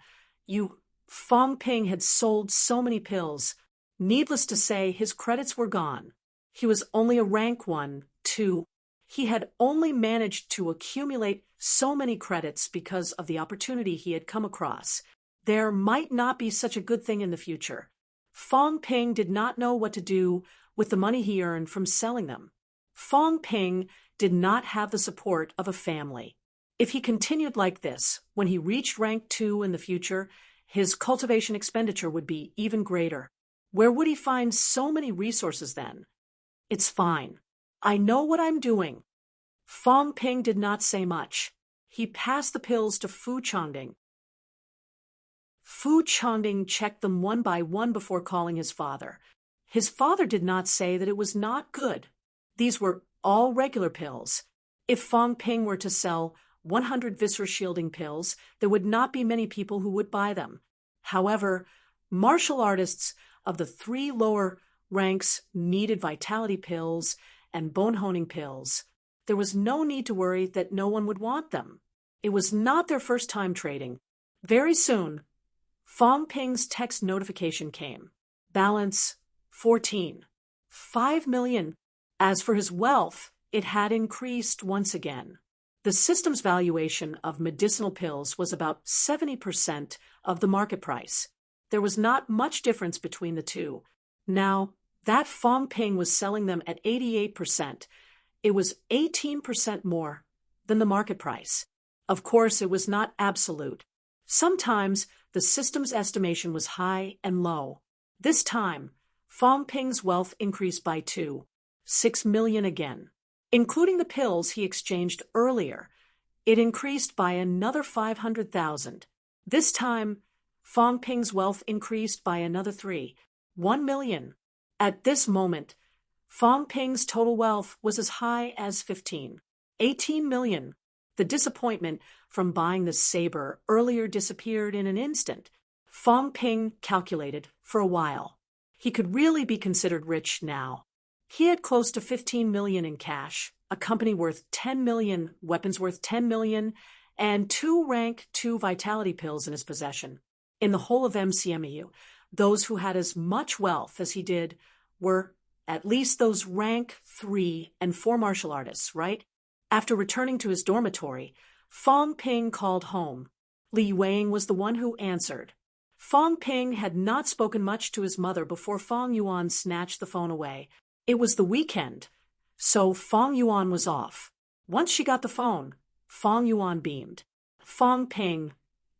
Fong Ping had sold so many pills. Needless to say, his credits were gone. He was only a rank 1, 2. He had only managed to accumulate so many credits because of the opportunity he had come across. There might not be such a good thing in the future. Fong Ping did not know what to do with the money he earned from selling them. Fong Ping did not have the support of a family. If he continued like this, when he reached rank 2 in the future, his cultivation expenditure would be even greater. Where would he find so many resources then? "It's fine. I know what I'm doing." Fong Ping did not say much. He passed the pills to Fu Changding. Fu Changding checked them one by one before calling his father. His father did not say that it was not good. These were all regular pills. If Fong Ping were to sell 100 viscera shielding pills, there would not be many people who would buy them. However, martial artists of the 3 lower ranks needed vitality pills and bone honing pills. There was no need to worry that no one would want them. It was not their first time trading. Very soon, Fong Ping's text notification came. Balance 14. 5 million. As for his wealth, it had increased once again. The system's valuation of medicinal pills was about 70% of the market price. There was not much difference between the two. Now, that Fong Ping was selling them at 88%. It was 18% more than the market price. Of course, it was not absolute. Sometimes the system's estimation was high and low. This time, Fong Ping's wealth increased by 6 million again. Including the pills he exchanged earlier, it increased by another 500,000. This time, Fong Ping's wealth increased by another 1 million. At this moment, Fong Ping's total wealth was as high as 18 million. The disappointment from buying the saber earlier disappeared in an instant. Fong Ping calculated for a while. He could really be considered rich now. He had close to 15 million in cash, a company worth 10 million, weapons worth 10 million, and 2 rank 2 vitality pills in his possession. In the whole of MCMEU, those who had as much wealth as he did were at least those rank 3 and 4 martial artists, right? After returning to his dormitory, Fong Ping called home. Li Yueing was the one who answered. Fong Ping had not spoken much to his mother before Fong Yuan snatched the phone away. It was the weekend, so Fong Yuan was off. Once she got the phone, Fong Yuan beamed. Fong Ping,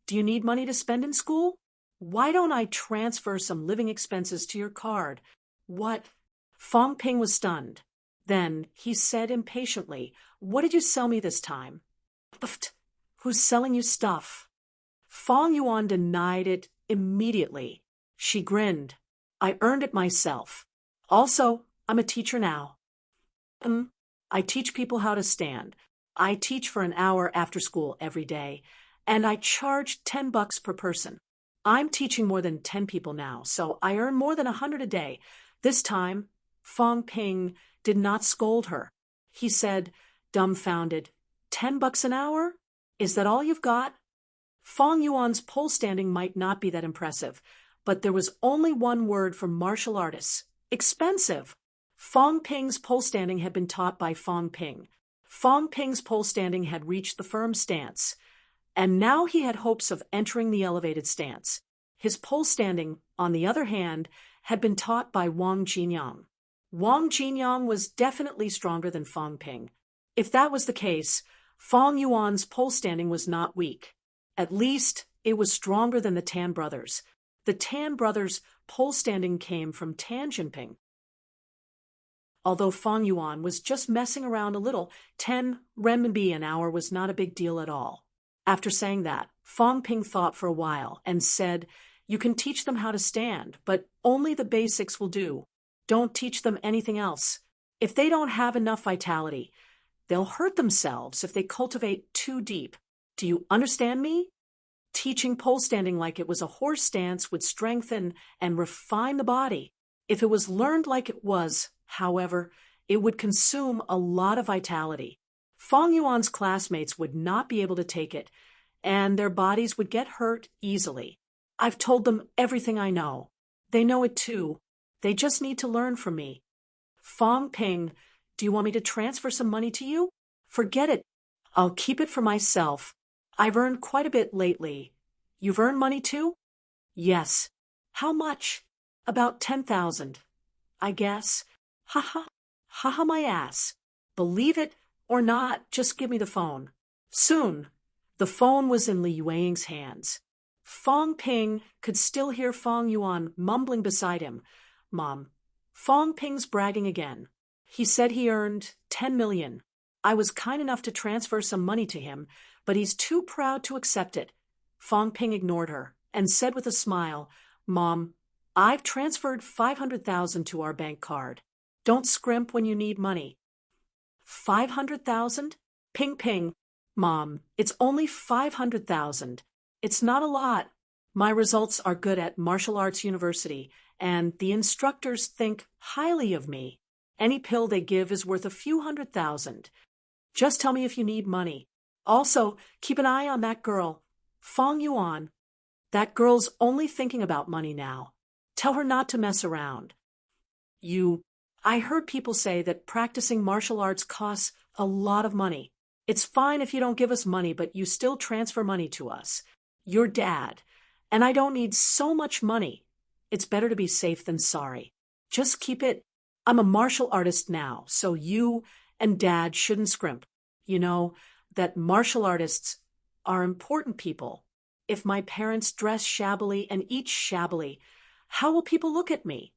do you need money to spend in school? Why don't I transfer some living expenses to your card? What? Fong Ping was stunned. Then he said impatiently, what did you sell me this time? Pfft, who's selling you stuff? Fong Yuan denied it immediately. She grinned. I earned it myself. Also, I'm a teacher now. I teach people how to stand. I teach for an hour after school every day, and I charge $10 per person. I'm teaching more than 10 people now, so I earn more than 100 a day. This time, Fong Ping did not scold her. He said, dumbfounded, $10 an hour? Is that all you've got? Fong Yuan's pole standing might not be that impressive, but there was only one word for martial artists: expensive. Fong Ping's pole standing had been taught by Fong Ping. Fong Ping's pole standing had reached the firm stance, and now he had hopes of entering the elevated stance. His pole standing, on the other hand, had been taught by Wang Jinyang. Wang Jinyang was definitely stronger than Fong Ping. If that was the case, Fong Yuan's pole standing was not weak. At least, it was stronger than the Tan brothers. The Tan brothers' pole standing came from Tan Jinping. Although Fong Yuan was just messing around a little, 10 renminbi an hour was not a big deal at all. After saying that, Fong Ping thought for a while and said, you can teach them how to stand, but only the basics will do. Don't teach them anything else. If they don't have enough vitality, they'll hurt themselves if they cultivate too deep. Do you understand me? Teaching pole standing like it was a horse stance would strengthen and refine the body. If it was learned like it was, however, it would consume a lot of vitality. Fong Yuan's classmates would not be able to take it, and their bodies would get hurt easily. I've told them everything I know. They know it too. They just need to learn from me. Fong Ping, do you want me to transfer some money to you? Forget it. I'll keep it for myself. I've earned quite a bit lately. You've earned money too? Yes. How much? About 10,000. I guess. Ha ha. Ha ha my ass. Believe it or not, just give me the phone. Soon, the phone was in Li Yueing's hands. Fong Ping could still hear Fong Yuan mumbling beside him. Mom, Fong Ping's bragging again. He said he earned 10 million. I was kind enough to transfer some money to him, but he's too proud to accept it. Fong Ping ignored her and said with a smile, Mom, I've transferred 500,000 to our bank card. Don't scrimp when you need money. 500,000? Ping ping. Mom, it's only 500,000. It's not a lot. My results are good at martial arts university, and the instructors think highly of me. Any pill they give is worth a few 100,000. Just tell me if you need money. Also, keep an eye on that girl, Fong Yuan. That girl's only thinking about money now. Tell her not to mess around. I heard people say that practicing martial arts costs a lot of money. It's fine if you don't give us money, but you still transfer money to us. Your dad. And I don't need so much money. It's better to be safe than sorry. Just keep it. I'm a martial artist now, so you and Dad shouldn't scrimp. You know that martial artists are important people. If my parents dress shabbily and eat shabbily, how will people look at me?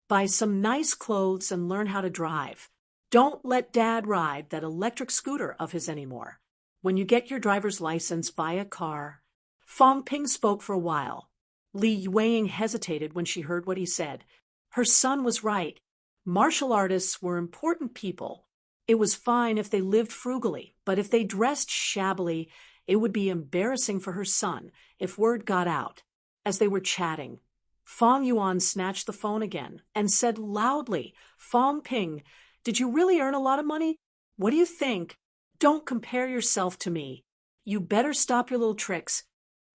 Buy some nice clothes and learn how to drive. Don't let Dad ride that electric scooter of his anymore. When you get your driver's license, buy a car. Fong Ping spoke for a while. Li Yueying hesitated when she heard what he said. Her son was right. Martial artists were important people. It was fine if they lived frugally, but if they dressed shabbily, it would be embarrassing for her son if word got out. As they were chatting, Fong Yuan snatched the phone again and said loudly, Fong Ping, did you really earn a lot of money? What do you think? Don't compare yourself to me. You better stop your little tricks.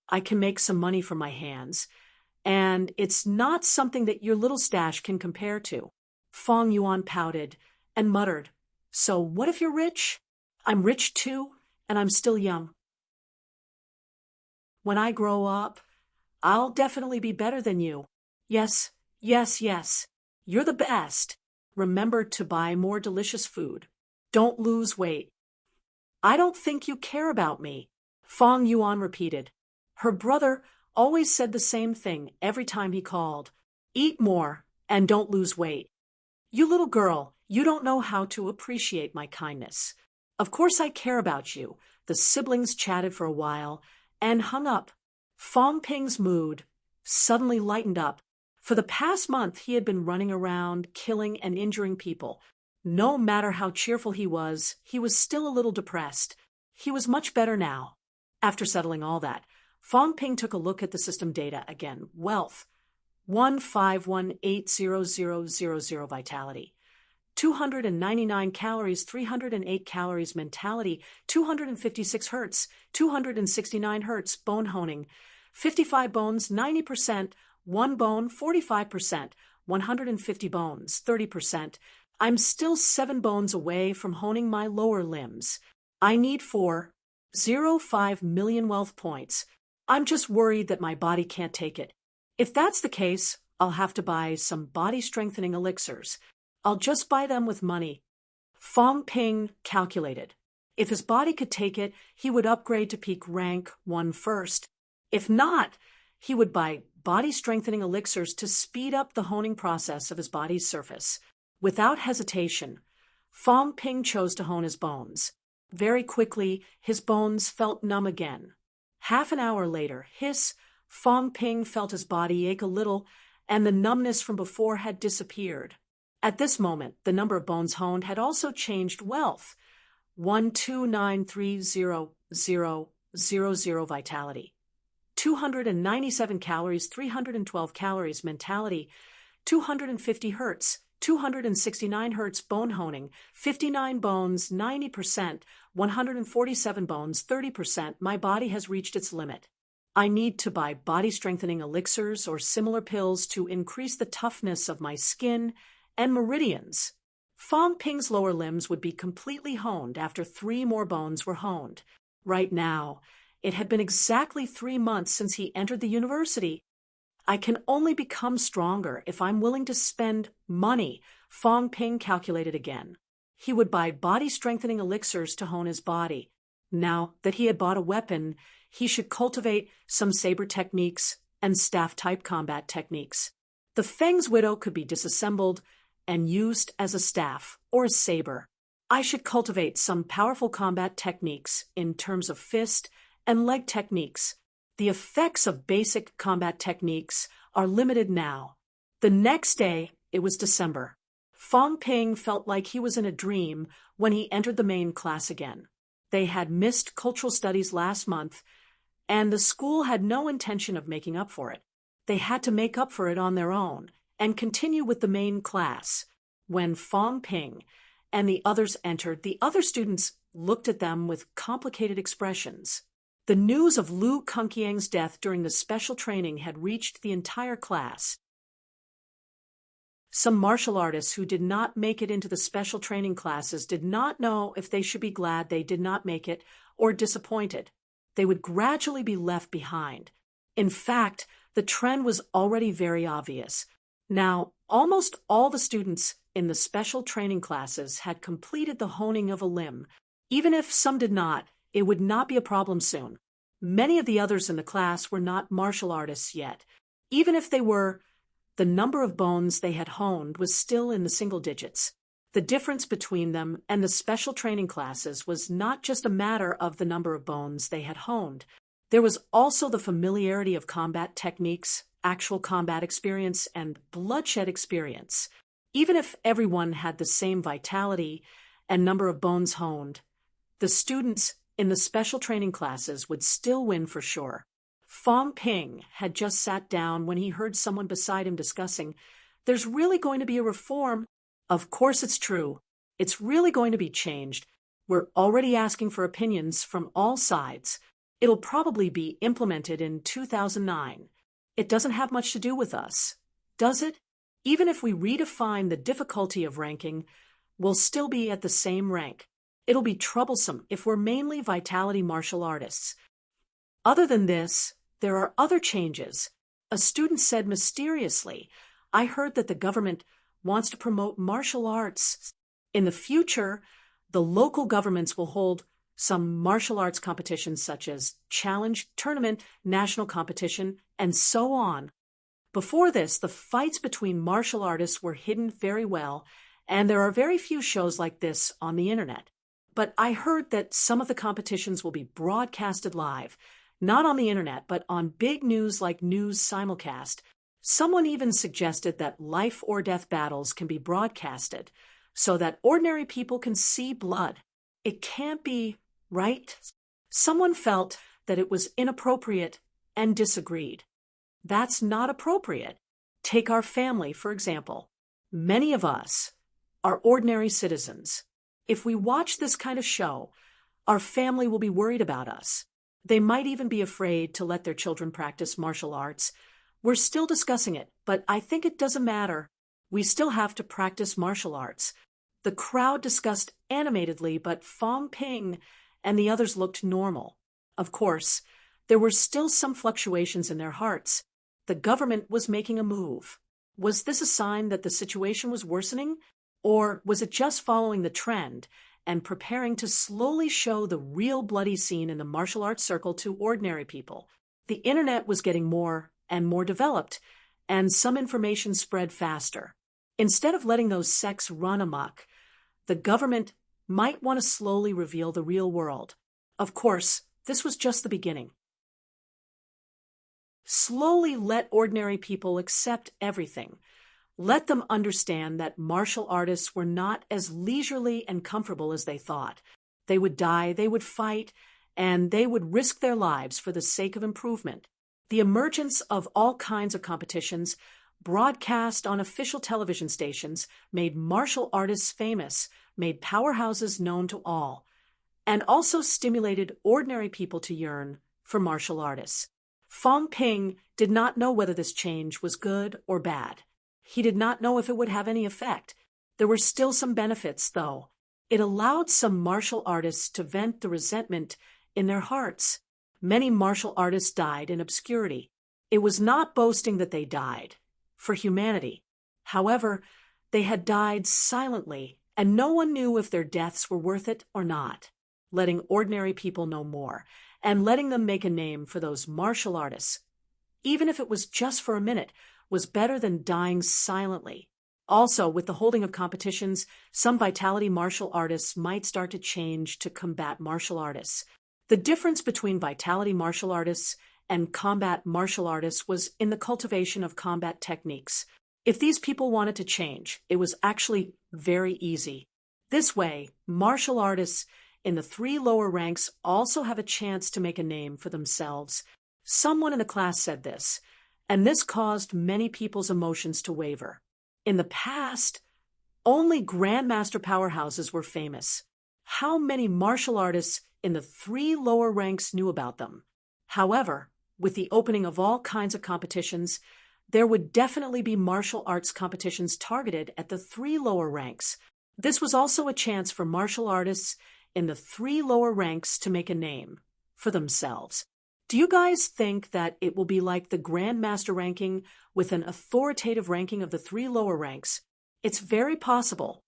I can make some money from my hands, and it's not something that your little stash can compare to. Fong Yuan pouted and muttered, So what if you're rich? I'm rich too, and I'm still young. When I grow up, I'll definitely be better than you. Yes, yes, yes. You're the best. Remember to buy more delicious food. Don't lose weight. I don't think you care about me, Fong Yuan repeated. Her brother always said the same thing every time he called. Eat more and don't lose weight. You little girl, you don't know how to appreciate my kindness. Of course I care about you. The siblings chatted for a while and hung up. Fong Ping's mood suddenly lightened up. For the past month, he had been running around, killing and injuring people. No matter how cheerful he was still a little depressed. He was much better now. After settling all that, Fong Ping took a look at the system data again. Wealth, 1518000 vitality. 299 calories, 308 calories mentality, 256 hertz, 269 hertz bone honing, 55 bones, 90%, 1 bone, 45%, 150 bones, 30%. I'm still 7 bones away from honing my lower limbs. I need 4.05 million wealth points. I'm just worried that my body can't take it. If that's the case, I'll have to buy some body-strengthening elixirs. I'll just buy them with money. Fong Ping calculated. If his body could take it, he would upgrade to peak rank 1 first. If not, he would buy body-strengthening elixirs to speed up the honing process of his body's surface. Without hesitation, Fong Ping chose to hone his bones. Very quickly, his bones felt numb again. Half an hour later, Fong Ping felt his body ache a little, and the numbness from before had disappeared. At this moment, the number of bones honed had also changed wealth. 1293000 vitality. 297 calories, 312 calories mentality, 250 hertz, 269 hertz bone honing, 59 bones, 90%, 147 bones, 30%. My body has reached its limit. I need to buy body-strengthening elixirs or similar pills to increase the toughness of my skin and meridians. Fong Ping's lower limbs would be completely honed after 3 more bones were honed. Right now, it had been exactly 3 months since he entered the university. I can only become stronger if I'm willing to spend money, Fong Ping calculated again. He would buy body-strengthening elixirs to hone his body. Now that he had bought a weapon, he should cultivate some saber techniques and staff-type combat techniques. The Feng's widow could be disassembled and used as a staff or a saber. I should cultivate some powerful combat techniques in terms of fist and leg techniques. The effects of basic combat techniques are limited now. The next day, it was December. Fong Ping felt like he was in a dream when he entered the main class again. They had missed cultural studies last month, and the school had no intention of making up for it. They had to make up for it on their own and continue with the main class. When Fong Ping and the others entered, the other students looked at them with complicated expressions. The news of Lu Kunqiang's death during the special training had reached the entire class. Some martial artists who did not make it into the special training classes did not know if they should be glad they did not make it or disappointed. They would gradually be left behind. In fact, the trend was already very obvious. Now, almost all the students in the special training classes had completed the honing of a limb. Even if some did not, it would not be a problem soon. Many of the others in the class were not martial artists yet. Even if they were, the number of bones they had honed was still in the single digits. The difference between them and the special training classes was not just a matter of the number of bones they had honed. There was also the familiarity of combat techniques, actual combat experience, and bloodshed experience. Even if everyone had the same vitality and number of bones honed, the students in the special training classes would still win for sure. Fong Ping had just sat down when he heard someone beside him discussing, "There's really going to be a reform." Of course it's true. It's really going to be changed. We're already asking for opinions from all sides. It'll probably be implemented in 2009. It doesn't have much to do with us, does it? Even if we redefine the difficulty of ranking, we'll still be at the same rank. It'll be troublesome if we're mainly vitality martial artists. Other than this, there are other changes. A student said mysteriously, "I heard that the government wants to promote martial arts. In the future, the local governments will hold some martial arts competitions such as challenge, tournament, national competition, and so on." Before this, the fights between martial artists were hidden very well, and there are very few shows like this on the internet. But I heard that some of the competitions will be broadcasted live, not on the internet, but on big news like news simulcast. Someone even suggested that life or death battles can be broadcasted so that ordinary people can see blood. It can't be, right? Someone felt that it was inappropriate and disagreed. That's not appropriate. Take our family, for example. Many of us are ordinary citizens. If we watch this kind of show, our family will be worried about us. They might even be afraid to let their children practice martial arts. We're still discussing it, but I think it doesn't matter. We still have to practice martial arts. The crowd discussed animatedly, but Fong Ping and the others looked normal. Of course, there were still some fluctuations in their hearts. The government was making a move. Was this a sign that the situation was worsening? Or was it just following the trend and preparing to slowly show the real bloody scene in the martial arts circle to ordinary people? The internet was getting more and more developed, and some information spread faster. Instead of letting those sects run amok, the government might want to slowly reveal the real world. Of course, this was just the beginning. Slowly let ordinary people accept everything. Let them understand that martial artists were not as leisurely and comfortable as they thought. They would die, they would fight, and they would risk their lives for the sake of improvement. The emergence of all kinds of competitions, broadcast on official television stations, made martial artists famous, made powerhouses known to all, and also stimulated ordinary people to yearn for martial artists. Fong Ping did not know whether this change was good or bad. He did not know if it would have any effect. There were still some benefits, though. It allowed some martial artists to vent the resentment in their hearts. Many martial artists died in obscurity. It was not boasting that they died for humanity. However, they had died silently, and no one knew if their deaths were worth it or not. Letting ordinary people know more, and letting them make a name for those martial artists, even if it was just for a minute, was better than dying silently. Also, with the holding of competitions, some vitality martial artists might start to change to combat martial artists. The difference between vitality martial artists and combat martial artists was in the cultivation of combat techniques. If these people wanted to change, it was actually very easy. This way, martial artists in the three lower ranks also have a chance to make a name for themselves. Someone in the class said this, and this caused many people's emotions to waver. In the past, only grandmaster powerhouses were famous. How many martial artists in the three lower ranks knew about them? However, with the opening of all kinds of competitions, there would definitely be martial arts competitions targeted at the three lower ranks. This was also a chance for martial artists in the three lower ranks to make a name for themselves. Do you guys think that it will be like the Grandmaster ranking with an authoritative ranking of the three lower ranks? It's very possible.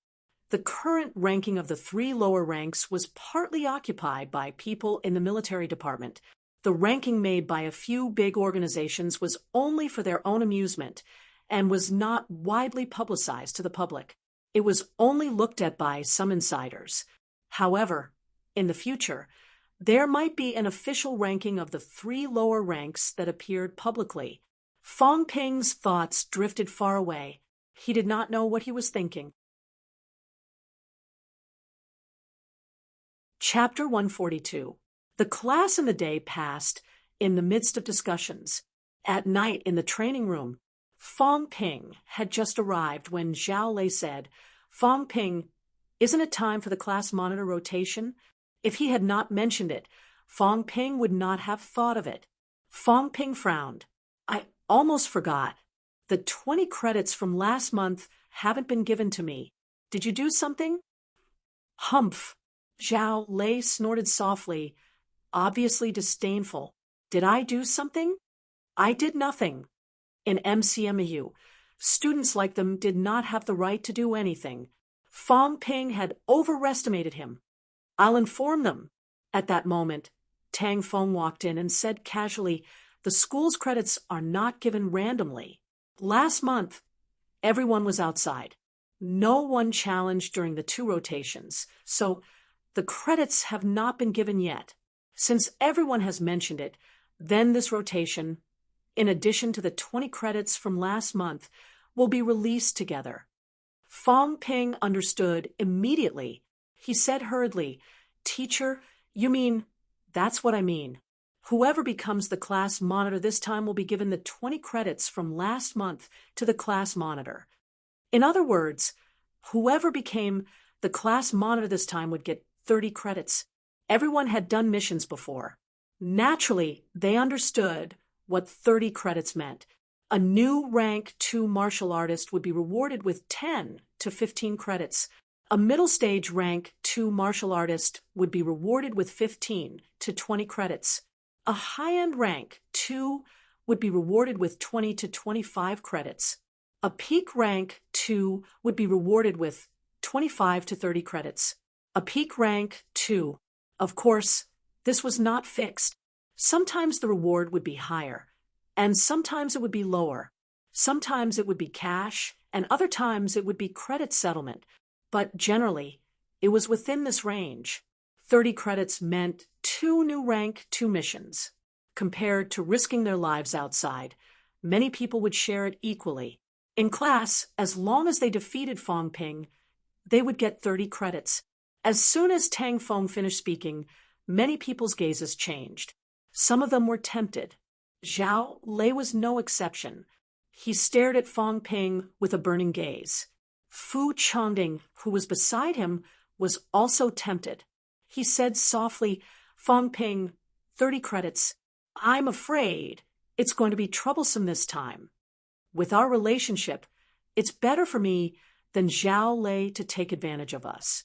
The current ranking of the three lower ranks was partly occupied by people in the military department. The ranking made by a few big organizations was only for their own amusement and was not widely publicized to the public. It was only looked at by some insiders. However, in the future, there might be an official ranking of the three lower ranks that appeared publicly. Fong Ping's thoughts drifted far away. He did not know what he was thinking. Chapter 142. The class and the day passed in the midst of discussions. At night in the training room, Fong Ping had just arrived when Zhao Lei said, "Fong Ping, isn't it time for the class monitor rotation?" If he had not mentioned it, Fong Ping would not have thought of it. Fong Ping frowned. "I almost forgot. The 20 credits from last month haven't been given to me. Did you do something?" "Humph." Zhao Lei snorted softly, obviously disdainful. "Did I do something? I did nothing." In MCMU, students like them did not have the right to do anything. Fong Ping had overestimated him. "I'll inform them." At that moment, Tang Feng walked in and said casually, "The school's credits are not given randomly. Last month, everyone was outside. No one challenged during the 2 rotations, so the credits have not been given yet. Since everyone has mentioned it, then this rotation, in addition to the 20 credits from last month, will be released together." Fong Ping understood immediately. He said hurriedly, "Teacher, you mean—" "That's what I mean. Whoever becomes the class monitor this time will be given the 20 credits from last month to the class monitor. In other words, whoever became the class monitor this time would get 30 credits. Everyone had done missions before. Naturally, they understood what 30 credits meant. A new rank 2 martial artist would be rewarded with 10 to 15 credits. A middle stage rank 2 martial artist would be rewarded with 15 to 20 credits. A high-end rank 2 would be rewarded with 20 to 25 credits. A peak rank 2 would be rewarded with 25 to 30 credits. A peak rank 2. Of course, this was not fixed. Sometimes the reward would be higher, and sometimes it would be lower. Sometimes it would be cash, and other times it would be credit settlement. But generally, it was within this range. 30 credits meant 2 new rank 2 missions. Compared to risking their lives outside, many people would share it equally. In class, as long as they defeated Fong Ping, they would get 30 credits. As soon as Tang Feng finished speaking, many people's gazes changed. Some of them were tempted. Zhao Lei was no exception. He stared at Fong Ping with a burning gaze. Fu Changding, who was beside him, was also tempted. He said softly, "Fong Ping, 30 credits. I'm afraid it's going to be troublesome this time. With our relationship, it's better for me than Zhao Lei to take advantage of us.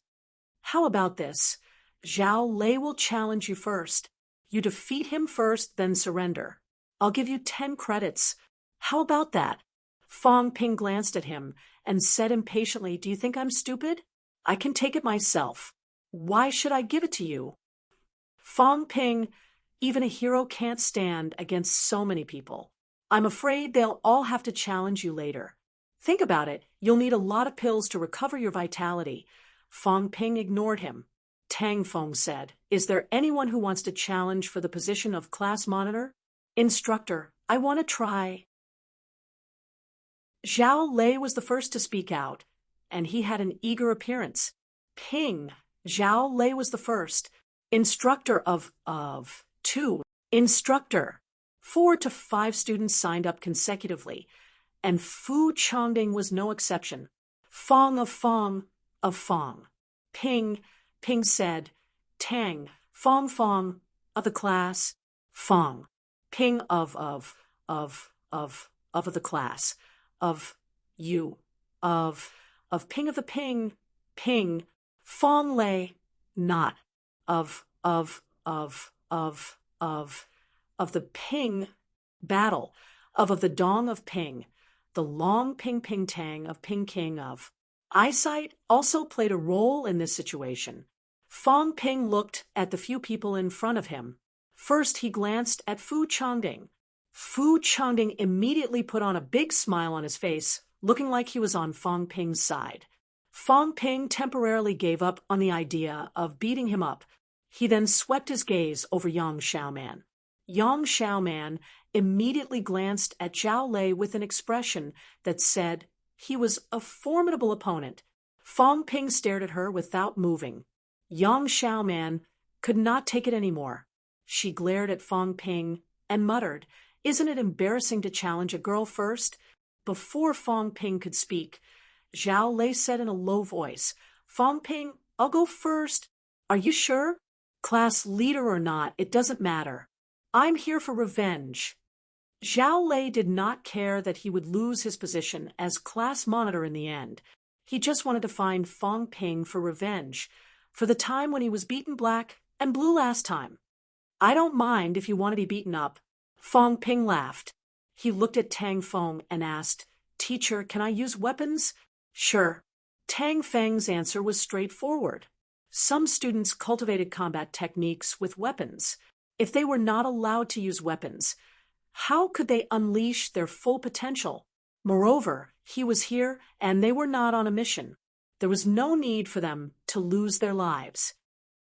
How about this? Zhao Lei will challenge you first. You defeat him first, then surrender. I'll give you 10 credits. How about that?" Fong Ping glanced at him and said impatiently, "Do you think I'm stupid? I can take it myself. Why should I give it to you?" Fong Ping, even a hero can't stand against so many people. "I'm afraid they'll all have to challenge you later. Think about it. You'll need a lot of pills to recover your vitality." Fong Ping ignored him. Tang Feng said, "Is there anyone who wants to challenge for the position of class monitor?" "Instructor, I want to try." Zhao Lei was the first to speak out, and he had an eager appearance. Ping. Zhao Lei was the first. Instructor of 2. Instructor. 4 to 5 students signed up consecutively, and Fu Chongding was no exception. Fong of Fong of Fong. Ping. Ping said. Tang. Fong Fong of the class. Fong. Ping of the class. Of you. Of Ping of the Ping. Ping. Fong Lei. Not. Of the Ping battle. Of the Dong of Ping. The long Ping Ping Tang of Ping King of. Eyesight also played a role in this situation. Fong Ping looked at the few people in front of him. First, he glanced at Fu Chongding. Fu Chongding immediately put on a big smile on his face, looking like he was on Fong Ping's side. Fong Ping temporarily gave up on the idea of beating him up. He then swept his gaze over Yang Xiaoman. Yang Xiaoman immediately glanced at Zhao Lei with an expression that said he was a formidable opponent. Fong Ping stared at her without moving. Yang Xiaoman could not take it anymore. She glared at Fong Ping and muttered, "Isn't it embarrassing to challenge a girl first?" Before Fong Ping could speak, Zhao Lei said in a low voice, "Fong Ping, I'll go first. Are you sure? Class leader or not, it doesn't matter. I'm here for revenge." Zhao Lei did not care that he would lose his position as class monitor in the end. He just wanted to find Fong Ping for revenge, for the time when he was beaten black and blue last time. "I don't mind if you want to be beaten up." Fong Ping laughed. He looked at Tang Feng and asked, "Teacher, can I use weapons?" "Sure." Tang Feng's answer was straightforward. Some students cultivated combat techniques with weapons. If they were not allowed to use weapons, how could they unleash their full potential? Moreover, he was here and they were not on a mission. There was no need for them to lose their lives.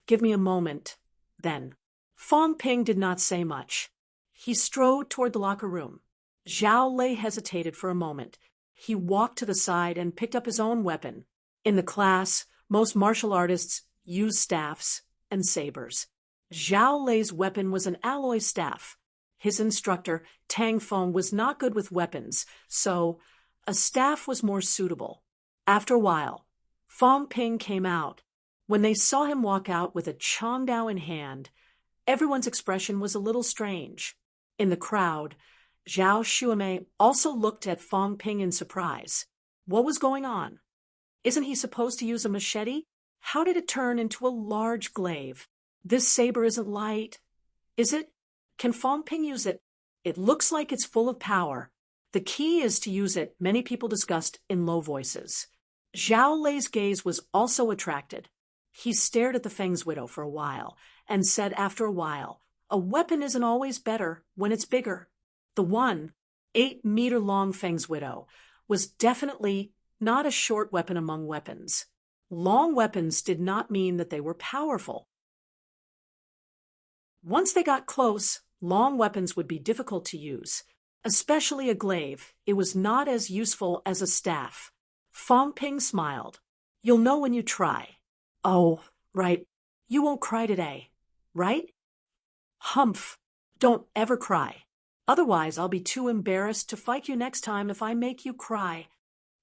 "Give me a moment, then." Fong Ping did not say much. He strode toward the locker room. Zhao Lei hesitated for a moment. He walked to the side and picked up his own weapon. In the class, most martial artists use staffs and sabers. Zhao Lei's weapon was an alloy staff. His instructor, Tang Feng, was not good with weapons, so a staff was more suitable. After a while, Fong Ping came out. When they saw him walk out with a Chongdao in hand, everyone's expression was a little strange. In the crowd, Zhao Xuemei also looked at Fong Ping in surprise. What was going on? Isn't he supposed to use a machete? How did it turn into a large glaive? This saber isn't light. Is it? Can Fong Ping use it? It looks like it's full of power. The key is to use it, many people discussed in low voices. Zhao Lei's gaze was also attracted. He stared at the Feng's widow for a while and said after a while, "A weapon isn't always better when it's bigger." The 8-meter-long Feng's widow was definitely not a short weapon among weapons. Long weapons did not mean that they were powerful. Once they got close, long weapons would be difficult to use. Especially a glaive, it was not as useful as a staff. Fong Ping smiled. "You'll know when you try." "Oh, right. You won't cry today, right?" "Humph. Don't ever cry. Otherwise, I'll be too embarrassed to fight you next time if I make you cry."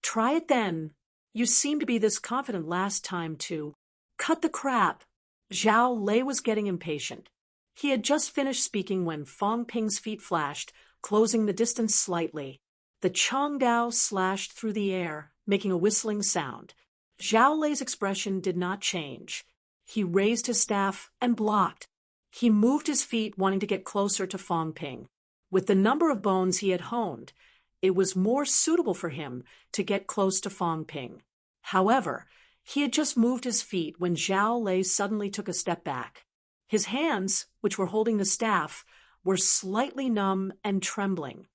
"Try it then. You seemed to be this confident last time, too." "Cut the crap." Zhao Lei was getting impatient. He had just finished speaking when Fong Ping's feet flashed, closing the distance slightly. The Chongdao slashed through the air, making a whistling sound. Zhao Lei's expression did not change. He raised his staff and blocked. He moved his feet, wanting to get closer to Fong Ping. With the number of bones he had honed, it was more suitable for him to get close to Fong Ping. However, he had just moved his feet when Zhao Lei suddenly took a step back. His hands, which were holding the staff, were slightly numb and trembling.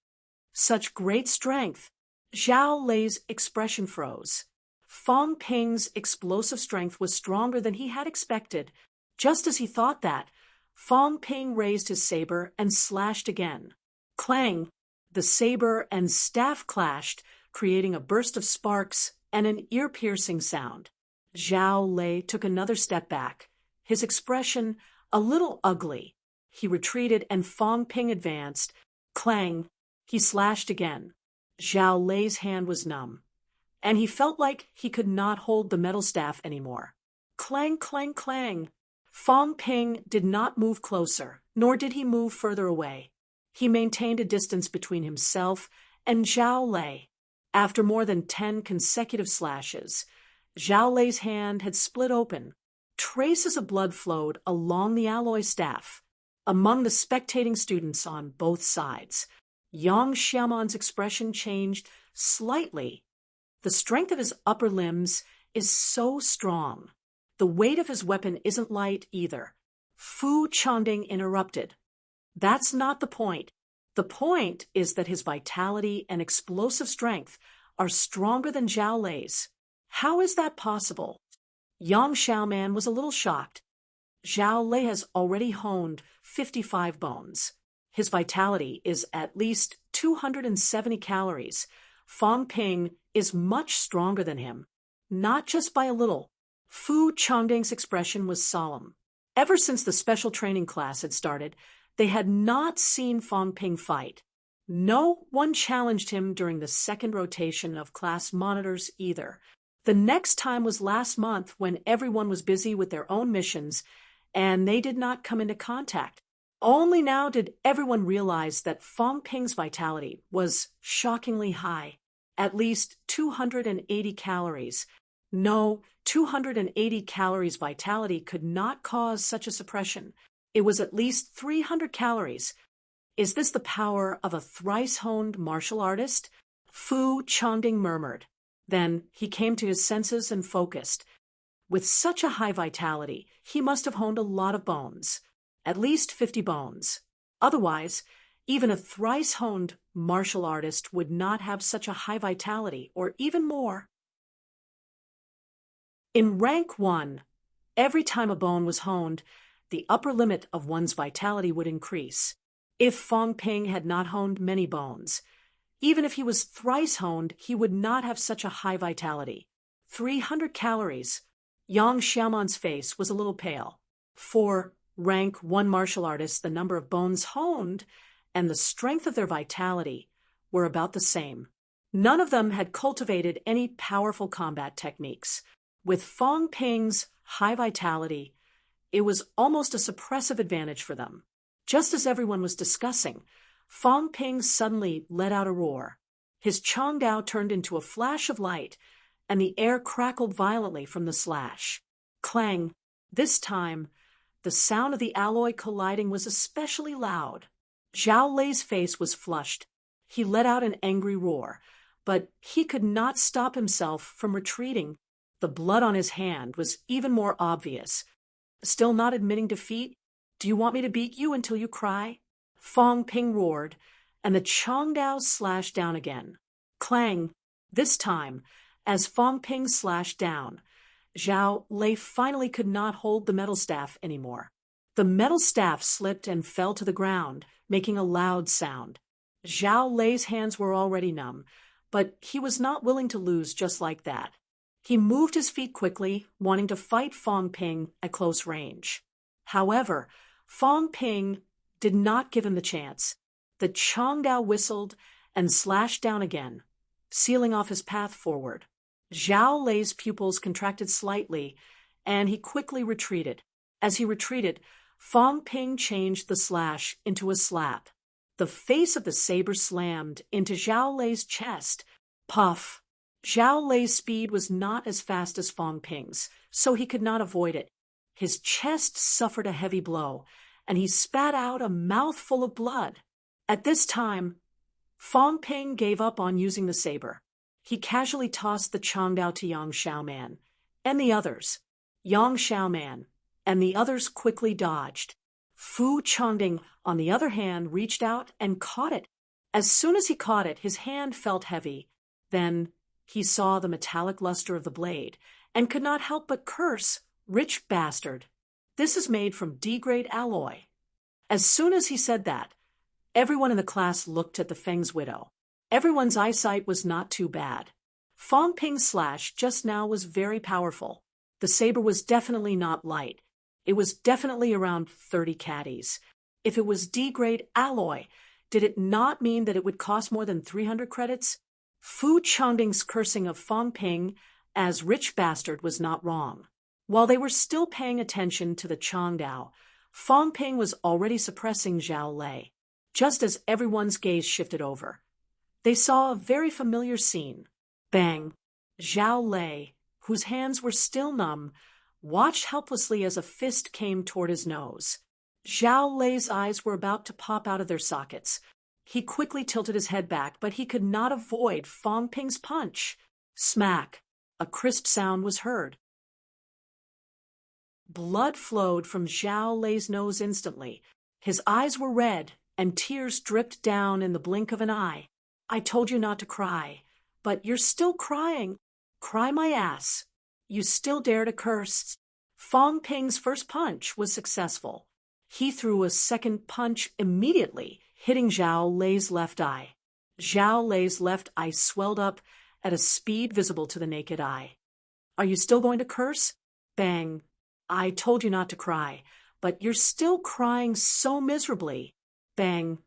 Such great strength! Zhao Lei's expression froze. Fong Ping's explosive strength was stronger than he had expected. Just as he thought that, Fong Ping raised his saber and slashed again. Clang! The saber and staff clashed, creating a burst of sparks and an ear-piercing sound. Zhao Lei took another step back, his expression a little ugly. He retreated and Fong Ping advanced. Clang! He slashed again. Zhao Lei's hand was numb, and he felt like he could not hold the metal staff anymore. Clang, clang, clang! Fong Ping did not move closer, nor did he move further away. He maintained a distance between himself and Zhao Lei. After more than 10 consecutive slashes, Zhao Lei's hand had split open. Traces of blood flowed along the alloy staff. Among the spectating students on both sides, Yang Xiaoman's expression changed slightly. The strength of his upper limbs is so strong. The weight of his weapon isn't light either. Fu Changding interrupted. That's not the point. The point is that his vitality and explosive strength are stronger than Zhao Lei's. How is that possible? Yang Xiaoman was a little shocked. Zhao Lei has already honed 55 bones. His vitality is at least 270 calories. Fong Ping is much stronger than him, not just by a little. Fu Changding's expression was solemn. Ever since the special training class had started, they had not seen Fong Ping fight. No one challenged him during the second rotation of class monitors either. The next time was last month when everyone was busy with their own missions, and they did not come into contact. Only now did everyone realize that Fong Ping's vitality was shockingly high, at least 280 calories. No, 280 calories vitality could not cause such a suppression. It was at least 300 calories. Is this the power of a thrice-honed martial artist? Fu Changding murmured. Then he came to his senses and focused. With such a high vitality, he must have honed a lot of bones. At least 50 bones. Otherwise, even a thrice-honed martial artist would not have such a high vitality, or even more. In rank 1, every time a bone was honed, the upper limit of one's vitality would increase. If Fong Ping had not honed many bones, even if he was thrice honed, he would not have such a high vitality. 300 calories. Yang Xiaoman's face was a little pale. For rank 1 martial artists, the number of bones honed and the strength of their vitality were about the same. None of them had cultivated any powerful combat techniques. With Fong Ping's high vitality, it was almost a suppressive advantage for them. Just as everyone was discussing, Fong Ping suddenly let out a roar. His Changdao turned into a flash of light, and the air crackled violently from the slash. Clang! This time, the sound of the alloy colliding was especially loud. Zhao Lei's face was flushed. He let out an angry roar, but he could not stop himself from retreating. The blood on his hand was even more obvious. Still not admitting defeat? Do you want me to beat you until you cry? Fong Ping roared, and the Changdao slashed down again. Clang! This time, as Fong Ping slashed down, Zhao Lei finally could not hold the metal staff anymore. The metal staff slipped and fell to the ground, making a loud sound. Zhao Lei's hands were already numb, but he was not willing to lose just like that. He moved his feet quickly, wanting to fight Fong Ping at close range. However, Fong Ping did not give him the chance. The Changdao whistled and slashed down again, sealing off his path forward. Zhao Lei's pupils contracted slightly, and he quickly retreated. As he retreated, Fong Ping changed the slash into a slap. The face of the saber slammed into Zhao Lei's chest. Puff! Zhao Lei's speed was not as fast as Fong Ping's, so he could not avoid it. His chest suffered a heavy blow, and he spat out a mouthful of blood. At this time, Fong Ping gave up on using the saber. He casually tossed the Changdao to Yang Xiaoman and the others. Yang Xiaoman and the others quickly dodged. Fu Changding, on the other hand, reached out and caught it. As soon as he caught it, his hand felt heavy. Then he saw the metallic luster of the blade and could not help but curse, "Rich bastard! This is made from D-grade alloy." As soon as he said that, everyone in the class looked at the Feng's widow. Everyone's eyesight was not too bad. Fong Ping's slash just now was very powerful. The saber was definitely not light. It was definitely around 30 caddies. If it was D-grade alloy, did it not mean that it would cost more than 300 credits? Fu Changding's cursing of Fong Ping as rich bastard was not wrong. While they were still paying attention to the Changdao, Fong Ping was already suppressing Zhao Lei. Just as everyone's gaze shifted over, they saw a very familiar scene. Bang! Zhao Lei, whose hands were still numb, watched helplessly as a fist came toward his nose. Zhao Lei's eyes were about to pop out of their sockets. He quickly tilted his head back, but he could not avoid Fong Ping's punch. Smack! A crisp sound was heard. Blood flowed from Zhao Lei's nose instantly. His eyes were red, and tears dripped down in the blink of an eye. I told you not to cry, but you're still crying. Cry my ass. You still dare to curse. Fong Ping's first punch was successful. He threw a second punch immediately, hitting Zhao Lei's left eye. Zhao Lei's left eye swelled up at a speed visible to the naked eye. Are you still going to curse? Bang. I told you not to cry, but you're still crying so miserably. Bang.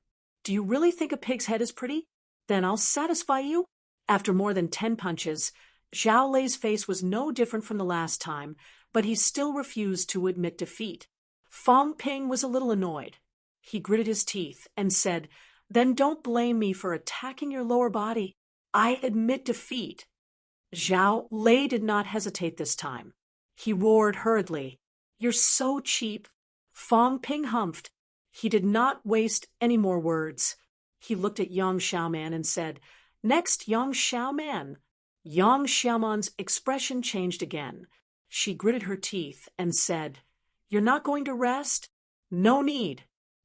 Do you really think a pig's head is pretty? Then I'll satisfy you. After more than 10 punches, Zhao Lei's face was no different from the last time, but he still refused to admit defeat. Fong Ping was a little annoyed. He gritted his teeth and said, Then don't blame me for attacking your lower body. I admit defeat. Zhao Lei did not hesitate this time. He roared hurriedly, You're so cheap. Fong Ping humphed. He did not waste any more words. He looked at Yang Xiaoman and said, Next, Yang Xiaoman. Yang Xiaoman's expression changed again. She gritted her teeth and said, You're not going to rest? No need.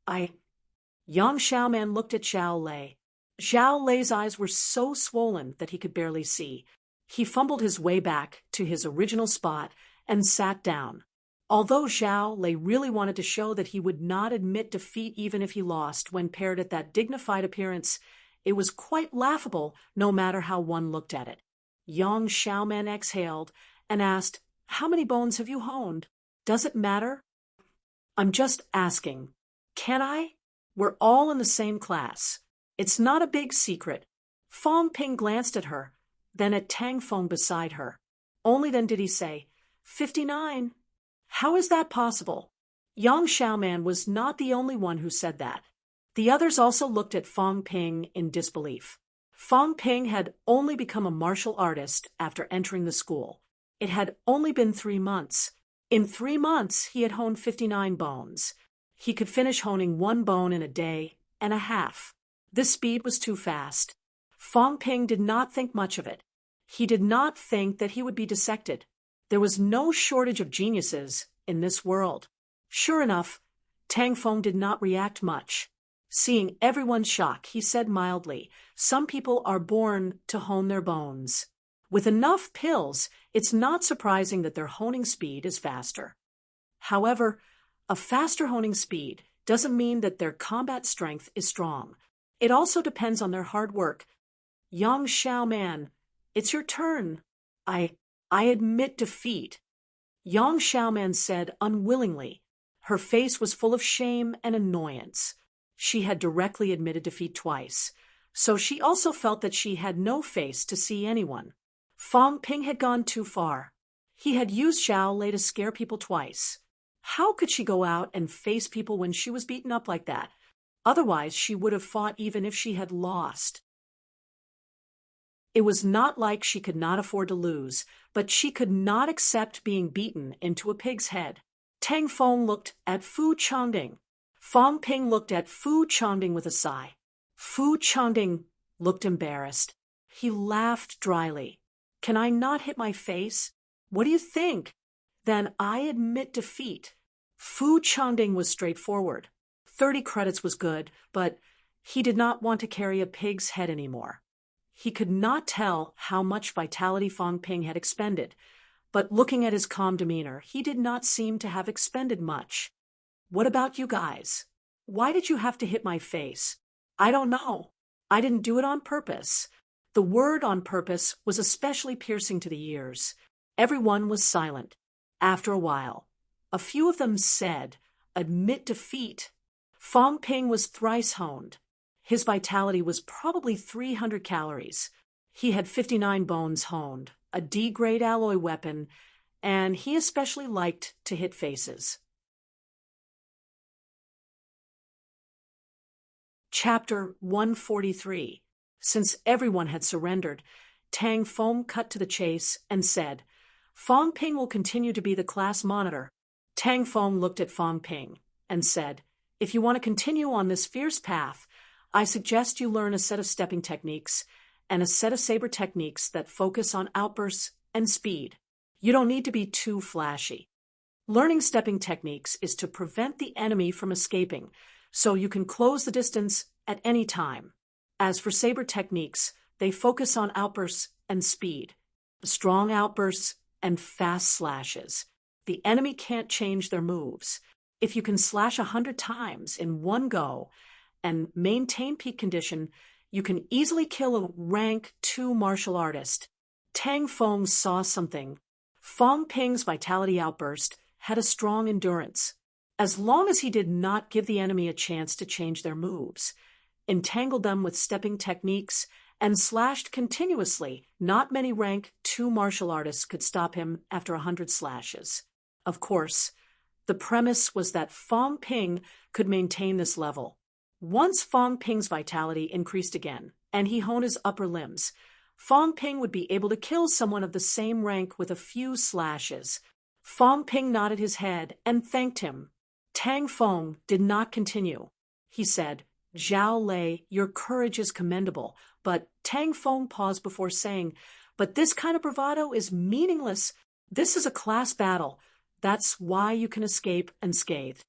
Yang Xiaoman looked at Zhao Lei. Zhao Lei's eyes were so swollen that he could barely see. He fumbled his way back to his original spot and sat down. Although Zhao Lei really wanted to show that he would not admit defeat even if he lost when paired at that dignified appearance, it was quite laughable no matter how one looked at it. Yang Xiaoman exhaled and asked, How many bones have you honed? Does it matter? I'm just asking. Can I? We're all in the same class. It's not a big secret. Fong Ping glanced at her, then at Tang Feng beside her. Only then did he say, 59. How is that possible? Yang Xiaoman was not the only one who said that. The others also looked at Fong Ping in disbelief. Fong Ping had only become a martial artist after entering the school. It had only been 3 months. In 3 months, he had honed 59 bones. He could finish honing 1 bone in a day and a half. This speed was too fast. Fong Ping did not think much of it. He did not think that he would be dissected. There was no shortage of geniuses in this world. Sure enough, Tang Feng did not react much. Seeing everyone's shock, he said mildly, Some people are born to hone their bones. With enough pills, it's not surprising that their honing speed is faster. However, a faster honing speed doesn't mean that their combat strength is strong. It also depends on their hard work. Yang Xiaoman, it's your turn. I admit defeat. Yang Xiaoman said unwillingly. Her face was full of shame and annoyance. She had directly admitted defeat twice, so she also felt that she had no face to see anyone. Fong Ping had gone too far. He had used Zhao Lei to scare people twice. How could she go out and face people when she was beaten up like that? Otherwise, she would have fought even if she had lost. It was not like she could not afford to lose, but she could not accept being beaten into a pig's head. Tang Feng looked at Fu Changding. Fong Ping looked at Fu Changding with a sigh. Fu Changding looked embarrassed. He laughed dryly. Can I not hit my face? What do you think? Then I admit defeat. Fu Changding was straightforward. 30 credits was good, but he did not want to carry a pig's head anymore. He could not tell how much vitality Fong Ping had expended, but looking at his calm demeanor, he did not seem to have expended much. What about you guys? Why did you have to hit my face? I don't know. I didn't do it on purpose." The word on purpose was especially piercing to the ears. Everyone was silent. After a while, a few of them said, "Admit defeat." Fong Ping was thrice honed. His vitality was probably 300 calories. He had 59 bones honed, a D-grade alloy weapon, and he especially liked to hit faces. Chapter 143. Since everyone had surrendered, Tang Feng cut to the chase and said, "Fong Ping will continue to be the class monitor." Tang Feng looked at Fong Ping and said, "If you want to continue on this fierce path, I suggest you learn a set of stepping techniques and a set of saber techniques that focus on outbursts and speed. You don't need to be too flashy. Learning stepping techniques is to prevent the enemy from escaping, so you can close the distance at any time. As for saber techniques, they focus on outbursts and speed, strong outbursts and fast slashes. The enemy can't change their moves. If you can slash 100 times in one go and maintain peak condition, you can easily kill a rank 2 martial artist." Tang Feng saw something. Fong Ping's vitality outburst had a strong endurance. As long as he did not give the enemy a chance to change their moves, entangled them with stepping techniques, and slashed continuously, not many rank 2 martial artists could stop him after 100 slashes. Of course, the premise was that Fong Ping could maintain this level. Once Fong Ping's vitality increased again, and he honed his upper limbs, Fong Ping would be able to kill someone of the same rank with a few slashes. Fong Ping nodded his head and thanked him. Tang Feng did not continue. He said, "Zhao Lei, your courage is commendable," but Tang Feng paused before saying, "But this kind of bravado is meaningless. This is a class battle. That's why you can escape unscathed.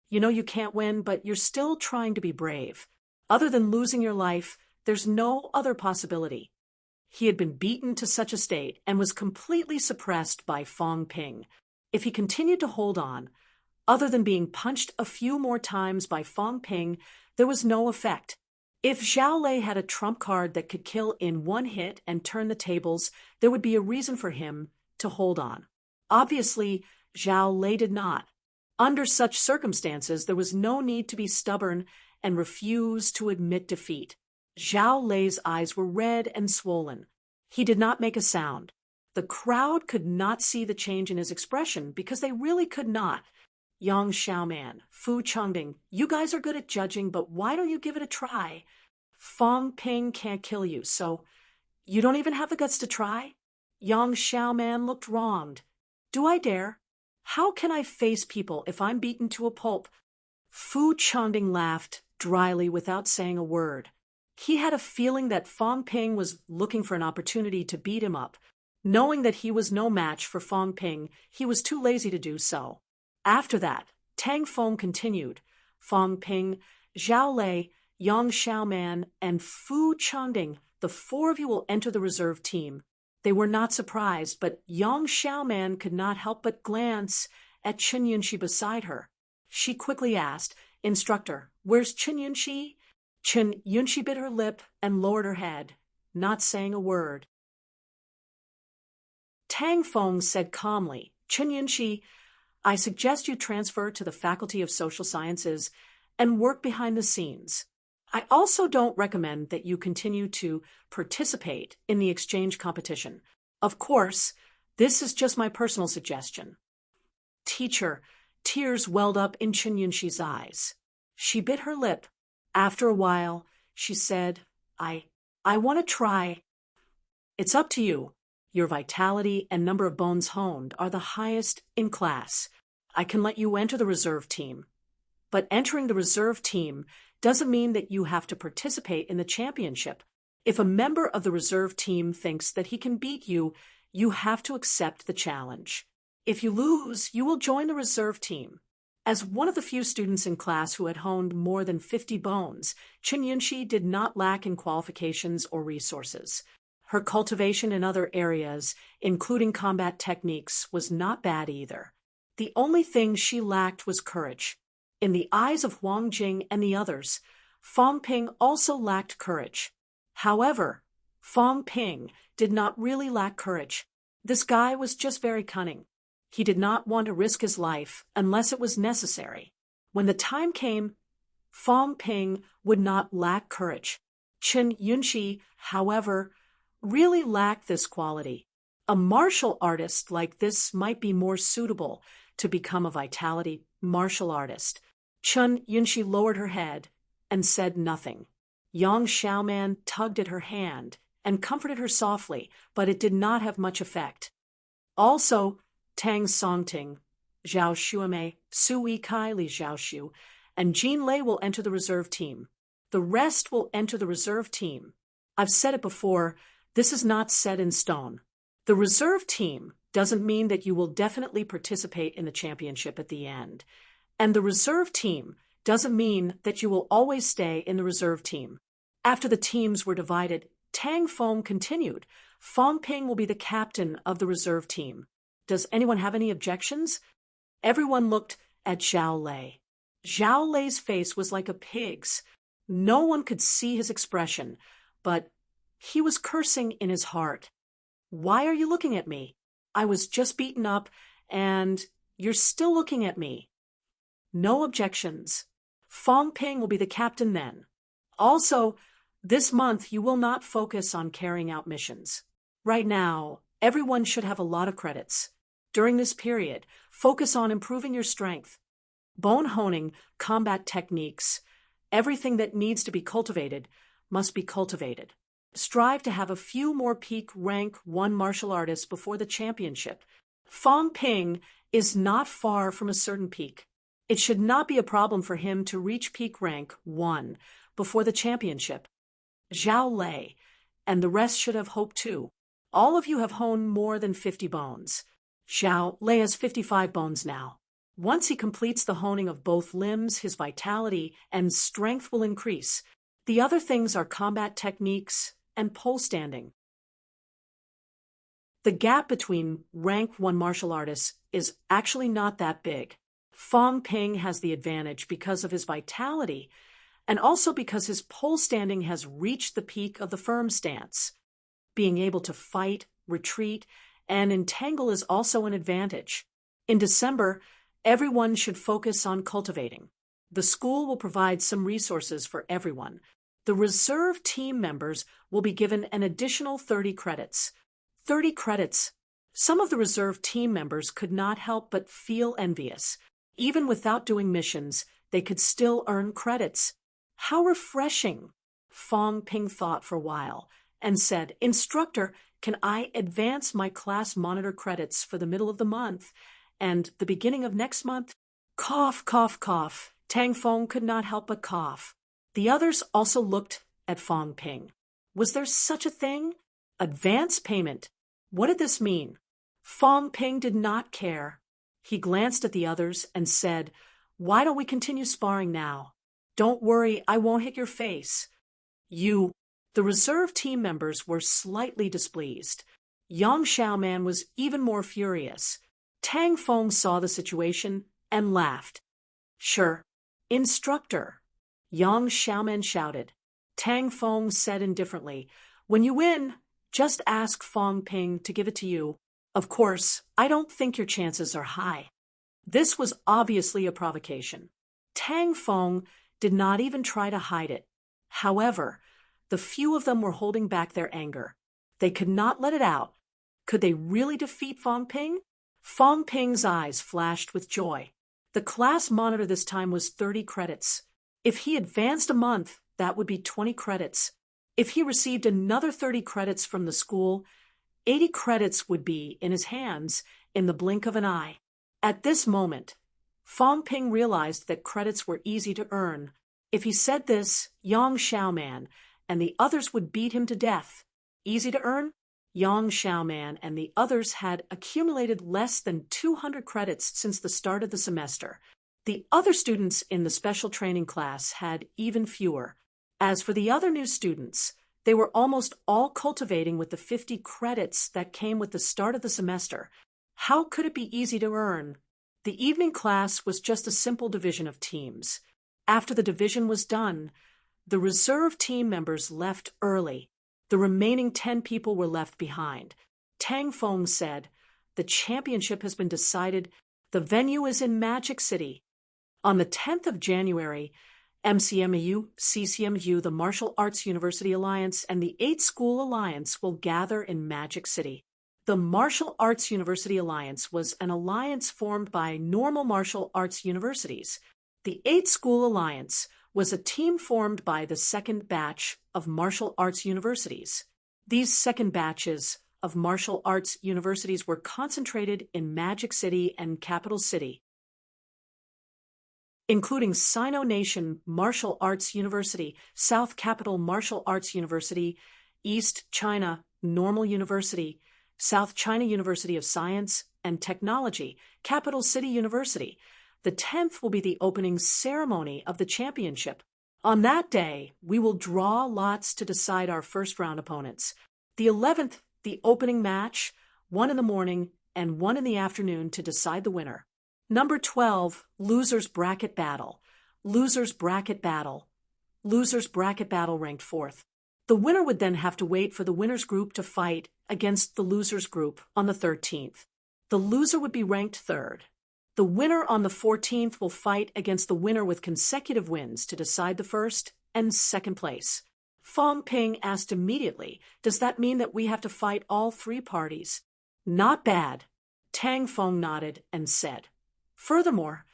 You know you can't win, but you're still trying to be brave. Other than losing your life, there's no other possibility." He had been beaten to such a state and was completely suppressed by Fong Ping. If he continued to hold on, other than being punched a few more times by Fong Ping, there was no effect. If Zhao Lei had a trump card that could kill in one hit and turn the tables, there would be a reason for him to hold on. Obviously, Zhao Lei did not. Under such circumstances, there was no need to be stubborn and refuse to admit defeat. Zhao Lei's eyes were red and swollen. He did not make a sound. The crowd could not see the change in his expression because they really could not. "Yang Xiaoman, Fu Chengding, you guys are good at judging, but why don't you give it a try? Fong Ping can't kill you, so you don't even have the guts to try?" Yang Xiaoman looked wronged. "Do I dare? How can I face people if I'm beaten to a pulp?" Fu Chengding laughed dryly without saying a word. He had a feeling that Fong Ping was looking for an opportunity to beat him up. Knowing that he was no match for Fong Ping, he was too lazy to do so. After that, Tang Feng continued, "Fong Ping, Zhao Lei, Yang Xiaoman, and Fu Chengding, the 4 of you will enter the reserve team." They were not surprised, but Yang Xiaoman could not help but glance at Chen Yunxi beside her. She quickly asked, "Instructor, where's Chen Yunxi?" Chen Yunxi bit her lip and lowered her head, not saying a word. Tang Feng said calmly, "Chen Yunxi, I suggest you transfer to the Faculty of Social Sciences and work behind the scenes. I also don't recommend that you continue to participate in the exchange competition. Of course, this is just my personal suggestion." "Teacher," tears welled up in Chen Yunxi's eyes. She bit her lip. After a while, she said, I want to try." "It's up to you. Your vitality and number of bones honed are the highest in class. I can let you enter the reserve team. But entering the reserve team doesn't mean that you have to participate in the championship. If a member of the reserve team thinks that he can beat you, you have to accept the challenge. If you lose, you will join the reserve team." As one of the few students in class who had honed more than 50 bones, Chen Yunxi did not lack in qualifications or resources. Her cultivation in other areas, including combat techniques, was not bad either. The only thing she lacked was courage. In the eyes of Huang Jing and the others, Fong Ping also lacked courage. However, Fong Ping did not really lack courage. This guy was just very cunning. He did not want to risk his life unless it was necessary. When the time came, Fong Ping would not lack courage. Chen Yunxi, however, really lacked this quality. A martial artist like this might be more suitable to become a vitality martial artist. Chen Yunxi lowered her head and said nothing. Yang Xiaoman tugged at her hand and comforted her softly, but it did not have much effect. Also, Tang Songting, Zhao Xuemei, Su Yikai, Li Zhaoxu, and Jean Lei will enter the reserve team. The rest will enter the reserve team. I've said it before, this is not set in stone. The reserve team doesn't mean that you will definitely participate in the championship at the end. And the reserve team doesn't mean that you will always stay in the reserve team. After the teams were divided, Tang Fong continued. Fong Ping will be the captain of the reserve team. Does anyone have any objections? Everyone looked at Zhao Lei. Zhao Lei's face was like a pig's. No one could see his expression, but he was cursing in his heart. Why are you looking at me? I was just beaten up, and you're still looking at me. No objections. Fong Ping will be the captain then. Also, this month you will not focus on carrying out missions. Right now, everyone should have a lot of credits. During this period, focus on improving your strength. Bone honing, combat techniques, everything that needs to be cultivated must be cultivated. Strive to have a few more peak rank 1 martial artists before the championship. Fong Ping is not far from a certain peak. It should not be a problem for him to reach peak rank 1 before the championship. Zhao Lei and the rest should have hope too. All of you have honed more than 50 bones. Zhao Lei has 55 bones now. Once he completes the honing of both limbs, his vitality and strength will increase. The other things are combat techniques and pole standing. The gap between rank 1 martial artists is actually not that big. Fong Ping has the advantage because of his vitality and also because his pole standing has reached the peak of the firm stance. Being able to fight, retreat, and entangle is also an advantage. In December, everyone should focus on cultivating. The school will provide some resources for everyone. The reserve team members will be given an additional 30 credits. 30 credits. Some of the reserve team members could not help but feel envious. Even without doing missions, they could still earn credits. How refreshing! Fong Ping thought for a while and said, "Instructor, can I advance my class monitor credits for the middle of the month and the beginning of next month?" Cough, cough, cough. Tang Fong could not help but cough. The others also looked at Fong Ping. Was there such a thing? Advance payment. What did this mean? Fong Ping did not care. He glanced at the others and said, "Why don't we continue sparring now? Don't worry, I won't hit your face." You. The reserve team members were slightly displeased. Yang Xiaoman was even more furious. Tang Fong saw the situation and laughed. "Sure. Instructor." Yang Xiaoman shouted. Tang Fong said indifferently, "When you win, just ask Fong Ping to give it to you. Of course, I don't think your chances are high." This was obviously a provocation. Tang Fong did not even try to hide it. However, the few of them were holding back their anger. They could not let it out. Could they really defeat Fong Ping? Fong Ping's eyes flashed with joy. The class monitor this time was 30 credits. If he advanced a month, that would be 20 credits. If he received another 30 credits from the school, 80 credits would be in his hands in the blink of an eye. At this moment, Fong Ping realized that credits were easy to earn. If he said this, Yang Xiaoman and the others would beat him to death. Easy to earn? Yang Xiaoman and the others had accumulated less than 200 credits since the start of the semester. The other students in the special training class had even fewer. As for the other new students, they were almost all cultivating with the 50 credits that came with the start of the semester. How could it be easy to earn? The evening class was just a simple division of teams. After the division was done, The reserve team members left early. The remaining 10 people were left behind. Tang Feng said, "The championship has been decided. The venue is in Magic City." On the 10th of January, MCMU, CCMU, the Martial Arts University Alliance, and the 8 School Alliance will gather in Magic City. The Martial Arts University Alliance was an alliance formed by normal martial arts universities. The 8 School Alliance was a team formed by the second batch of martial arts universities. These second batches of martial arts universities were concentrated in Magic City and Capital City, including Sino Nation Martial Arts University, South Capital Martial Arts University, East China Normal University, South China University of Science and Technology, Capital City University. The 10th will be the opening ceremony of the championship. On that day, we will draw lots to decide our first round opponents. The 11th, the opening match, 1 in the morning and 1 in the afternoon to decide the winner. Number 12, Losers Bracket Battle. Losers Bracket Battle. Losers Bracket Battle ranked 4th. The winner would then have to wait for the winner's group to fight against the loser's group on the 13th. The loser would be ranked 3rd. The winner on the 14th will fight against the winner with consecutive wins to decide the first and second place. Fong Ping asked immediately, "Does that mean that we have to fight all 3 parties?" "Not bad," Tang Feng nodded and said. Furthermore,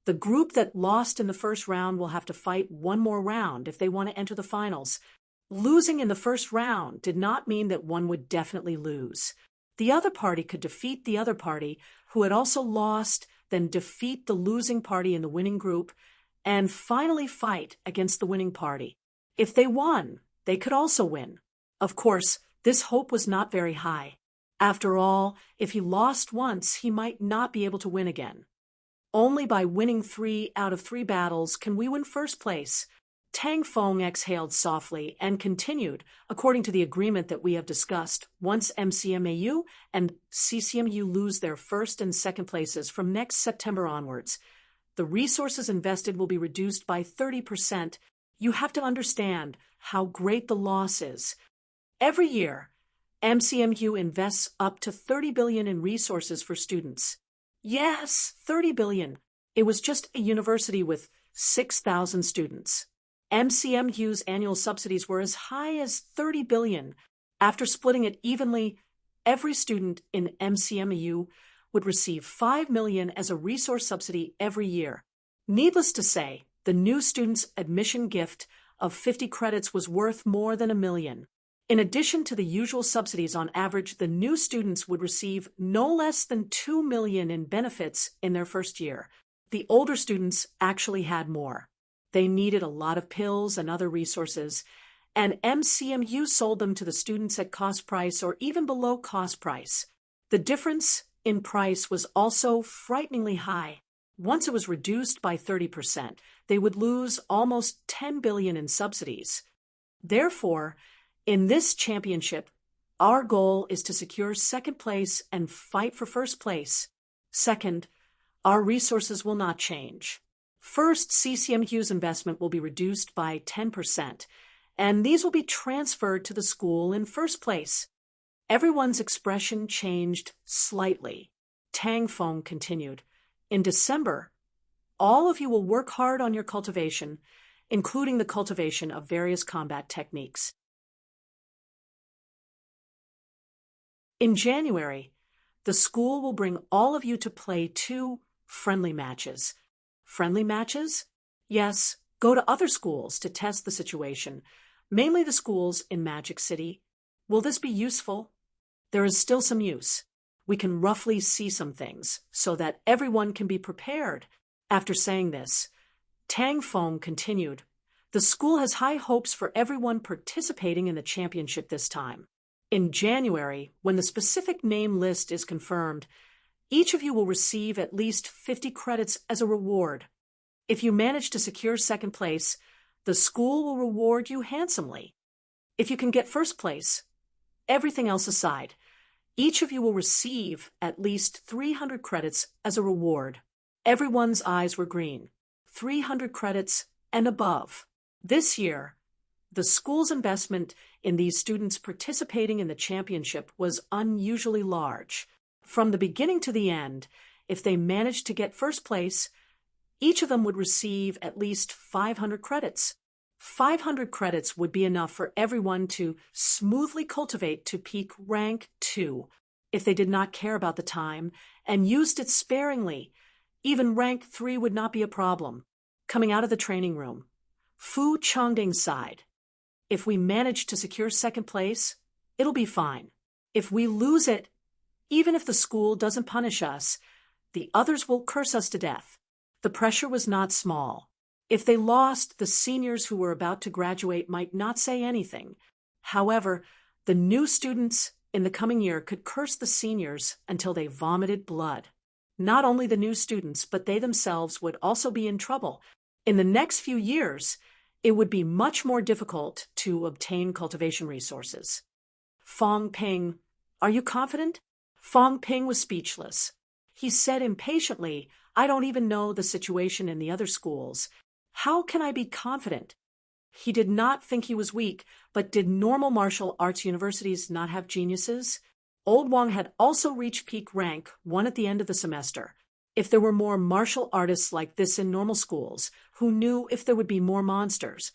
the group that lost in the first round will have to fight 1 more round if they want to enter the finals. Losing in the first round did not mean that one would definitely lose. The other party could defeat the other party who had also lost, then defeat the losing party in the winning group, and finally fight against the winning party. If they won, they could also win. Of course, this hope was not very high. After all, if he lost once, he might not be able to win again. Only by winning 3 out of 3 battles can we win first place. Tang Feng exhaled softly and continued, according to the agreement that we have discussed, once MCMAU and CCMU lose their first and second places from next September onwards, the resources invested will be reduced by 30%. You have to understand how great the loss is. Every year, MCMU invests up to 30 billion in resources for students. Yes, 30 billion. It was just a university with 6,000 students. MCMU's annual subsidies were as high as 30 billion. After splitting it evenly, every student in MCMU would receive 5 million as a resource subsidy every year. Needless to say, the new student's admission gift of 50 credits was worth more than 1 million. In addition to the usual subsidies, on average, the new students would receive no less than 2 million in benefits in their first year. The older students actually had more. They needed a lot of pills and other resources, and MCMU sold them to the students at cost price or even below cost price. The difference in price was also frighteningly high. Once it was reduced by 30%, they would lose almost 10 billion in subsidies. Therefore, in this championship, our goal is to secure second place and fight for first place. Second, our resources will not change. First, CCMU's investment will be reduced by 10%, and these will be transferred to the school in first place. Everyone's expression changed slightly. Tang Feng continued, "In December, all of you will work hard on your cultivation, including the cultivation of various combat techniques. In January, the school will bring all of you to play 2 friendly matches. Friendly matches? Yes, go to other schools to test the situation, mainly the schools in Magic City. Will this be useful? There is still some use. We can roughly see some things, so that everyone can be prepared." After saying this, Tang Feng continued, "The school has high hopes for everyone participating in the championship this time. In January, when the specific name list is confirmed, each of you will receive at least 50 credits as a reward. If you manage to secure second place, the school will reward you handsomely. If you can get first place, everything else aside, each of you will receive at least 300 credits as a reward." Everyone's eyes were green. 300 credits and above. This year, The school's investment in these students participating in the championship was unusually large. From the beginning to the end, if they managed to get first place, each of them would receive at least 500 credits. 500 credits would be enough for everyone to smoothly cultivate to peak rank 2. If they did not care about the time and used it sparingly, even rank 3 would not be a problem. Coming out of the training room, Fu Chongding sighed. If we manage to secure second place, it'll be fine. If we lose it, even if the school doesn't punish us, the others will curse us to death. The pressure was not small. If they lost, the seniors who were about to graduate might not say anything. However, the new students in the coming year could curse the seniors until they vomited blood. Not only the new students, but they themselves would also be in trouble. In the next few years, it would be much more difficult to obtain cultivation resources. Fong Ping, are you confident? Fong Ping was speechless. He said impatiently, I don't even know the situation in the other schools. How can I be confident? He did not think he was weak, but did normal martial arts universities not have geniuses? Old Wang had also reached peak rank 1 at the end of the semester. If there were more martial artists like this in normal schools, who knew if there would be more monsters?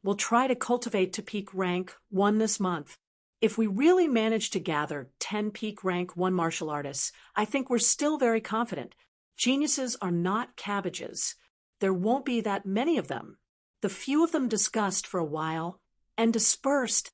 We'll try to cultivate to peak rank 1 this month. If we really manage to gather 10 peak rank 1 martial artists, I think we're still very confident. Geniuses are not cabbages. There won't be that many of them. The few of them discussed for a while and dispersed.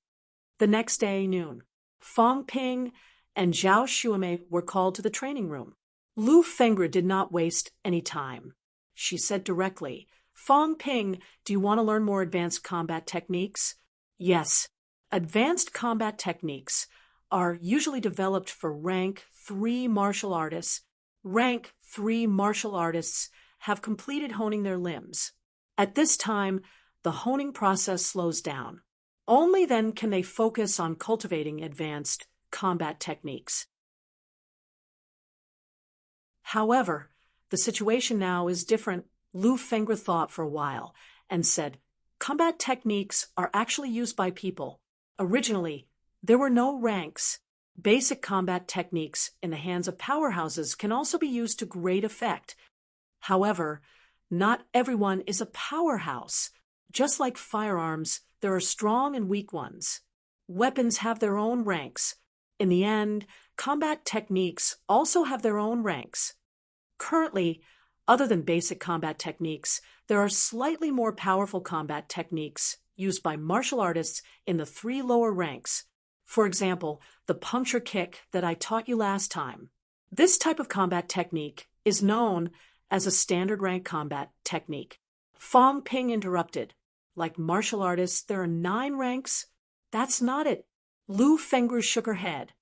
The next day, noon, Fong Ping and Zhao Shuime were called to the training room. Lu Fengre did not waste any time. She said directly, Fong Ping, do you want to learn more advanced combat techniques? Yes. Advanced combat techniques are usually developed for rank 3 martial artists. Rank 3 martial artists have completed honing their limbs. At this time, the honing process slows down. Only then can they focus on cultivating advanced combat techniques. However, the situation now is different. Lu Fengre thought for a while and said, combat techniques are actually used by people. Originally, there were no ranks. Basic combat techniques in the hands of powerhouses can also be used to great effect. However, not everyone is a powerhouse. Just like firearms, there are strong and weak ones. Weapons have their own ranks. In the end, combat techniques also have their own ranks. Currently, other than basic combat techniques, there are slightly more powerful combat techniques used by martial artists in the 3 lower ranks. For example, the puncture kick that I taught you last time. This type of combat technique is known as a standard rank combat technique. Fong Ping interrupted. Like martial artists, there are 9 ranks? That's not it. Lu Fengre shook her head.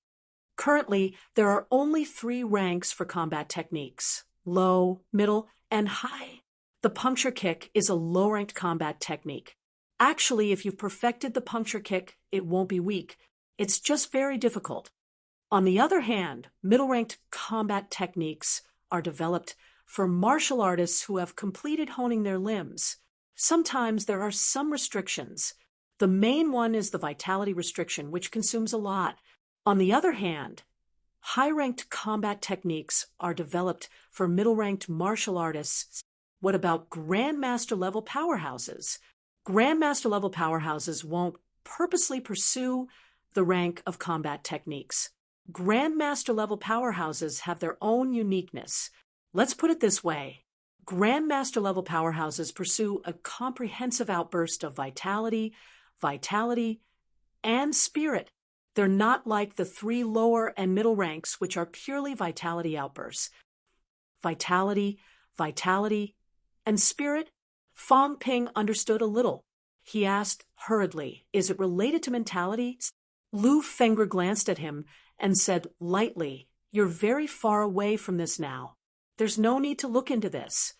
Currently, there are only 3 ranks for combat techniques: low, middle, and high. The puncture kick is a low-ranked combat technique. Actually, if you've perfected the puncture kick, it won't be weak. It's just very difficult. On the other hand, middle-ranked combat techniques are developed for martial artists who have completed honing their limbs. Sometimes there are some restrictions. The main one is the vitality restriction, which consumes a lot. On the other hand, high-ranked combat techniques are developed for middle-ranked martial artists. What about grandmaster-level powerhouses? Grandmaster-level powerhouses won't purposely pursue the rank of combat techniques. Grandmaster-level powerhouses have their own uniqueness. Let's put it this way. Grandmaster-level powerhouses pursue a comprehensive outburst of vitality, and spirit. They're not like the 3 lower and middle ranks, which are purely vitality outbursts. Vitality, and spirit? Fong Ping understood a little. He asked hurriedly, is it related to mentality? Lu Fengre glanced at him and said lightly, you're very far away from this now. There's no need to look into this.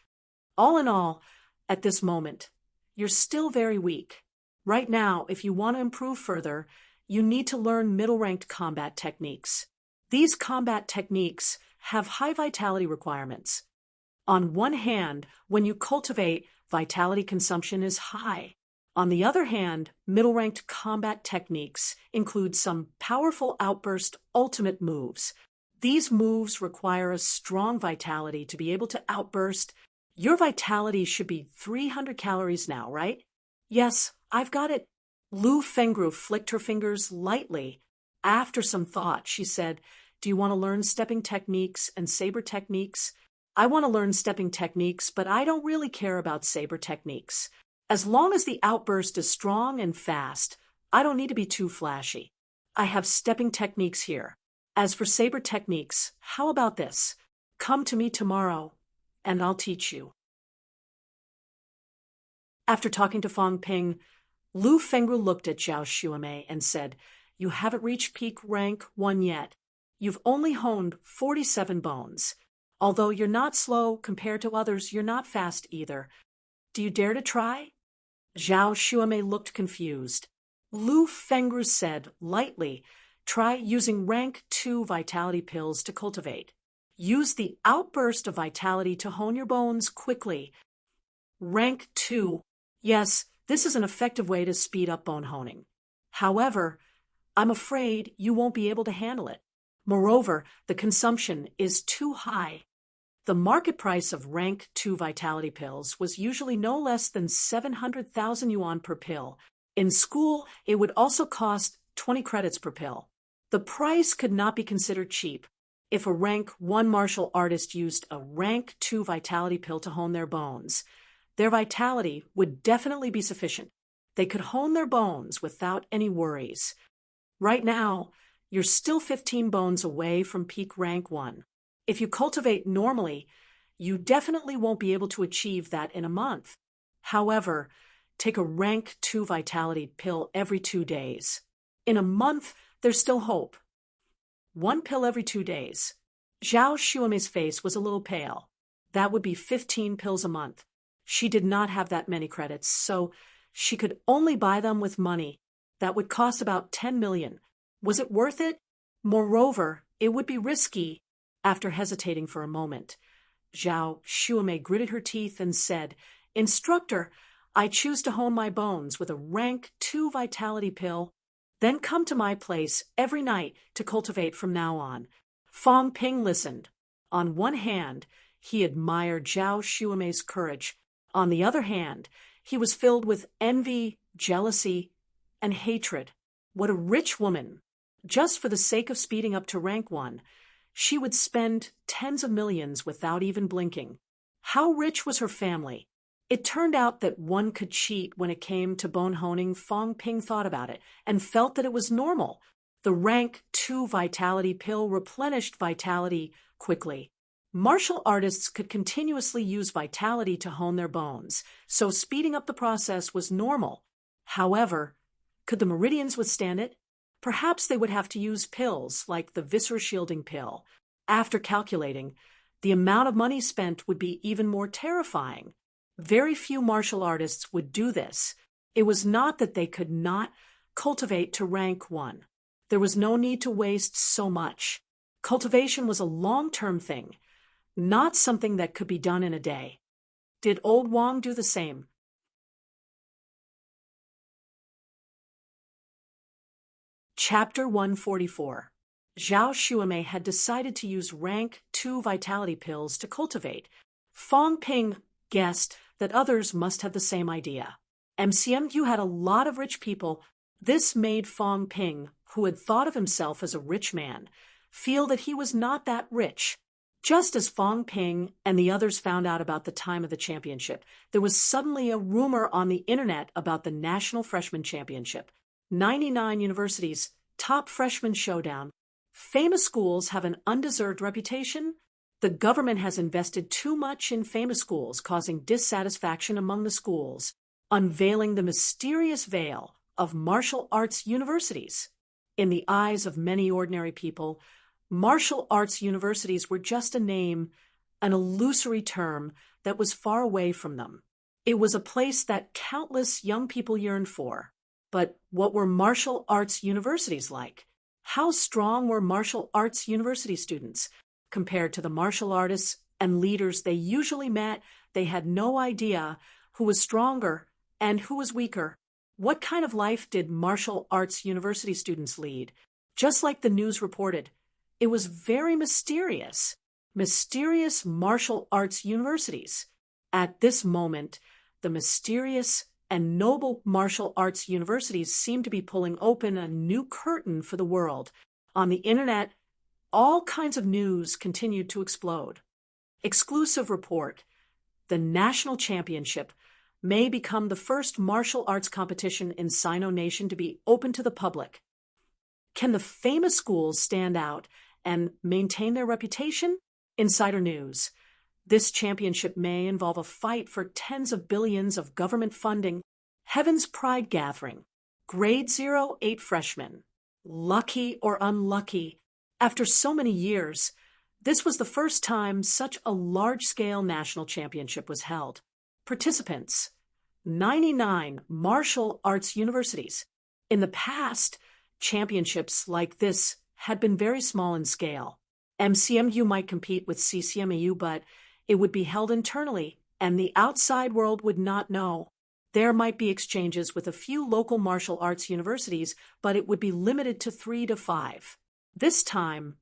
All in all, at this moment, you're still very weak. Right now, if you want to improve further, you need to learn middle-ranked combat techniques. These combat techniques have high vitality requirements. On one hand, when you cultivate, vitality consumption is high. On the other hand, middle-ranked combat techniques include some powerful outburst ultimate moves. These moves require a strong vitality to be able to outburst. Your vitality should be 300 calories now, right? Yes, I've got it. Lu Fengru flicked her fingers lightly. After some thought, she said, "Do you want to learn stepping techniques and saber techniques?" "I want to learn stepping techniques, but I don't really care about saber techniques. As long as the outburst is strong and fast, I don't need to be too flashy. I have stepping techniques here. As for saber techniques, how about this? Come to me tomorrow, and I'll teach you." After talking to Fong Ping, Lu Fengru looked at Zhao Xuemei and said, "You haven't reached peak rank 1 yet. You've only honed 47 bones. Although you're not slow compared to others, you're not fast either. Do you dare to try?" Zhao Xuemei looked confused. Lu Fengru said lightly, "Try using rank 2 vitality pills to cultivate. Use the outburst of vitality to hone your bones quickly." Rank 2. Yes, this is an effective way to speed up bone honing. However, I'm afraid you won't be able to handle it. Moreover, the consumption is too high. The market price of rank 2 vitality pills was usually no less than 700,000 yuan per pill. In school, it would also cost 20 credits per pill. The price could not be considered cheap. If a rank 1 martial artist used a rank 2 vitality pill to hone their bones, their vitality would definitely be sufficient. They could hone their bones without any worries. Right now, you're still 15 bones away from peak rank 1. If you cultivate normally, you definitely won't be able to achieve that in a month. However, take a rank 2 vitality pill every 2 days. In a month, there's still hope. 1 pill every 2 days. Zhao Xuemei's face was a little pale. That would be 15 pills a month. She did not have that many credits, so she could only buy them with money. That would cost about 10 million. Was it worth it? Moreover, it would be risky. After hesitating for a moment, Zhao Xuemei gritted her teeth and said, "Instructor, I choose to hone my bones with a rank 2 vitality pill. Then come to my place every night to cultivate from now on." Fong Ping listened. On one hand, he admired Zhao Xuemei's courage. On the other hand, he was filled with envy, jealousy, and hatred. What a rich woman! Just for the sake of speeding up to rank 1, she would spend tens of millions without even blinking. How rich was her family? It turned out that one could cheat when it came to bone honing. Fong Ping thought about it and felt that it was normal. The rank 2 vitality pill replenished vitality quickly. Martial artists could continuously use vitality to hone their bones, so speeding up the process was normal. However, could the Meridians withstand it? Perhaps they would have to use pills like the viscera shielding pill. After calculating, the amount of money spent would be even more terrifying. Very few martial artists would do this. It was not that they could not cultivate to rank 1. There was no need to waste so much. Cultivation was a long-term thing, not something that could be done in a day. Did old Wang do the same? Chapter 144. Zhao Xuemei had decided to use rank 2 vitality pills to cultivate. Fong Ping guessed that others must have the same idea. MCMU had a lot of rich people. This made Fong Ping, who had thought of himself as a rich man, feel that he was not that rich. Just as Fong Ping and the others found out about the time of the championship, there was suddenly a rumor on the internet about the National Freshman Championship. 99 universities, top freshman showdown. Famous schools have an undeserved reputation. The government has invested too much in famous schools, causing dissatisfaction among the schools, unveiling the mysterious veil of martial arts universities. In the eyes of many ordinary people, martial arts universities were just a name, an illusory term that was far away from them. It was a place that countless young people yearned for. But what were martial arts universities like? How strong were martial arts university students? Compared to the martial artists and leaders they usually met, they had no idea who was stronger and who was weaker. What kind of life did martial arts university students lead? Just like the news reported, it was very mysterious. Mysterious martial arts universities. At this moment, the mysterious and noble martial arts universities seem to be pulling open a new curtain for the world. On the internet, all kinds of news continued to explode. Exclusive report. The national championship may become the first martial arts competition in Sino Nation to be open to the public. Can the famous schools stand out and maintain their reputation? Insider news. This championship may involve a fight for tens of billions of government funding. Heaven's Pride Gathering. Grade 08 freshmen. Lucky or unlucky, after so many years, this was the first time such a large-scale national championship was held. Participants. 99 martial arts universities. In the past, championships like this had been very small in scale. MCMU might compete with CCMAU, but it would be held internally, and the outside world would not know. There might be exchanges with a few local martial arts universities, but it would be limited to 3 to 5. This time,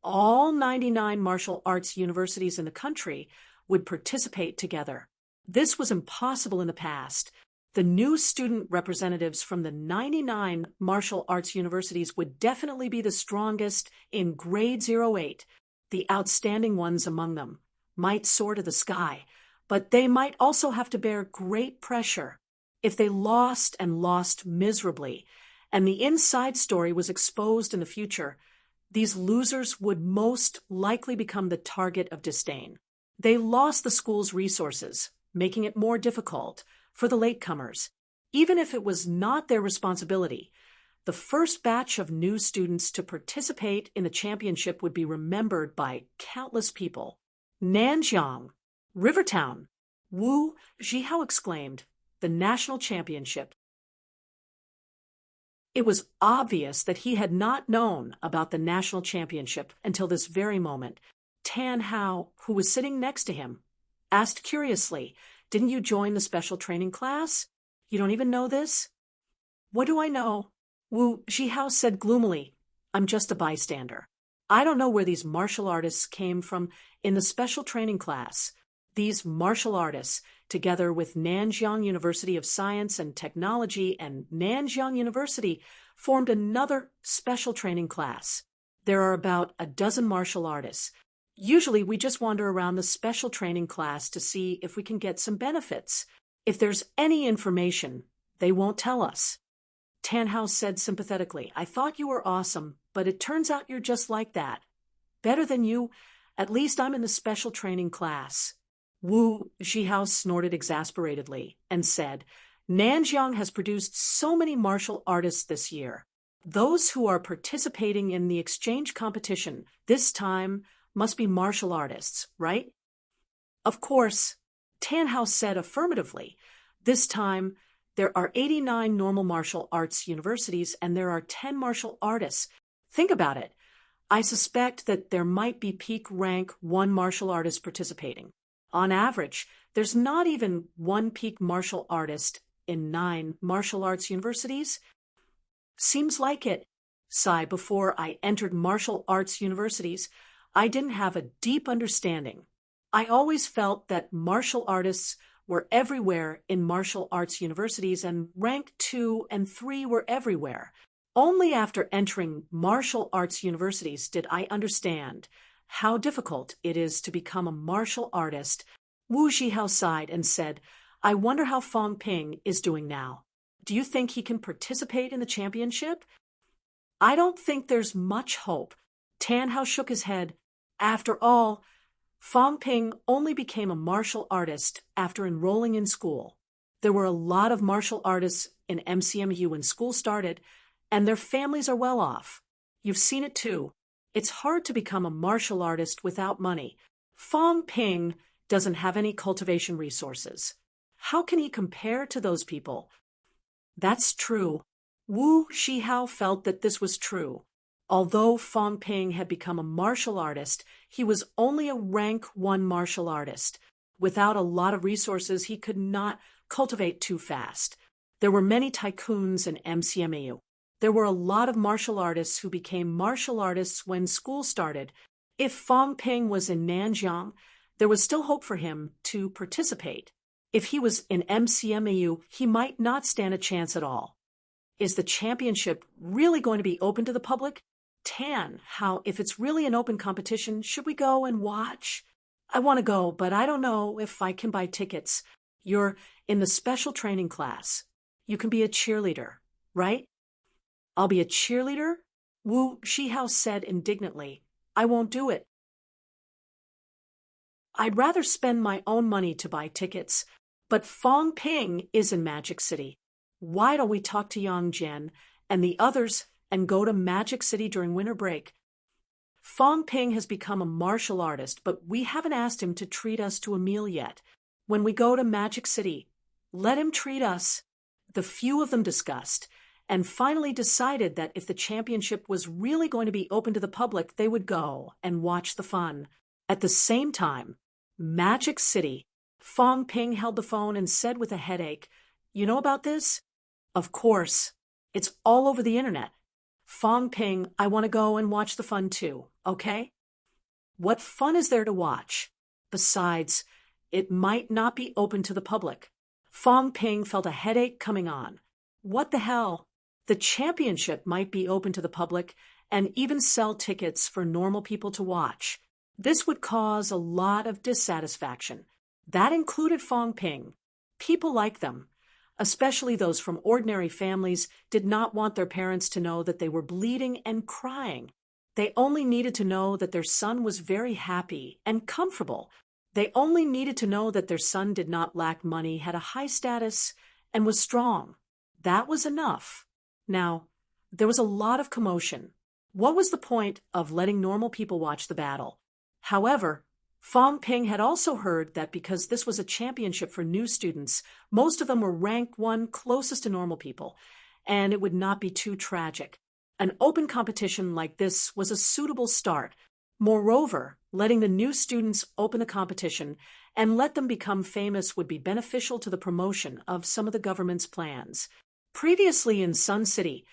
all 99 martial arts universities in the country would participate together. This was impossible in the past. The new student representatives from the 99 martial arts universities would definitely be the strongest in grade 08. The outstanding ones among them might soar to the sky, but they might also have to bear great pressure. If they lost and lost miserably, and the inside story was exposed in the future, these losers would most likely become the target of disdain. They lost the school's resources, making it more difficult for the latecomers. Even if it was not their responsibility, the first batch of new students to participate in the championship would be remembered by countless people. Nanjiang, Rivertown, Wu Zhihao exclaimed, the national championship. It was obvious that he had not known about the national championship until this very moment. Tan Hao, who was sitting next to him, asked curiously, "Didn't you join the special training class? You don't even know this?" "What do I know?" Wu Zhihao said gloomily. "I'm just a bystander. I don't know where these martial artists came from in the special training class. These martial artists, together with Nanjiang University of Science and Technology and Nanjiang University, formed another special training class. There are about a dozen martial artists. Usually we just wander around the special training class to see if we can get some benefits. If there's any information, they won't tell us." Tan Hao said sympathetically, "I thought you were awesome, but it turns out you're just like that. Better than you. At least I'm in the special training class." Wu Zhihao snorted exasperatedly and said, "Nanjiang has produced so many martial artists this year. Those who are participating in the exchange competition this time must be martial artists, right?" "Of course," Tan Hao said affirmatively. "This time, there are 89 normal martial arts universities and there are 10 martial artists. Think about it. I suspect that there might be peak rank 1 martial artist participating. On average, there's not even 1 peak martial artist in 9 martial arts universities." "Seems like it. Sai, before I entered martial arts universities, I didn't have a deep understanding. I always felt that martial artists were everywhere in martial arts universities and rank 2 and 3 were everywhere. Only after entering martial arts universities did I understand how difficult it is to become a martial artist." Wu Zhihao sighed and said, "I wonder how Fong Ping is doing now. Do you think he can participate in the championship?" "I don't think there's much hope." Tan Hao shook his head. "After all, Fong Ping only became a martial artist after enrolling in school. There were a lot of martial artists in MCMU when school started, and their families are well off. You've seen it too. It's hard to become a martial artist without money. Fong Ping doesn't have any cultivation resources. How can he compare to those people?" "That's true." Wu Zhihao felt that this was true. Although Fong Ping had become a martial artist, he was only a rank 1 martial artist. Without a lot of resources, he could not cultivate too fast. There were many tycoons in MCMAU. There were a lot of martial artists who became martial artists when school started. If Fong Ping was in Nanjiang, there was still hope for him to participate. If he was in MCMAU, he might not stand a chance at all. Is the championship really going to be open to the public? Tan, if it's really an open competition, should we go and watch? I want to go, but I don't know if I can buy tickets. You're in the special training class. You can be a cheerleader, right? I'll be a cheerleader? Wu Shihao said indignantly. I won't do it. I'd rather spend my own money to buy tickets, but Fong Ping is in Magic City. Why don't we talk to Yang Jian and the others and go to Magic City during winter break? Fong Ping has become a martial artist, but we haven't asked him to treat us to a meal yet. When we go to Magic City, let him treat us. The few of them discussed and finally decided that if the championship was really going to be open to the public, they would go and watch the fun. At the same time, Magic City. Fong Ping held the phone and said with a headache, "You know about this?" "Of course. It's all over the internet." "Fong Ping, I want to go and watch the fun too, okay?" "What fun is there to watch? Besides, it might not be open to the public." Fong Ping felt a headache coming on. What the hell? The championship might be open to the public and even sell tickets for normal people to watch. This would cause a lot of dissatisfaction. That included Fong Ping. People like them, especially those from ordinary families, did not want their parents to know that they were bleeding and crying. They only needed to know that their son was very happy and comfortable. They only needed to know that their son did not lack money, had a high status, and was strong. That was enough. Now, there was a lot of commotion. What was the point of letting normal people watch the battle? However, Fong Ping had also heard that because this was a championship for new students, most of them were rank 1 closest to normal people, and it would not be too tragic. An open competition like this was a suitable start. Moreover, letting the new students open the competition and let them become famous would be beneficial to the promotion of some of the government's plans. Previously in Sun City,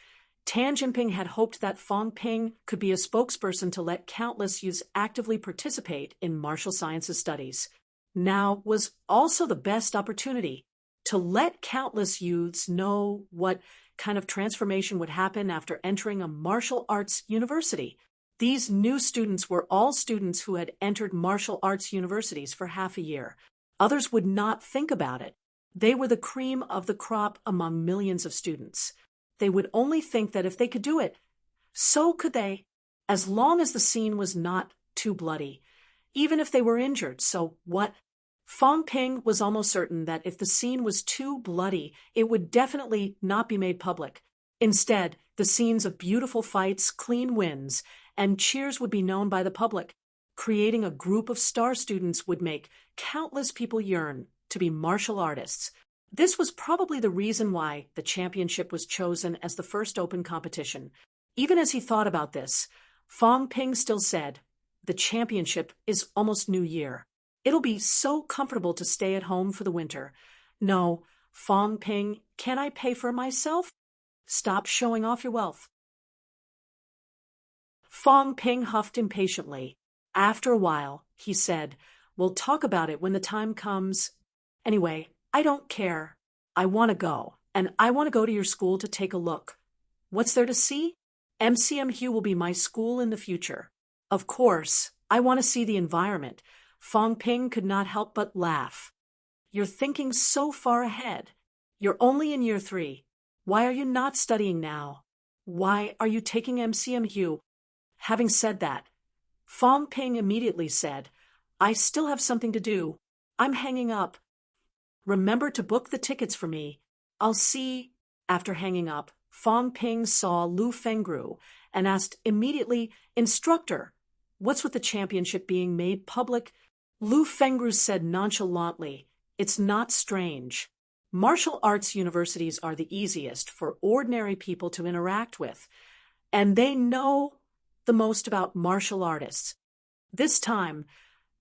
Tan Jinping had hoped that Fong Ping could be a spokesperson to let countless youths actively participate in martial sciences studies. Now was also the best opportunity to let countless youths know what kind of transformation would happen after entering a martial arts university. These new students were all students who had entered martial arts universities for half a year. Others would not think about it. They were the cream of the crop among millions of students. They would only think that if they could do it, so could they, as long as the scene was not too bloody, even if they were injured. So what? Fong Ping was almost certain that if the scene was too bloody, it would definitely not be made public. Instead, the scenes of beautiful fights, clean wins, and cheers would be known by the public. Creating a group of star students would make countless people yearn to be martial artists. This was probably the reason why the championship was chosen as the first open competition. Even as he thought about this, Fong Ping still said, "The championship is almost New Year. It'll be so comfortable to stay at home for the winter. No, Fong Ping, can I pay for myself? Stop showing off your wealth." Fong Ping huffed impatiently. After a while, he said, "We'll talk about it when the time comes. Anyway, I don't care. I want to go, and I want to go to your school to take a look. What's there to see? MCMU will be my school in the future. Of course, I want to see the environment." Fong Ping could not help but laugh. "You're thinking so far ahead. You're only in year 3. Why are you not studying now? Why are you taking MCMU? Having said that, Fong Ping immediately said, "I still have something to do. I'm hanging up. Remember to book the tickets for me. I'll see." After hanging up, Fong Ping saw Lu Fengru and asked immediately, "Instructor, what's with the championship being made public?" Lu Fengru said nonchalantly, "It's not strange. Martial arts universities are the easiest for ordinary people to interact with, and they know the most about martial artists. This time,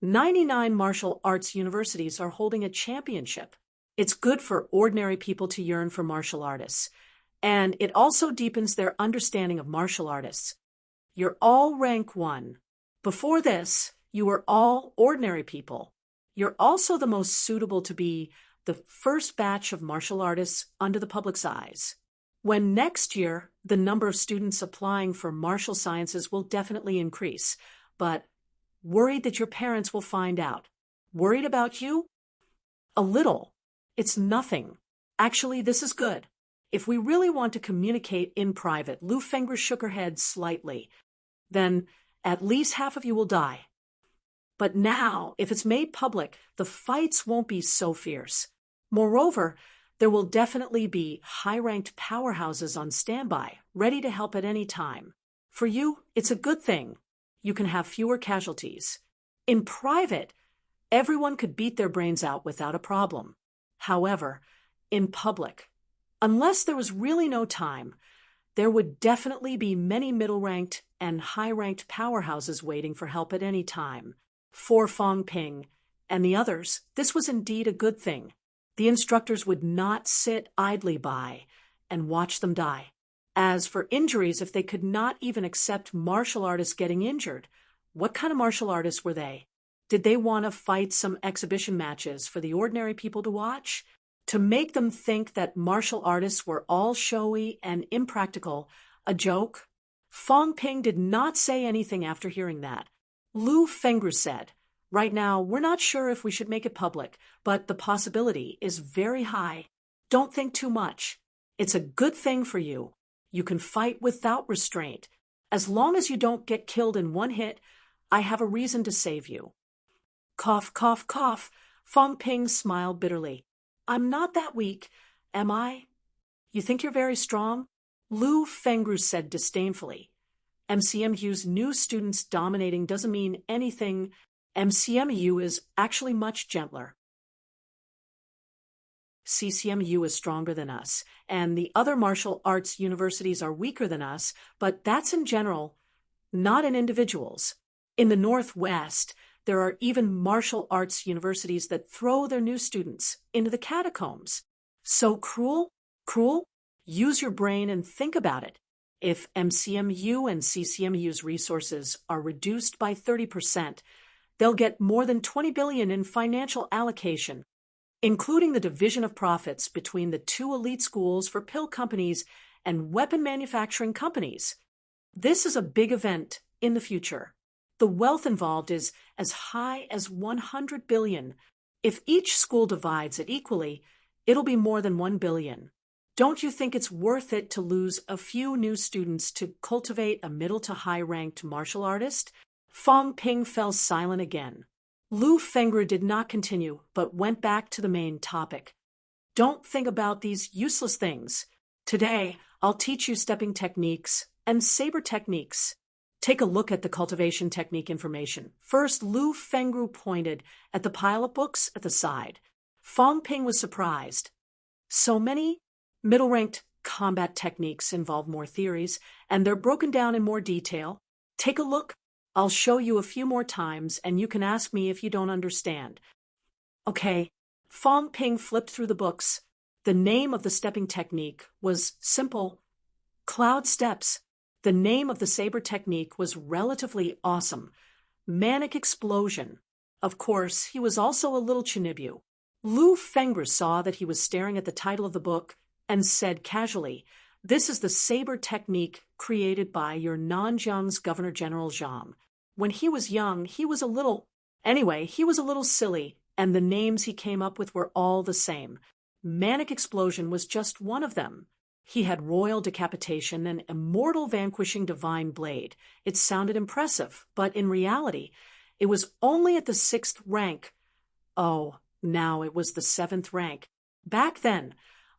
99 martial arts universities are holding a championship. It's good for ordinary people to yearn for martial artists, and it also deepens their understanding of martial artists. You're all rank 1. Before this, you were all ordinary people. You're also the most suitable to be the first batch of martial artists under the public's eyes. When next year, the number of students applying for martial sciences will definitely increase, but worried that your parents will find out. Worried about you? A little. It's nothing. Actually, this is good. If we really want to communicate in private, Lu Fengru shook her head slightly, then at least half of you will die. But now, if it's made public, the fights won't be so fierce. Moreover, there will definitely be high-ranked powerhouses on standby, ready to help at any time. For you, it's a good thing. You can have fewer casualties. In private, everyone could beat their brains out without a problem. However, in public, unless there was really no time, there would definitely be many middle-ranked and high-ranked powerhouses waiting for help at any time. For Fong Ping and the others, this was indeed a good thing. The instructors would not sit idly by and watch them die. As for injuries, if they could not even accept martial artists getting injured, what kind of martial artists were they? Did they want to fight some exhibition matches for the ordinary people to watch? To make them think that martial artists were all showy and impractical, a joke? Fong Ping did not say anything after hearing that. Lu Fengru said, "Right now, we're not sure if we should make it public, but the possibility is very high. Don't think too much. It's a good thing for you. You can fight without restraint. As long as you don't get killed in one hit, I have a reason to save you." Cough, cough, cough. Fong Ping smiled bitterly. "I'm not that weak, am I? You think you're very strong?" Lu Fengru said disdainfully. MCMU's new students dominating doesn't mean anything. MCMU is actually much gentler. CCMU is stronger than us, and the other martial arts universities are weaker than us, but that's in general, not in individuals. In the Northwest, there are even martial arts universities that throw their new students into the catacombs. So cruel? Cruel? Use your brain and think about it. If MCMU and CCMU's resources are reduced by 30%, they'll get more than $20 billion in financial allocation, including the division of profits between the two elite schools for pill companies and weapon manufacturing companies. This is a big event in the future. The wealth involved is as high as $100 billion. If each school divides it equally, it'll be more than $1 billion. Don't you think it's worth it to lose a few new students to cultivate a middle to high-ranked martial artist? Fong Ping fell silent again. Lu Fengru did not continue, but went back to the main topic. Don't think about these useless things. Today, I'll teach you stepping techniques and saber techniques. Take a look at the cultivation technique information. First, Lu Fengru pointed at the pile of books at the side. Fong Ping was surprised. So many? Middle-ranked combat techniques involve more theories, and they're broken down in more detail. Take a look. I'll show you a few more times, and you can ask me if you don't understand. Okay. Fong Ping flipped through the books. The name of the stepping technique was simple. Cloud Steps. The name of the saber technique was relatively awesome. Manic Explosion. Of course, he was also a little chinibu. Lu Fengru saw that he was staring at the title of the book and said casually, "This is the saber technique created by your Nanjiang's Governor General Zhang. When he was young, he was a little silly, and the names he came up with were all the same. Manic Explosion was just one of them. He had Royal Decapitation and Immortal Vanquishing Divine Blade. It sounded impressive, but in reality, it was only at the 6th rank. Oh, now it was the 7th rank. Back then,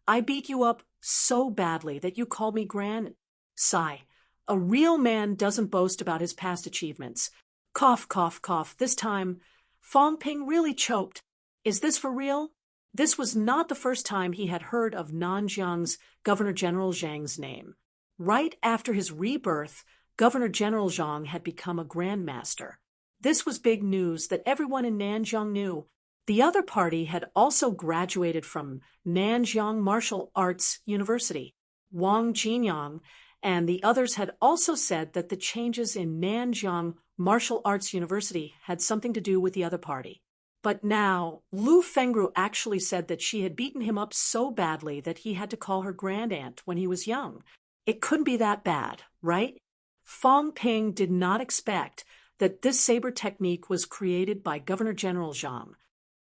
I beat you up so badly that you called me Gran. Sigh. A real man doesn't boast about his past achievements. Cough, cough, cough. This time, Fong Ping really choked. Is this for real? This was not the first time he had heard of Nanjiang's Governor General Zhang's name. Right after his rebirth, Governor General Zhang had become a grandmaster. This was big news that everyone in Nanjiang knew. The other party had also graduated from Nanjiang Martial Arts University. Wang Jinyang and the others had also said that the changes in Nanjiang Martial Arts University had something to do with the other party. But now, Lu Fengru actually said that she had beaten him up so badly that he had to call her grandaunt when he was young. It couldn't be that bad, right? Fang Ping did not expect that this saber technique was created by Governor General Zhang.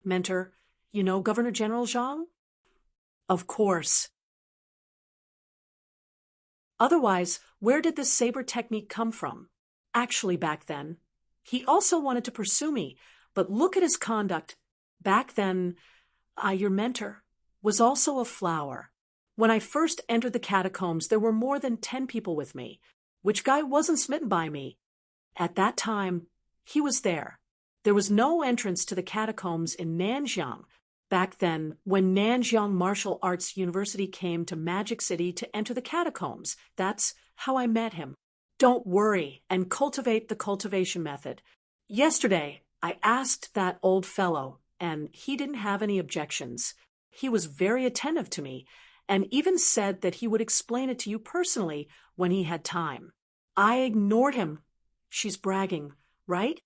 Mentor, you know Governor General Zhang? Of course. Otherwise, where did this saber technique come from? Actually, back then, he also wanted to pursue me, but look at his conduct. Back then, your mentor was also a flower. When I first entered the catacombs, there were more than 10 people with me. Which guy wasn't smitten by me? At that time, he was there. There was no entrance to the catacombs in Nanjiang. Back then, when Nanjiang Martial Arts University came to Magic City to enter the catacombs, that's how I met him. Don't worry and cultivate the cultivation method. Yesterday, I asked that old fellow, and he didn't have any objections. He was very attentive to me, and even said that he would explain it to you personally when he had time. I ignored him. She's bragging, right?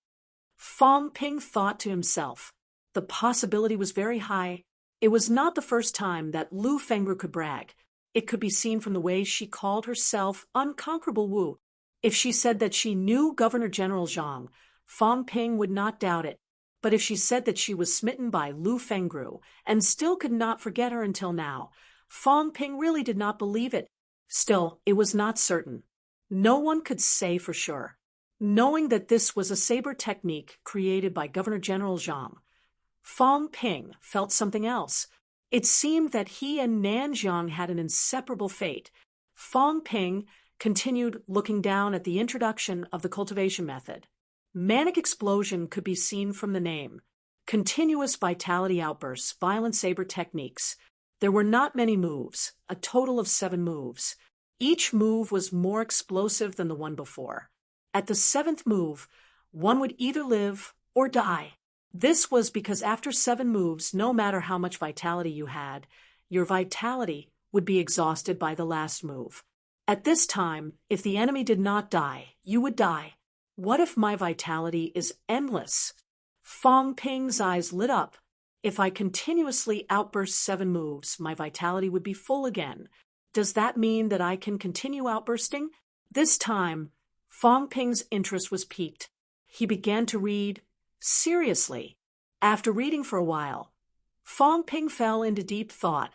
Fang Ping thought to himself. The possibility was very high. It was not the first time that Lu Fengru could brag. It could be seen from the way she called herself Unconquerable Wu. If she said that she knew Governor General Zhang, Fang Ping would not doubt it. But if she said that she was smitten by Lu Fengru and still could not forget her until now, Fang Ping really did not believe it. Still, it was not certain. No one could say for sure. Knowing that this was a saber technique created by Governor General Zhang, Fang Ping felt something else. It seemed that he and Nanjiang had an inseparable fate. Fang Ping continued looking down at the introduction of the cultivation method. Manic explosion could be seen from the name. Continuous vitality outbursts, violent saber techniques. There were not many moves, a total of 7 moves. Each move was more explosive than the one before. At the 7th move, one would either live or die. This was because after 7 moves, no matter how much vitality you had, your vitality would be exhausted by the last move. At this time, if the enemy did not die, you would die. What if my vitality is endless? Fang Ping's eyes lit up. If I continuously outburst 7 moves, my vitality would be full again. Does that mean that I can continue outbursting? This time, Fang Ping's interest was piqued. He began to read seriously. After reading for a while, Fang Ping fell into deep thought.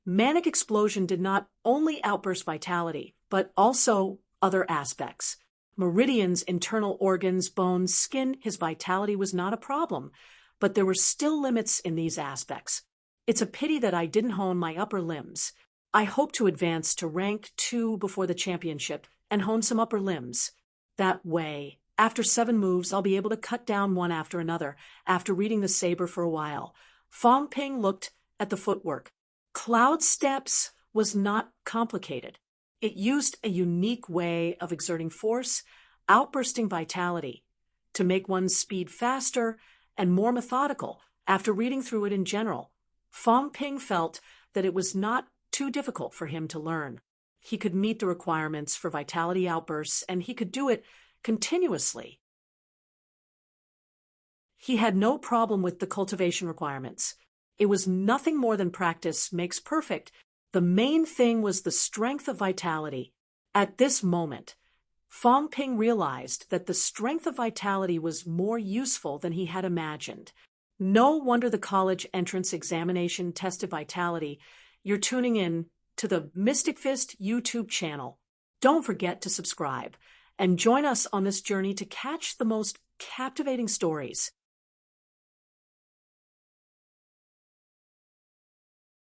Manic explosion did not only outburst vitality, but also other aspects. Meridians, internal organs, bones, skin, his vitality was not a problem, but there were still limits in these aspects. It's a pity that I didn't hone my upper limbs. I hope to advance to rank 2 before the championship and hone some upper limbs. That way, after 7 moves, I'll be able to cut down one after another after reading the saber for a while. Fang Ping looked at the footwork. Cloud steps was not complicated. It used a unique way of exerting force, outbursting vitality, to make one's speed faster and more methodical. After reading through it in general, Fang Ping felt that it was not too difficult for him to learn. He could meet the requirements for vitality outbursts, and he could do it continuously. He had no problem with the cultivation requirements. It was nothing more than practice makes perfect. The main thing was the strength of vitality. At this moment, Fang Ping realized that the strength of vitality was more useful than he had imagined. No wonder the college entrance examination tested vitality. You're tuning in to the Mystic Fist YouTube channel. Don't forget to subscribe and join us on this journey to catch the most captivating stories.